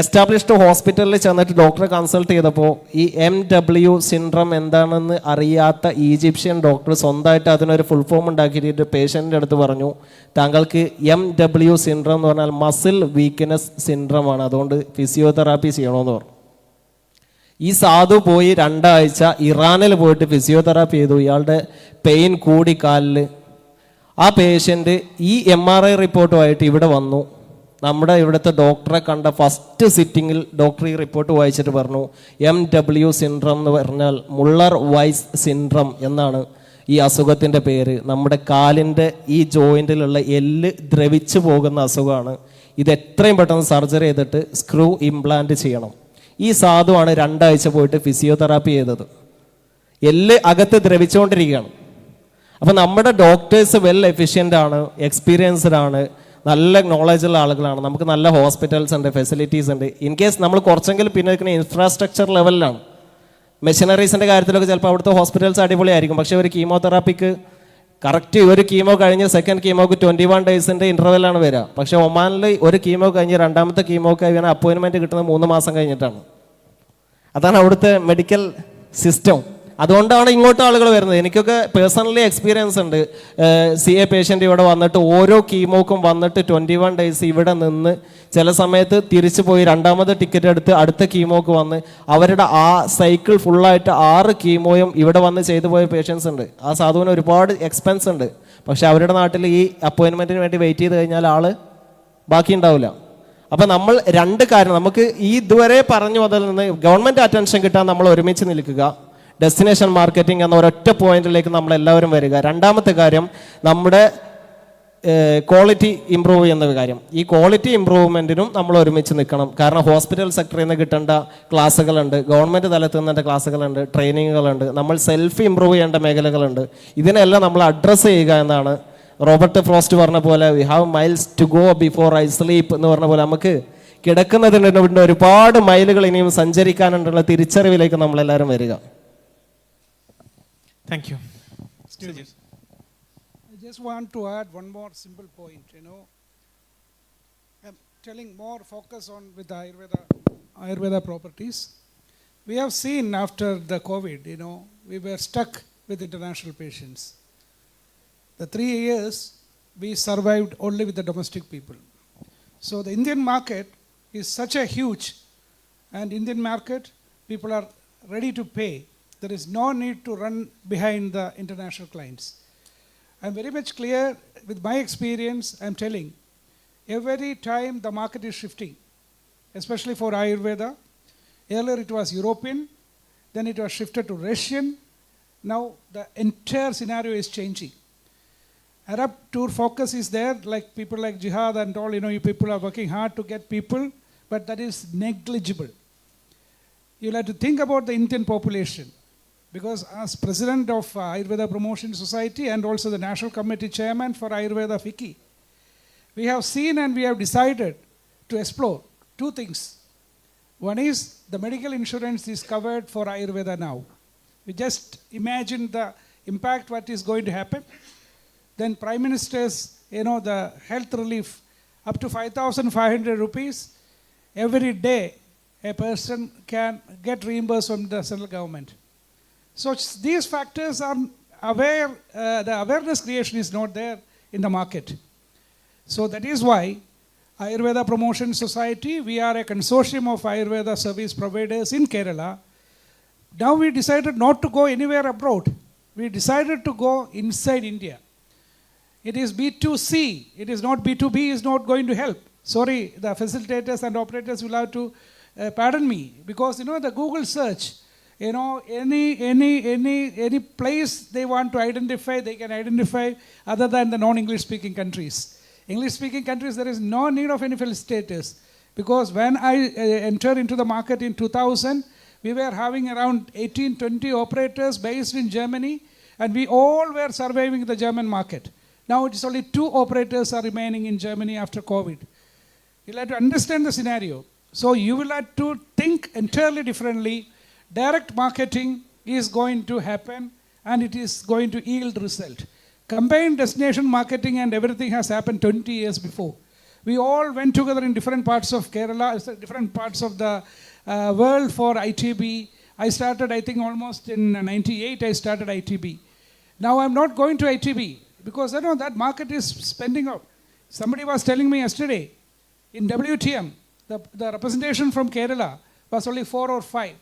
എസ്റ്റാബ്ലിഷ്ഡ് ഹോസ്പിറ്റലിൽ ചെന്നിട്ട് ഡോക്ടറെ കൺസൾട്ട് ചെയ്തപ്പോൾ ഈ MW സിൻഡ്രം എന്താണെന്ന് അറിയാത്ത ഈജിപ്ഷ്യൻ ഡോക്ടർ സ്വന്തമായിട്ട് അതിനൊരു ഫുൾ ഫോം ഉണ്ടാക്കിയിട്ട് പേഷ്യൻ്റെ അടുത്ത് പറഞ്ഞു, താങ്കൾക്ക് MW സിൻഡ്രം എന്ന് പറഞ്ഞാൽ മസിൽ വീക്ക്നെസ് സിൻഡ്രം ആണ്, അതുകൊണ്ട് ഫിസിയോതെറാപ്പി ചെയ്യണമെന്ന് പറഞ്ഞു. ഈ സാധു പോയി 2 ആഴ്ച ഇറാനിൽ പോയിട്ട് ഫിസിയോതെറാപ്പി ചെയ്തു. ഇയാളുടെ പെയിൻ കൂടി കാലിൽ. ആ പേഷ്യൻ്റ് ഈ MRI റിപ്പോർട്ടുമായിട്ട് ഇവിടെ വന്നു. നമ്മുടെ ഇവിടുത്തെ ഡോക്ടറെ കണ്ട ഫസ്റ്റ് സിറ്റിങ്ങിൽ ഡോക്ടർ ഈ റിപ്പോർട്ട് വായിച്ചിട്ട് പറഞ്ഞു, MW സിൻഡ്രം എന്ന് പറഞ്ഞാൽ മുള്ളർ വൈസ് സിൻഡ്രം എന്നാണ് ഈ അസുഖത്തിൻ്റെ പേര്. നമ്മുടെ കാലിൻ്റെ ഈ ജോയിൻറ്റിലുള്ള എല്ല് ദ്രവിച്ചു പോകുന്ന അസുഖമാണ്. ഇത് എത്രയും പെട്ടെന്ന് സർജറി ചെയ്തിട്ട് സ്ക്രൂ ഇംപ്ലാന്റ് ചെയ്യണം. ഈ സാധുവാണ് 2 ആഴ്ച പോയിട്ട് ഫിസിയോതെറാപ്പി ചെയ്തത്. എല്ല് അകത്ത് ദ്രവിച്ചുകൊണ്ടിരിക്കുകയാണ്. അപ്പം നമ്മുടെ ഡോക്ടേഴ്സ് വെൽ എഫിഷ്യൻ്റ് ആണ്, എക്സ്പീരിയൻസ്ഡ് ആണ്, നല്ല നോളജുള്ള ആളുകളാണ്. നമുക്ക് നല്ല ഹോസ്പിറ്റൽസ് ഉണ്ട്, ഫെസിലിറ്റീസ് ഉണ്ട്. ഇൻ കേസ് നമ്മൾ കുറച്ചെങ്കിലും പിന്നെ നിൽക്കുന്ന ഇൻഫ്രാസ്ട്രക്ചർ ലെവലിലാണ്. മെഷീനറീസിൻ്റെ കാര്യത്തിലൊക്കെ ചിലപ്പോൾ അവിടുത്തെ ഹോസ്പിറ്റൽസ് അടിപൊളിയായിരിക്കും. പക്ഷേ ഒരു കീമോതെറാപ്പിക്ക് കറക്റ്റ് ഒരു കീമോ കഴിഞ്ഞ് സെക്കൻഡ് കീമോക്ക് 21 ഡേയ്സിൻ്റെ ഇൻ്റർവെല്ലാണ് വരിക. പക്ഷേ ഒമാനിൽ ഒരു കീമോ കഴിഞ്ഞ് 2ാമത്തെ കീമോക്ക് ഇവന് അപ്പോയിൻമെൻറ്റ് കിട്ടുന്നത് 3 മാസം കഴിഞ്ഞിട്ടാണ്. അതാണ് അവിടുത്തെ മെഡിക്കൽ സിസ്റ്റം. അതുകൊണ്ടാണ് ഇങ്ങോട്ട് ആളുകൾ വരുന്നത്. എനിക്കൊക്കെ പേഴ്സണലി എക്സ്പീരിയൻസ് ഉണ്ട്. CA പേഷ്യൻ്റ് ഇവിടെ വന്നിട്ട് ഓരോ കീമോക്കും വന്നിട്ട് 21 ഡേയ്സ് ഇവിടെ നിന്ന് ചില സമയത്ത് തിരിച്ചു പോയി 2ാമത് ടിക്കറ്റ് എടുത്ത് അടുത്ത കീമോക്ക് വന്ന് അവരുടെ ആ സൈക്കിൾ ഫുള്ളായിട്ട് 6 കീമോയും ഇവിടെ വന്ന് ചെയ്തു പോയ പേഷ്യൻസ് ഉണ്ട്. ആ സാധുവിന് ഒരുപാട് എക്സ്പെൻസ് ഉണ്ട്. പക്ഷേ അവരുടെ നാട്ടിൽ ഈ അപ്പോയിൻമെൻറ്റിന് വേണ്ടി വെയിറ്റ് ചെയ്ത് കഴിഞ്ഞാൽ ആൾ ബാക്കി ഉണ്ടാവില്ല. അപ്പം നമ്മൾ 2 കാര്യം നമുക്ക് ഈ ഇതുവരെ പറഞ്ഞു അതിൽ നിന്ന് ഗവൺമെൻറ് അറ്റൻഷൻ കിട്ടാൻ നമ്മൾ ഒരുമിച്ച് നിൽക്കുക. ഡെസ്റ്റിനേഷൻ മാർക്കറ്റിംഗ് എന്ന ഒരൊറ്റ പോയിന്റിലേക്ക് നമ്മളെല്ലാവരും വരിക. 2ാമത്തെ കാര്യം നമ്മുടെ ക്വാളിറ്റി ഇമ്പ്രൂവ് ചെയ്യുന്ന കാര്യം. ഈ ക്വാളിറ്റി ഇമ്പ്രൂവ്മെൻറ്റിനും നമ്മൾ ഒരുമിച്ച് നിൽക്കണം. കാരണം ഹോസ്പിറ്റൽ സെക്ടറിൽ നിന്ന് കിട്ടേണ്ട ക്ലാസ്സുകളുണ്ട്, ഗവൺമെൻറ് തലത്തിൽ നിന്നേണ്ട ക്ലാസ്സുകളുണ്ട്, ട്രെയിനിങ്ങുകളുണ്ട്, നമ്മൾ സെൽഫ് ഇമ്പ്രൂവ് ചെയ്യേണ്ട മേഖലകളുണ്ട്. ഇതിനെല്ലാം നമ്മൾ അഡ്രസ്സ് ചെയ്യുക എന്നാണ് റോബർട്ട് ഫ്രോസ്റ്റ് പറഞ്ഞ പോലെ we have miles to go before I sleep എന്ന് പറഞ്ഞ പോലെ നമുക്ക് കിടക്കുന്നതിന് ഒരുപാട് മൈലുകൾ ഇനിയും സഞ്ചരിക്കാനുള്ള തിരിച്ചറിവിലേക്ക് നമ്മളെല്ലാവരും വരിക. Thank you. I just want to add one more simple point. I'm telling more focus on with the Ayurveda properties. We have seen after the COVID, we were stuck with international patients. The 3 years we survived only with the domestic people. So the Indian market is such a huge, and Indian market people are ready to pay. There is no need to run behind the international clients. I'm very much clear with my experience. I'm telling, every time the market is shifting, especially for Ayurveda. Earlier it was European, then it was shifted to Russian. Now the entire scenario is changing. Arab tour focus is there, like people like Jihad and all, you people are working hard to get people, but that is negligible. You'll have to think about the Indian population. Because as president of Ayurveda Promotion Society and also the National Committee Chairman for Ayurveda FICCI, we have seen and we have decided to explore 2 things. One is the medical insurance is covered for Ayurveda now. We just imagine the impact what is going to happen. Then Prime Minister's, the health relief up to 5,500 rupees every day a person can get reimbursed from the central government. So these factors are aware, the awareness creation is not there in the market. So that is why Ayurveda Promotion Society, we are a consortium of Ayurveda service providers in Kerala. Now we decided not to go anywhere abroad. We decided to go inside India. It is B2C, it is not B2B, is not going to help. Sorry, the facilitators and operators will have to pardon me, because the Google search, any place they want to identify, they can identify other than the non-English speaking countries. English speaking countries, there is no need of any facilitators, because when I entered into the market in 2000, we were having around 18-20 operators based in Germany, and we all were surviving the German market. Now it is only 2 operators are remaining in Germany after COVID. You'll have to understand the scenario. So you will have to think entirely differently. Direct marketing is going to happen and it is going to yield result. Combined destination marketing and everything has happened 20 years before. We all went together in different parts of Kerala, different parts of the world for ITB. I started, I think almost in 98, I started ITB. Now I'm not going to ITB because that market is spending out. Somebody was telling me yesterday, in WTM, the representation from Kerala was only 4 or 5.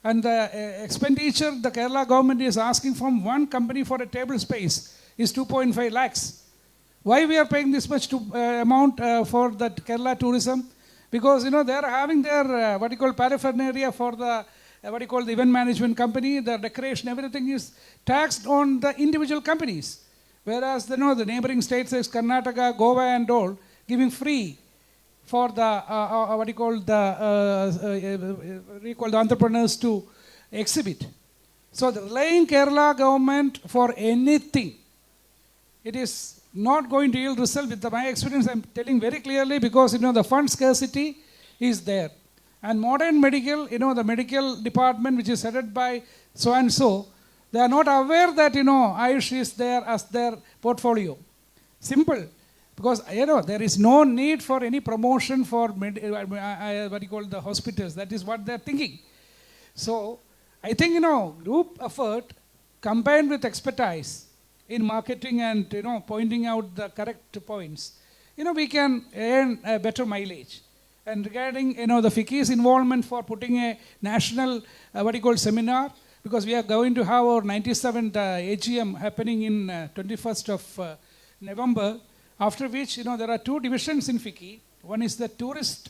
And the expenditure the Kerala government is asking from one company for a table space is 2.5 lakhs. Why we are paying this much amount for that Kerala tourism? Because they are having their paraphernalia for the the event management company, the decoration, everything is taxed on the individual companies. Whereas the neighboring states like Karnataka, Goa and all giving free for the the entrepreneurs to exhibit. So the relying Kerala government for anything, it is not going to yield result. With my experience, I am telling very clearly, because the fund scarcity is there. And modern medical, the medical department which is headed by so and so, they are not aware that Ayush is there as their portfolio. Simple. Because there is no need for any promotion for the hospitals. That is what they are thinking. So I think group effort combined with expertise in marketing and pointing out the correct points, we can earn a better mileage. And regarding the FICCI's involvement for putting a national seminar, because we are going to have our 97th AGM happening in 21st of November, after which there are two divisions in FICCI. One is the tourist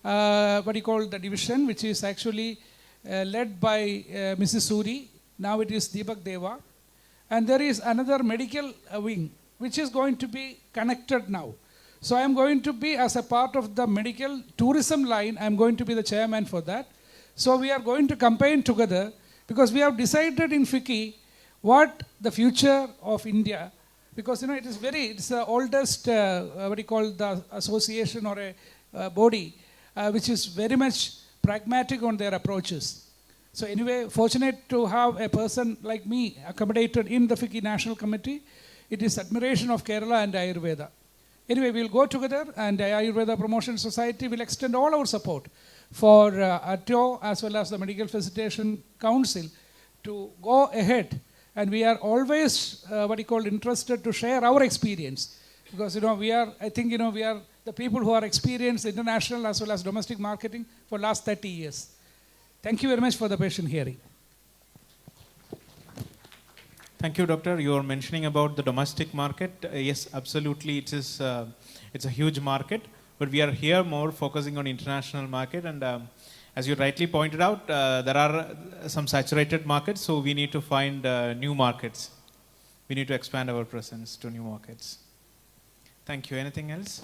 the division, which is actually led by Mrs. Suri. Now it is Deepak Deva. And there is another medical wing, which is going to be connected now. So I am going to be, as a part of the medical tourism line, I am going to be the chairman for that. So we are going to campaign together, because we have decided in FICCI what the future of India, because it's the oldest the association or a body which is very much pragmatic on their approaches. So anyway, fortunate to have a person like me accommodated in the FICCI National Committee. It is admiration of Kerala and Ayurveda. Anyway, we'll go together, and Ayurveda Promotion Society will extend all our support for ATO as well as the Medical Facilitation Council to go ahead. And we are always interested to share our experience, because we are the people who are experienced international as well as domestic marketing for last 30 years. Thank you very much for the patient hearing. Thank you, Doctor. You are mentioning about the domestic market. Yes, absolutely. It's a huge market, but we are here more focusing on international market. And as you rightly pointed out, there are some saturated markets, so we need to find new markets. We need to expand our presence to new markets. Thank you. Anything else?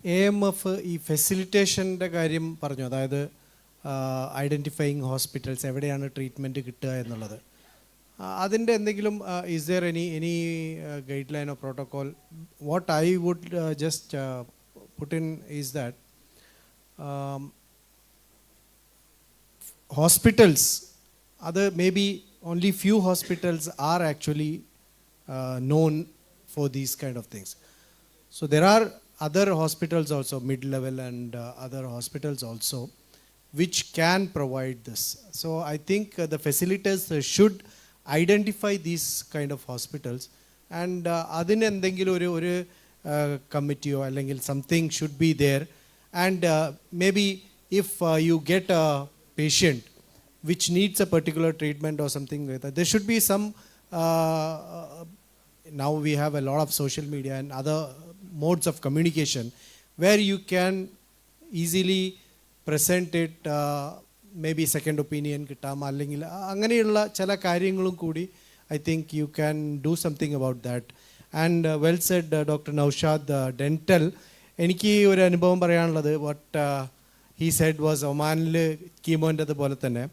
AMF ഈ ഫെസിലിറ്റേഷൻ്റെ കാര്യം പറഞ്ഞു, അതായത് identifying hospitals, എവിടെയാണ് treatment കിട്ടുക എന്നുള്ളത്. അതിൻ്റെ എന്തെങ്കിലും is there any guideline or protocol? What I would just put in is that hospitals, other maybe only few hospitals are actually known for these kind of things. So there are other hospitals also, mid-level and other hospitals also, which can provide this. So I think the facilitators should identify these kind of hospitals, and adine endengil oru committee or something should be there. And maybe if you get a patient which needs a particular treatment or something like that, there should be some, now we have a lot of social media and other modes of communication where you can easily present it, maybe second opinion kittam allengil anganeyulla chala karyangalum koodi I think you can do something about that. And well said, Dr. Naushad. Dental, എനിക്ക് ഒരു അനുഭവം പറയാനുള്ളത്, what he said was ഒമാനിൽ കീമോൻ്റെ പോലെ തന്നെ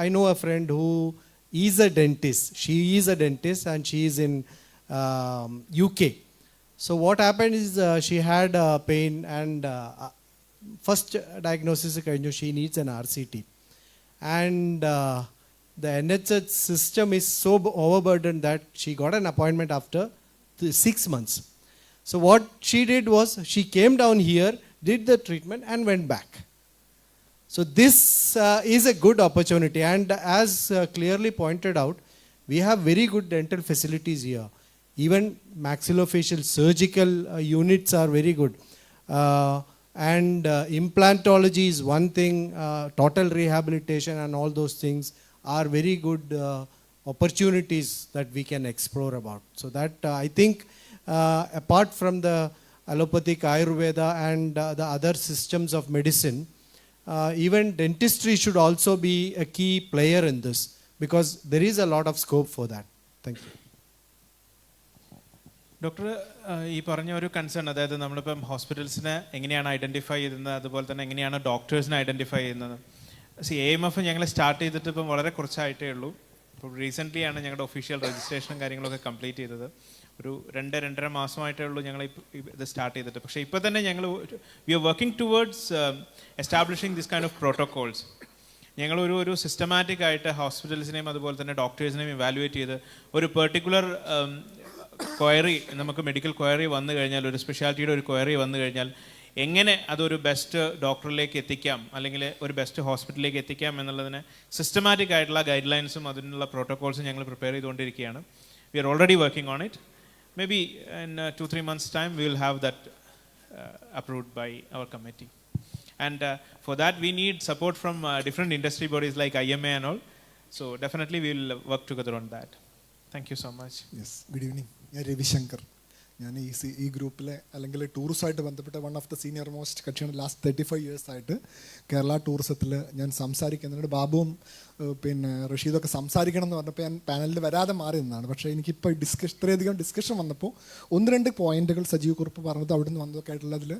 I know a friend who is a dentist. She is a dentist and she is in UK. So what happened is she had pain, and first diagnosis she needs an RCT, and the NHS system is so overburdened that she got an appointment after 6 months. So what she did was she came down here, did the treatment and went back. So this is a good opportunity, and as clearly pointed out, we have very good dental facilities here. Even maxillofacial surgical units are very good. And implantology is one thing, total rehabilitation and all those things are very good opportunities that we can explore about. So that I think apart from the allopathic Ayurveda and the other systems of medicine, even dentistry should also be a key player in this, because there is a lot of scope for that. Thank you. Doctor ഈ പറഞ്ഞ ഒരു concern, അതായത് നമ്മളിപ്പം ഹോസ്പിറ്റൽസിനെ എങ്ങനെയാണ് identify ചെയ്യുന്നത്, അതുപോലെ തന്നെ എങ്ങനെയാണ് ഡോക്ടേഴ്സിനെ ഐഡൻറ്റിഫൈ ചെയ്യുന്നത്. AMF ഞങ്ങൾ സ്റ്റാർട്ട് ചെയ്തിട്ട് ഇപ്പം വളരെ കുറച്ചായിട്ടേ ഉള്ളൂ. ഇപ്പോൾ റീസെൻ്റ്ലിയാണ് ഞങ്ങളുടെ ഒഫീഷ്യൽ രജിസ്ട്രേഷനും കാര്യങ്ങളൊക്കെ കംപ്ലീറ്റ് ചെയ്തത്. ഒരു 2-2.5 മാസമായിട്ടേ ഉള്ളൂ ഞങ്ങൾ ഇത് സ്റ്റാർട്ട് ചെയ്തിട്ട്. പക്ഷേ ഇപ്പോൾ തന്നെ ഞങ്ങൾ we are working towards establishing this kind of protocols. ഞങ്ങൾ ഒരു സിസ്റ്റമാറ്റിക് ആയിട്ട് ഹോസ്പിറ്റൽസിനെയും അതുപോലെ തന്നെ ഡോക്ടേഴ്സിനെയും ഇവാലുവേറ്റ് ചെയ്ത് ഒരു പെർട്ടിക്കുലർ ക്വയറി, നമുക്ക് മെഡിക്കൽ ക്വയറി വന്നു കഴിഞ്ഞാൽ, ഒരു സ്പെഷ്യാലിറ്റിയുടെ ഒരു ക്വയറി വന്നു കഴിഞ്ഞാൽ എങ്ങനെ അതൊരു ബെസ്റ്റ് ഡോക്ടറിലേക്ക് എത്തിക്കാം, അല്ലെങ്കിൽ ഒരു ബെസ്റ്റ് ഹോസ്പിറ്റലിലേക്ക് എത്തിക്കാം എന്നുള്ളതിന് സിസ്റ്റമാറ്റിക് ആയിട്ടുള്ള ഗൈഡ് ലൈൻസും അതിനുള്ള പ്രോട്ടോകോൾസും ഞങ്ങൾ പ്രിപ്പയർ ചെയ്തുകൊണ്ടിരിക്കുകയാണ്. We are already working on it. Maybe in 2-3 months' time, we will have that approved by our committee. And for that, we need support from different industry bodies like IMA and all. So definitely, we will work together on that. Thank you so much. Yes. Good evening. I am Ravi Shankar. ഞാൻ ഈ ഗ്രൂപ്പിലെ അല്ലെങ്കിൽ ടൂറിസമായിട്ട് ബന്ധപ്പെട്ട one of the senior most കക്ഷിയാണ്. Last 35 years ആയിട്ട് കേരള ടൂറിസത്തിൽ ഞാൻ സംസാരിക്കുന്നുണ്ട്. ബാബുവും പിന്നെ റഷീദൊക്കെ സംസാരിക്കണം എന്ന് പറഞ്ഞപ്പോൾ ഞാൻ പാനലിൽ വരാതെ മാറി നിന്നാണ്. പക്ഷേ എനിക്കിപ്പോൾ ഇത്രയധികം ഡിസ്കഷൻ വന്നപ്പോൾ 1-2 പോയിന്റുകൾ സജീവ് കുറുപ്പ് പറഞ്ഞത് അവിടെ നിന്ന് വന്നതൊക്കെ ആയിട്ടുള്ളതിൽ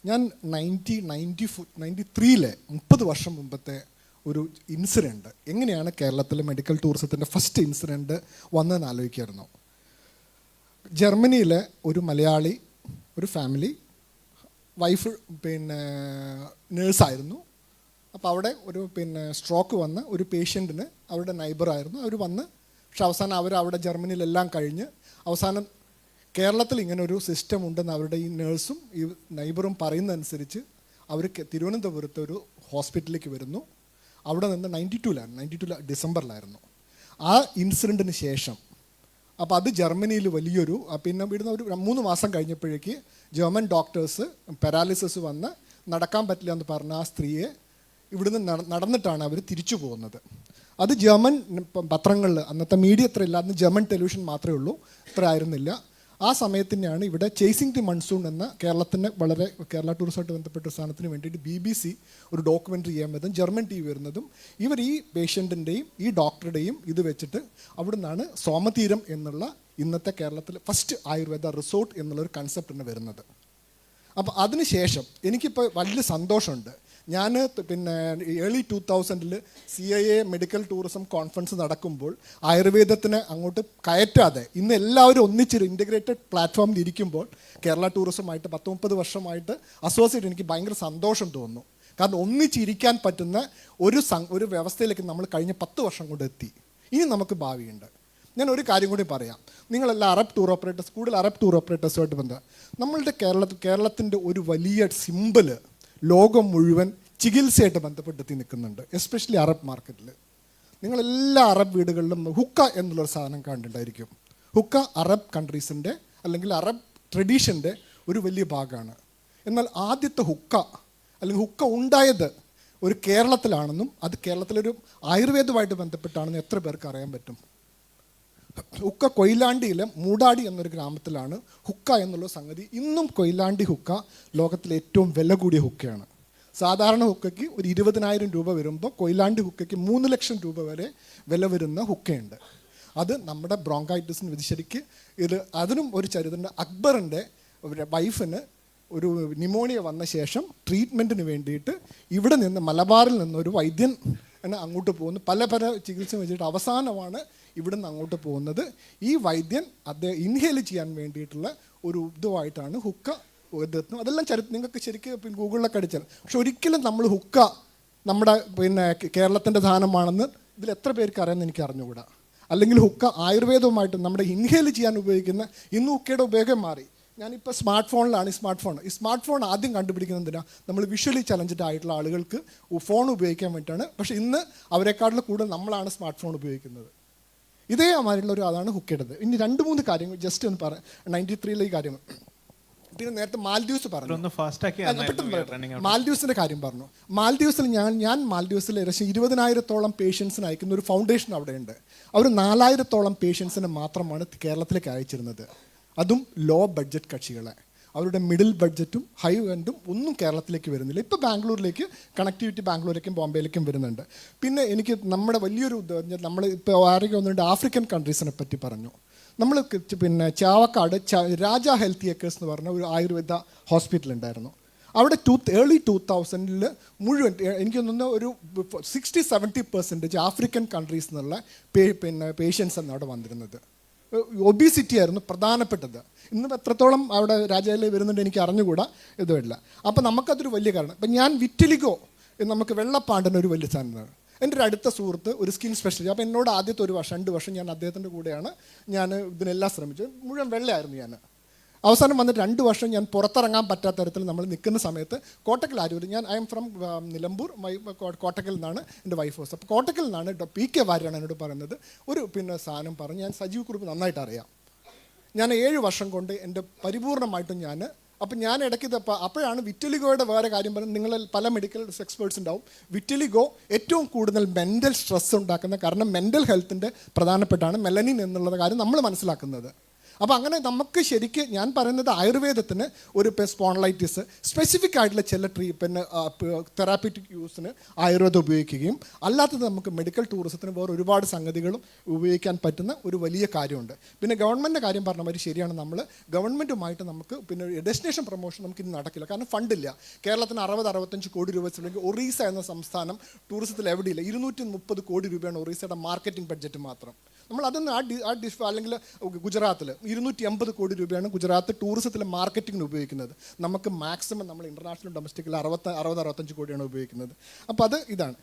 ഞാൻ 1993 30 വർഷം മുമ്പത്തെ ഒരു ഇൻസിഡൻറ്റ്, എങ്ങനെയാണ് കേരളത്തിലെ മെഡിക്കൽ ടൂറിസത്തിൻ്റെ ഫസ്റ്റ് ഇൻസിഡൻറ്റ് വന്നതെന്ന് ആലോചിക്കായിരുന്നു. ജർമ്മനിയിലെ ഒരു മലയാളി, ഒരു ഫാമിലി, വൈഫ് പിന്നെ നേഴ്സായിരുന്നു. അപ്പോൾ അവിടെ ഒരു സ്ട്രോക്ക് വന്ന് ഒരു പേഷ്യൻറ്റിന് അവരുടെ നൈബറായിരുന്നു. അവർ വന്ന്, പക്ഷെ അവസാനം അവിടെ ജർമ്മനിയിലെല്ലാം കഴിഞ്ഞ് അവസാനം കേരളത്തിൽ ഇങ്ങനെ ഒരു സിസ്റ്റം ഉണ്ടെന്ന് അവരുടെ ഈ നേഴ്സും ഈ നൈബറും പറയുന്നതനുസരിച്ച് അവർ തിരുവനന്തപുരത്ത് ഒരു ഹോസ്പിറ്റലിലേക്ക് വരുന്നു. അവിടെ നിന്ന് 92 ഡിസംബറിലായിരുന്നു ആ ഇൻസിഡൻറ്റിന് ശേഷം. അപ്പോൾ അത് ജർമ്മനിയിൽ വലിയൊരു, പിന്നെ ഇവിടുന്ന് ഒരു 3 മാസം കഴിഞ്ഞപ്പോഴേക്ക് ജർമ്മൻ ഡോക്ടേഴ്സ് പാരാലിസിസ് വന്ന് നടക്കാൻ പറ്റില്ല എന്ന് പറഞ്ഞ ആ സ്ത്രീയെ ഇവിടുന്ന് നടന്നിട്ടാണ് അവർ തിരിച്ചു പോകുന്നത്. അത് ജർമ്മൻ പത്രങ്ങളിൽ, അന്നത്തെ മീഡിയ ഇത്ര ഇല്ല, അന്ന് ജർമ്മൻ ടെലിവിഷൻ മാത്രമേ ഉള്ളൂ, ഇത്ര ആയിരുന്നില്ല. ആ സമയത്തിനാണ് ഇവിടെ ചേസിങ് ദി മൺസൂൺ എന്ന കേരള ടൂറിസമായിട്ട് ബന്ധപ്പെട്ട സ്ഥാനത്തിന് വേണ്ടിയിട്ട് BBC ഒരു ഡോക്യുമെൻ്ററി ചെയ്യാൻ പറ്റും, ജർമ്മൻ TV വരുന്നതും. ഇവർ ഈ പേഷ്യൻറ്റിൻ്റെയും ഈ ഡോക്ടറുടെയും ഇത് വെച്ചിട്ട് അവിടെ നിന്നാണ് സോമതീരം എന്നുള്ള ഇന്നത്തെ കേരളത്തിലെ ഫസ്റ്റ് ആയുർവേദ റിസോർട്ട് എന്നുള്ളൊരു കൺസെപ്റ്റിന് വരുന്നത്. അപ്പോൾ അതിനുശേഷം എനിക്കിപ്പോൾ വലിയ സന്തോഷമുണ്ട്. ഞാൻ പിന്നെ early 2000 CIA medical tourism conference നടക്കുമ്പോൾ ആയുർവേദത്തിനെ അങ്ങോട്ട് കയറ്റാതെ ഇന്ന് എല്ലാവരും ഒന്നിച്ചൊരു ഇൻ്റഗ്രേറ്റഡ് പ്ലാറ്റ്ഫോമിൽ ഇരിക്കുമ്പോൾ കേരള ടൂറിസമായിട്ട് 10-30 വർഷമായിട്ട് അസോസിയേറ്റ് എനിക്ക് ഭയങ്കര സന്തോഷം തോന്നുന്നു. കാരണം ഒന്നിച്ചിരിക്കാൻ പറ്റുന്ന ഒരു വ്യവസ്ഥയിലേക്ക് നമ്മൾ കഴിഞ്ഞ 10 വർഷം കൊണ്ട് എത്തി. ഇനി നമുക്ക് ഭാവിയുണ്ട്. ഞാൻ ഒരു കാര്യം കൂടി പറയാം. നിങ്ങളെല്ലാം അറബ് ടൂർ ഓപ്പറേറ്റേഴ്സ്, കൂടുതൽ അറബ് ടൂർ ഓപ്പറേറ്റേഴ്സുമായിട്ട് ബന്ധം, നമ്മളുടെ കേരളത്തിൻ്റെ ഒരു വലിയ സിമ്പിള് ലോകം മുഴുവൻ ചികിത്സയായിട്ട് ബന്ധപ്പെടുത്തി നിൽക്കുന്നുണ്ട്, എസ്പെഷ്യലി അറബ് മാർക്കറ്റിൽ. നിങ്ങളെല്ലാ അറബ് വീടുകളിലും ഹുക്ക എന്നുള്ളൊരു സാധനം കണ്ടിട്ടുണ്ടായിരിക്കും. ഹുക്ക അറബ് കൺട്രീസിൻ്റെ അല്ലെങ്കിൽ അറബ് ട്രഡീഷൻ്റെ ഒരു വലിയ ഭാഗമാണ്. എന്നാൽ ആദ്യത്തെ ഹുക്ക അല്ലെങ്കിൽ ഹുക്ക ഉണ്ടായത് ഒരു കേരളത്തിലാണെന്നും അത് കേരളത്തിലൊരു ആയുർവേദവുമായിട്ട് ബന്ധപ്പെട്ടാണെന്നും എത്ര പേർക്ക് അറിയാൻ പറ്റും? ഹുക്ക കൊയിലാണ്ടിയിലെ മൂടാടി എന്നൊരു ഗ്രാമത്തിലാണ് ഹുക്ക എന്നുള്ള സംഗതി. ഇന്നും കൊയിലാണ്ടി ഹുക്ക ലോകത്തിലെ ഏറ്റവും വില കൂടിയ ഹുക്കയാണ്. സാധാരണ ഹുക്കയ്ക്ക് ഒരു 20,000 രൂപ വരുമ്പോൾ കൊയിലാണ്ടി ഹുക്കയ്ക്ക് 3 ലക്ഷം രൂപ വരെ വില വരുന്ന ഹുക്കയുണ്ട്. അത് നമ്മുടെ ബ്രോങ്കൈറ്റിസിന് ശരിക്ക് അതിനും ഒരു ചരിത്രമുണ്ട്. അക്ബറിൻ്റെ വൈഫിന് ഒരു ന്യൂമോണിയ വന്ന ശേഷം ട്രീറ്റ്മെൻറ്റിന് വേണ്ടിയിട്ട് ഇവിടെ നിന്ന് മലബാറിൽ നിന്നൊരു വൈദ്യൻ അങ്ങോട്ട് പോകുന്നു. പല ചികിത്സ വെച്ചിട്ട് അവസാനമാണ് ഇവിടെ നിന്ന് അങ്ങോട്ട് പോകുന്നത്. ഈ വൈദ്യൻ അദ്ദേഹം ഇൻഹേൽ ചെയ്യാൻ വേണ്ടിയിട്ടുള്ള ഒരു ഇതുമായിട്ടാണ് ഹുക്ക എത്തുന്നത്. അതെല്ലാം നിങ്ങൾക്ക് ശരിക്കും ഗൂഗിളിലൊക്കെ അടിച്ചാൽ. പക്ഷെ ഒരിക്കലും നമ്മൾ ഹുക്ക നമ്മുടെ കേരളത്തിൻ്റെ സാധനമാണെന്ന് ഇതിൽ എത്ര പേർക്ക് അറിയാമെന്ന് എനിക്ക് അറിഞ്ഞുകൂടാ. അല്ലെങ്കിൽ ഹുക്ക ആയുർവേദവുമായിട്ട് നമ്മുടെ ഇൻഹേൽ ചെയ്യാൻ ഉപയോഗിക്കുന്ന ഇന്ന് ഹുക്കയുടെ ഉപയോഗം മാറി. ഞാനിപ്പോൾ സ്മാർട്ട് ഫോണിലാണ്. ഈ സ്മാർട്ട് ഫോൺ ആദ്യം കണ്ടുപിടിക്കുന്നതിനാ നമ്മൾ വിഷ്വലി ചലഞ്ചഡ് ആയിട്ടുള്ള ആളുകൾക്ക് ഫോൺ ഉപയോഗിക്കാൻ വേണ്ടിയിട്ടാണ്. പക്ഷേ ഇന്ന് അവരെക്കാട്ടിലും കൂടുതൽ നമ്മളാണ് സ്മാർട്ട് ഫോൺ ഉപയോഗിക്കുന്നത്. ഇതേ മാതിരിയുള്ള ഒരു അതാണ് ഹുക്കയുടേത്. ഇനി 2-3 കാര്യങ്ങൾ ജസ്റ്റ് ഒന്ന് പറയാം. 93 ഈ കാര്യം. പിന്നെ നേരത്തെ മാൽഡീവ്സ് പറഞ്ഞു, മാൽഡീവ്സിൻ്റെ കാര്യം പറഞ്ഞു. മാൽഡീവ്സിൽ ഞാൻ മാൽഡീവ്സിൽ ഏകദേശം 20,000-ഓളം പേഷ്യൻസിന് അയക്കുന്ന ഒരു ഫൗണ്ടേഷൻ അവിടെയുണ്ട്. അവർ 4,000-ഓളം പേഷ്യൻസിനെ മാത്രമാണ് കേരളത്തിലേക്ക് അയച്ചിരുന്നത്. അതും ലോ ബഡ്ജറ്റ് കക്ഷികളെ. അവരുടെ മിഡിൽ ബഡ്ജറ്റും ഹൈ എൻഡും ഒന്നും കേരളത്തിലേക്ക് വരുന്നില്ല. ഇപ്പോൾ ബാംഗ്ലൂരിലേക്ക് കണക്ടിവിറ്റി ബാംഗ്ലൂരിലേക്കും ബോംബെയിലേക്കും വരുന്നുണ്ട്. പിന്നെ എനിക്ക് നമ്മുടെ വലിയൊരു നമ്മൾ ഇപ്പോൾ ആരെങ്കിലും ഒന്നുണ്ട് ആഫ്രിക്കൻ കൺട്രീസിനെ പറ്റി പറഞ്ഞു. നമ്മൾ പിന്നെ ചാവക്കാട് രാജ ഹെൽത്ത് ഏക്കേഴ്സ് എന്ന് പറഞ്ഞ ഒരു ആയുർവേദ ഹോസ്പിറ്റൽ ഉണ്ടായിരുന്നു. അവിടെ ഏർലി 2000-ൽ മുഴുവൻ എനിക്ക് തോന്നുന്നു ഒരു 60-70% ആഫ്രിക്കൻ കൺട്രീസ് എന്നുള്ള പിന്നെ പേഷ്യൻസ് ആണ് അവിടെ വന്നിരുന്നത്. ഒബീസിറ്റി ആയിരുന്നു പ്രധാനപ്പെട്ടത്. ഇന്ന് എത്രത്തോളം അവിടെ രാജാലയിൽ വരുന്നുണ്ട് എനിക്ക് അറിഞ്ഞുകൂടാ, ഇതുമില്ല. അപ്പോൾ നമുക്കതൊരു വലിയ കാരണം. ഇപ്പം ഞാൻ വിറ്റിലിഗോ നമുക്ക് വെള്ളപ്പാണ്ടിന് ഒരു വലിയ സാധനമാണ്. എൻ്റെ ഒരു അടുത്ത സുഹൃത്ത് ഒരു സ്കിൻ സ്പെഷ്യലിസ്റ്റ്. അപ്പോൾ എന്നോട് ആദ്യത്തെ 2 വർഷം ഞാൻ അദ്ദേഹത്തിൻ്റെ കൂടെയാണ് ഞാൻ ഇതിനെല്ലാം ശ്രമിച്ചത്. മുഴുവൻ വെള്ളയായിരുന്നു ഞാൻ. അവസാനം വന്നിട്ട് 2 വർഷം ഞാൻ പുറത്തിറങ്ങാൻ പറ്റാത്ത തരത്തിൽ നമ്മൾ നിൽക്കുന്ന സമയത്ത് കോട്ടക്കൽ ആരോഗ്യം, I am from Nilambur, Kottakkal നിന്നാണ് എൻ്റെ വൈഫ് ഹൗസ്. അപ്പോൾ കോട്ടക്കൽ നിന്നാണ് PK വാര്യരാണ് എന്നോട് പറയുന്നത് ഒരു പിന്നെ സാധനം പറഞ്ഞ്. ഞാൻ സജീവ് കുറുപ്പ് നന്നായിട്ട് അറിയാം. ഞാൻ 7 വർഷം കൊണ്ട് എൻ്റെ പരിപൂർണമായിട്ടും അപ്പം ഞാൻ ഇടയ്ക്ക് അപ്പോഴാണ് വിറ്റിലിഗോയുടെ വേറെ കാര്യം പറയുന്നത്. നിങ്ങൾ പല മെഡിക്കൽ എക്സ്പേർട്സ് ഉണ്ടാവും. വിറ്റിലിഗോ ഏറ്റവും കൂടുതൽ മെൻ്റൽ സ്ട്രെസ് ഉണ്ടാക്കുന്ന, കാരണം മെൻ്റൽ ഹെൽത്തിൻ്റെ പ്രധാനപ്പെട്ടാണ് മെലനിൻ എന്നുള്ള കാര്യം നമ്മൾ മനസ്സിലാക്കുന്നത്. അപ്പോൾ അങ്ങനെ നമുക്ക് ശരിക്ക് ഞാൻ പറയുന്നത് ആയുർവേദത്തിന് ഒരു സ്പോൺലൈറ്റിസ് സ്പെസിഫിക് ആയിട്ടുള്ള ചില പിന്നെ തെറാപ്യൂട്ടിക് യൂസിന് ആയുർവേദം ഉപയോഗിക്കുകയും അല്ലാത്തത് നമുക്ക് മെഡിക്കൽ ടൂറിസത്തിന് വേറെ ഒരുപാട് സംഗതികളും ഉപയോഗിക്കാൻ പറ്റുന്ന ഒരു വലിയ കാര്യമുണ്ട്. പിന്നെ ഗവൺമെൻറ്റിൻ്റെ കാര്യം പറഞ്ഞ മാതിരി ശരിയാണ്. നമ്മൾ ഗവൺമെൻറ്റുമായിട്ട് നമുക്ക് പിന്നെ ഡെസ്റ്റിനേഷൻ പ്രൊമോഷൻ നമുക്ക് ഇന്ന് നടക്കില്ല, കാരണം ഫണ്ടില്ല. കേരളത്തിന് 60-65 കോടി രൂപ വെച്ചില്ലെങ്കിൽ ഒറീസ എന്ന സംസ്ഥാനം ടൂറിസത്തിൽ എവിടെയില്ല. 230 കോടി രൂപയാണ് ഒറീസയുടെ മാർക്കറ്റിംഗ് ബഡ്ജറ്റ് മാത്രം. നമ്മൾ അതൊന്ന് അല്ലെങ്കിൽ ഗുജറാത്തിൽ 280 കോടി രൂപയാണ് ഗുജറാത്ത് ടൂറിസത്തിലെ മാർക്കറ്റിങ്ങിന് ഉപയോഗിക്കുന്നത്. നമുക്ക് മാക്സിമം നമ്മൾ ഇൻ്റർനാഷണൽ ഡൊമസ്റ്റിക്കിൽ 60-65 കോടിയാണ് ഉപയോഗിക്കുന്നത്. അപ്പോൾ അത് ഇതാണ്.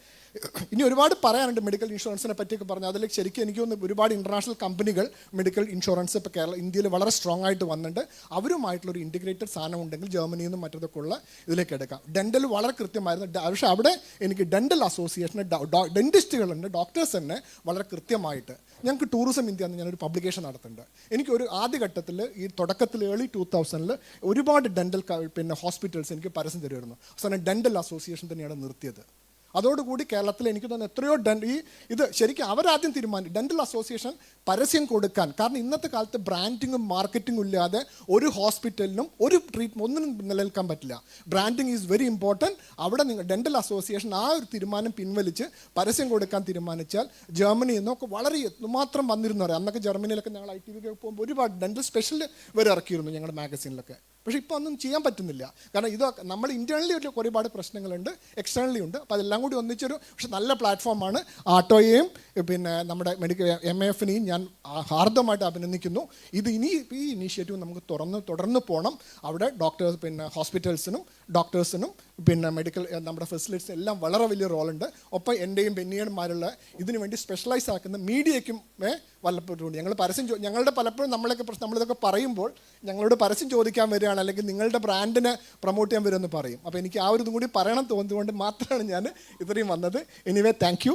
ഇനി ഒരുപാട് പറയാനുണ്ട് മെഡിക്കൽ ഇൻഷുറൻസിനെ പറ്റിയൊക്കെ പറഞ്ഞു. അതിൽ ശരിക്കും എനിക്ക് തോന്നുന്നു ഒരുപാട് ഇൻ്റർനാഷണൽ കമ്പനികൾ മെഡിക്കൽ ഇൻഷുറൻസ് ഇപ്പോൾ ഇന്ത്യയിൽ വളരെ സ്ട്രോങ് ആയിട്ട് വന്നിട്ടുണ്ട്. അവരുമായിട്ടുള്ളൊരു ഇൻറ്റിഗ്രേറ്റഡ് സാധനം ഉണ്ടെങ്കിൽ ജർമ്മനിയിൽ നിന്നും മറ്റതൊക്കെ ഉള്ള ഇതിലേക്ക് എടുക്കാം. ഡെൻ്റൽ വളരെ കൃത്യമായിരുന്നു. പക്ഷേ അവിടെ എനിക്ക് ഡെൻ്റൽ അസോസിയേഷന് ഡെൻറ്റിസ്റ്റുകളുണ്ട്, ഡോക്ടേഴ്സ് തന്നെ വളരെ കൃത്യമായിട്ട്. ഞങ്ങൾക്ക് ടൂറിസം ഇന്ത്യ എന്ന് ഞാനൊരു പബ്ലിക്കേഷൻ നടത്തുന്നുണ്ട്. എനിക്കൊരു ആദ്യഘട്ടത്തിൽ ഈ തുടക്കത്തിൽ ഏർലി 2000-ൽ ഒരുപാട് ഡെൻ്റൽ പിന്നെ ഹോസ്പിറ്റൽസ് എനിക്ക് പരസ്യം തരുമായിരുന്നു. അവസാനം ഡെൻ്റൽ അസോസിയേഷൻ തന്നെയാണ് നിർത്തിയത്. അതോടുകൂടി കേരളത്തിൽ എനിക്ക് തോന്നുന്നു എത്രയോ ഇത് ശരിക്കും അവരാദ്യം തീരുമാനിച്ചു ഡെൻ്റൽ അസോസിയേഷൻ പരസ്യം കൊടുക്കാൻ. കാരണം ഇന്നത്തെ കാലത്ത് ബ്രാൻഡിങ്ങും മാർക്കറ്റിങ്ങും ഇല്ലാതെ ഒരു ഹോസ്പിറ്റലിനും ഒരു ഒന്നിനും നിലനിൽക്കാൻ പറ്റില്ല. Branding is very important. അവിടെ നിങ്ങൾ ഡെൻ്റൽ അസോസിയേഷൻ ആ ഒരു തീരുമാനം പിൻവലിച്ച് പരസ്യം കൊടുക്കാൻ തീരുമാനിച്ചാൽ ജർമ്മനിയിൽ നിന്നൊക്കെ വളരെ മാത്രം വന്നിരുന്നു പറയാം. അന്നൊക്കെ ജർമ്മനിയിലൊക്കെ ഞങ്ങൾ ITV പോകുമ്പോൾ ഒരുപാട് ഡെൻ്റൽ സ്പെഷ്യൽ വരെ ഇറക്കിയിരുന്നു ഞങ്ങളുടെ മാഗസീനിലൊക്കെ. പക്ഷേ ഇപ്പോൾ ഒന്നും ചെയ്യാൻ പറ്റുന്നില്ല. കാരണം ഇതൊക്കെ നമ്മൾ ഇൻറ്റേർണലി ഒരുപാട് പ്രശ്നങ്ങളുണ്ട്, എക്സ്റ്റേണലി ഉണ്ട്. അപ്പോൾ അതെല്ലാം കൂടി ഒന്നിച്ചൊരു പക്ഷെ നല്ല പ്ലാറ്റ്ഫോമാണ്. ആട്ടോയെയും പിന്നെ നമ്മുടെ മെഡിക്കൽ MAFനെയും ഞാൻ ഹാർദമായിട്ട് അഭിനന്ദിക്കുന്നു. ഈ ഇനീഷ്യേറ്റീവ് നമുക്ക് തുടർന്ന് പോകണം. അവിടെ ഡോക്ടേഴ്സ് പിന്നെ ഹോസ്പിറ്റൽസിനും ഡോക്ടേഴ്സിനും പിന്നെ മെഡിക്കൽ നമ്മുടെ ഫെസിലിറ്റീസ് എല്ലാം വളരെ വലിയ റോളുണ്ട്. ഒപ്പം എൻ്റെയും ബെന്നിയന്മാരുള്ള ഇതിനു വേണ്ടി സ്പെഷ്യലൈസ് ആക്കുന്ന മീഡിയയ്ക്കും വല്ലപ്പോഴും ഞങ്ങൾ ഞങ്ങളുടെ പലപ്പോഴും നമ്മളിതൊക്കെ പറയുമ്പോൾ ഞങ്ങളോട് പരസ്യം ചോദിക്കാൻ വരികയാണ്, അല്ലെങ്കിൽ നിങ്ങളുടെ ബ്രാൻഡിനെ പ്രൊമോട്ട് ചെയ്യാൻ വരുമെന്ന് പറയും. അപ്പോൾ എനിക്ക് ആ ഒരു ഇതും കൂടി പറയണം തോന്നുന്നതുകൊണ്ട് മാത്രമാണ് ഞാൻ ഇത്രയും വന്നത്. Anyway thank you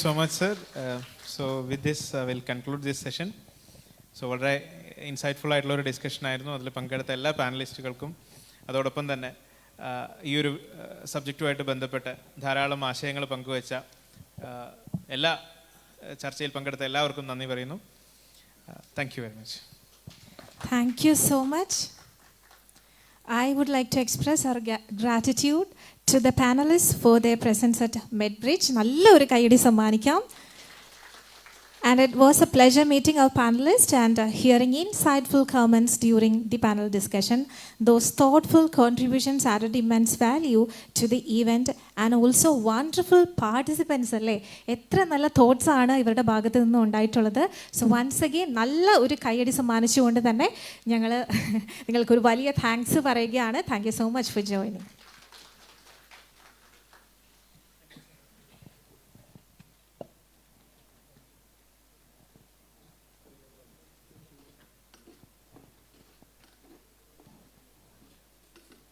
so much sir. So with this will conclude this session. So വളരെ ഇൻസൈറ്റ്ഫുൾ ആയിട്ടുള്ള ഒരു ഡിസ്കഷൻ ആയിരുന്നു. അതിൽ പങ്കെടുത്ത എല്ലാ പാനലിസ്റ്റുകൾക്കും അതോടൊപ്പം തന്നെ ഈ ഒരു സബ്ജക്റ്റുമായിട്ട് ബന്ധപ്പെട്ട് ധാരാളം ആശയങ്ങൾ പങ്കുവച്ച എല്ലാ ചർച്ചയിൽ പങ്കെടുത്ത എല്ലാവർക്കും നന്ദി പറയുന്നു. Thank you very much. Thank you so much. I would like to express our gratitude to the panelists for their presence at MedBridge. നല്ലൊരു കൈയടി സമ്മാനിക്കാം. And it was a pleasure meeting our panelists and hearing insightful comments during the panel discussion. Those thoughtful contributions added immense value to the event and also wonderful participants. അല്ലേ, എത്ര നല്ല thoughts ആണ് ഇവരുടെ ഭാഗത്ത് നിന്നും ഉണ്ടായിട്ടുള്ളത്. സോ വൺസ് അഗെയിൻ നല്ല ഒരു കൈയടി സമ്മാനിച്ചുകൊണ്ട് തന്നെ ഞങ്ങൾ നിങ്ങൾക്കൊരു വലിയ താങ്ക്സ് പറയുകയാണ്. Thank you so much for joining.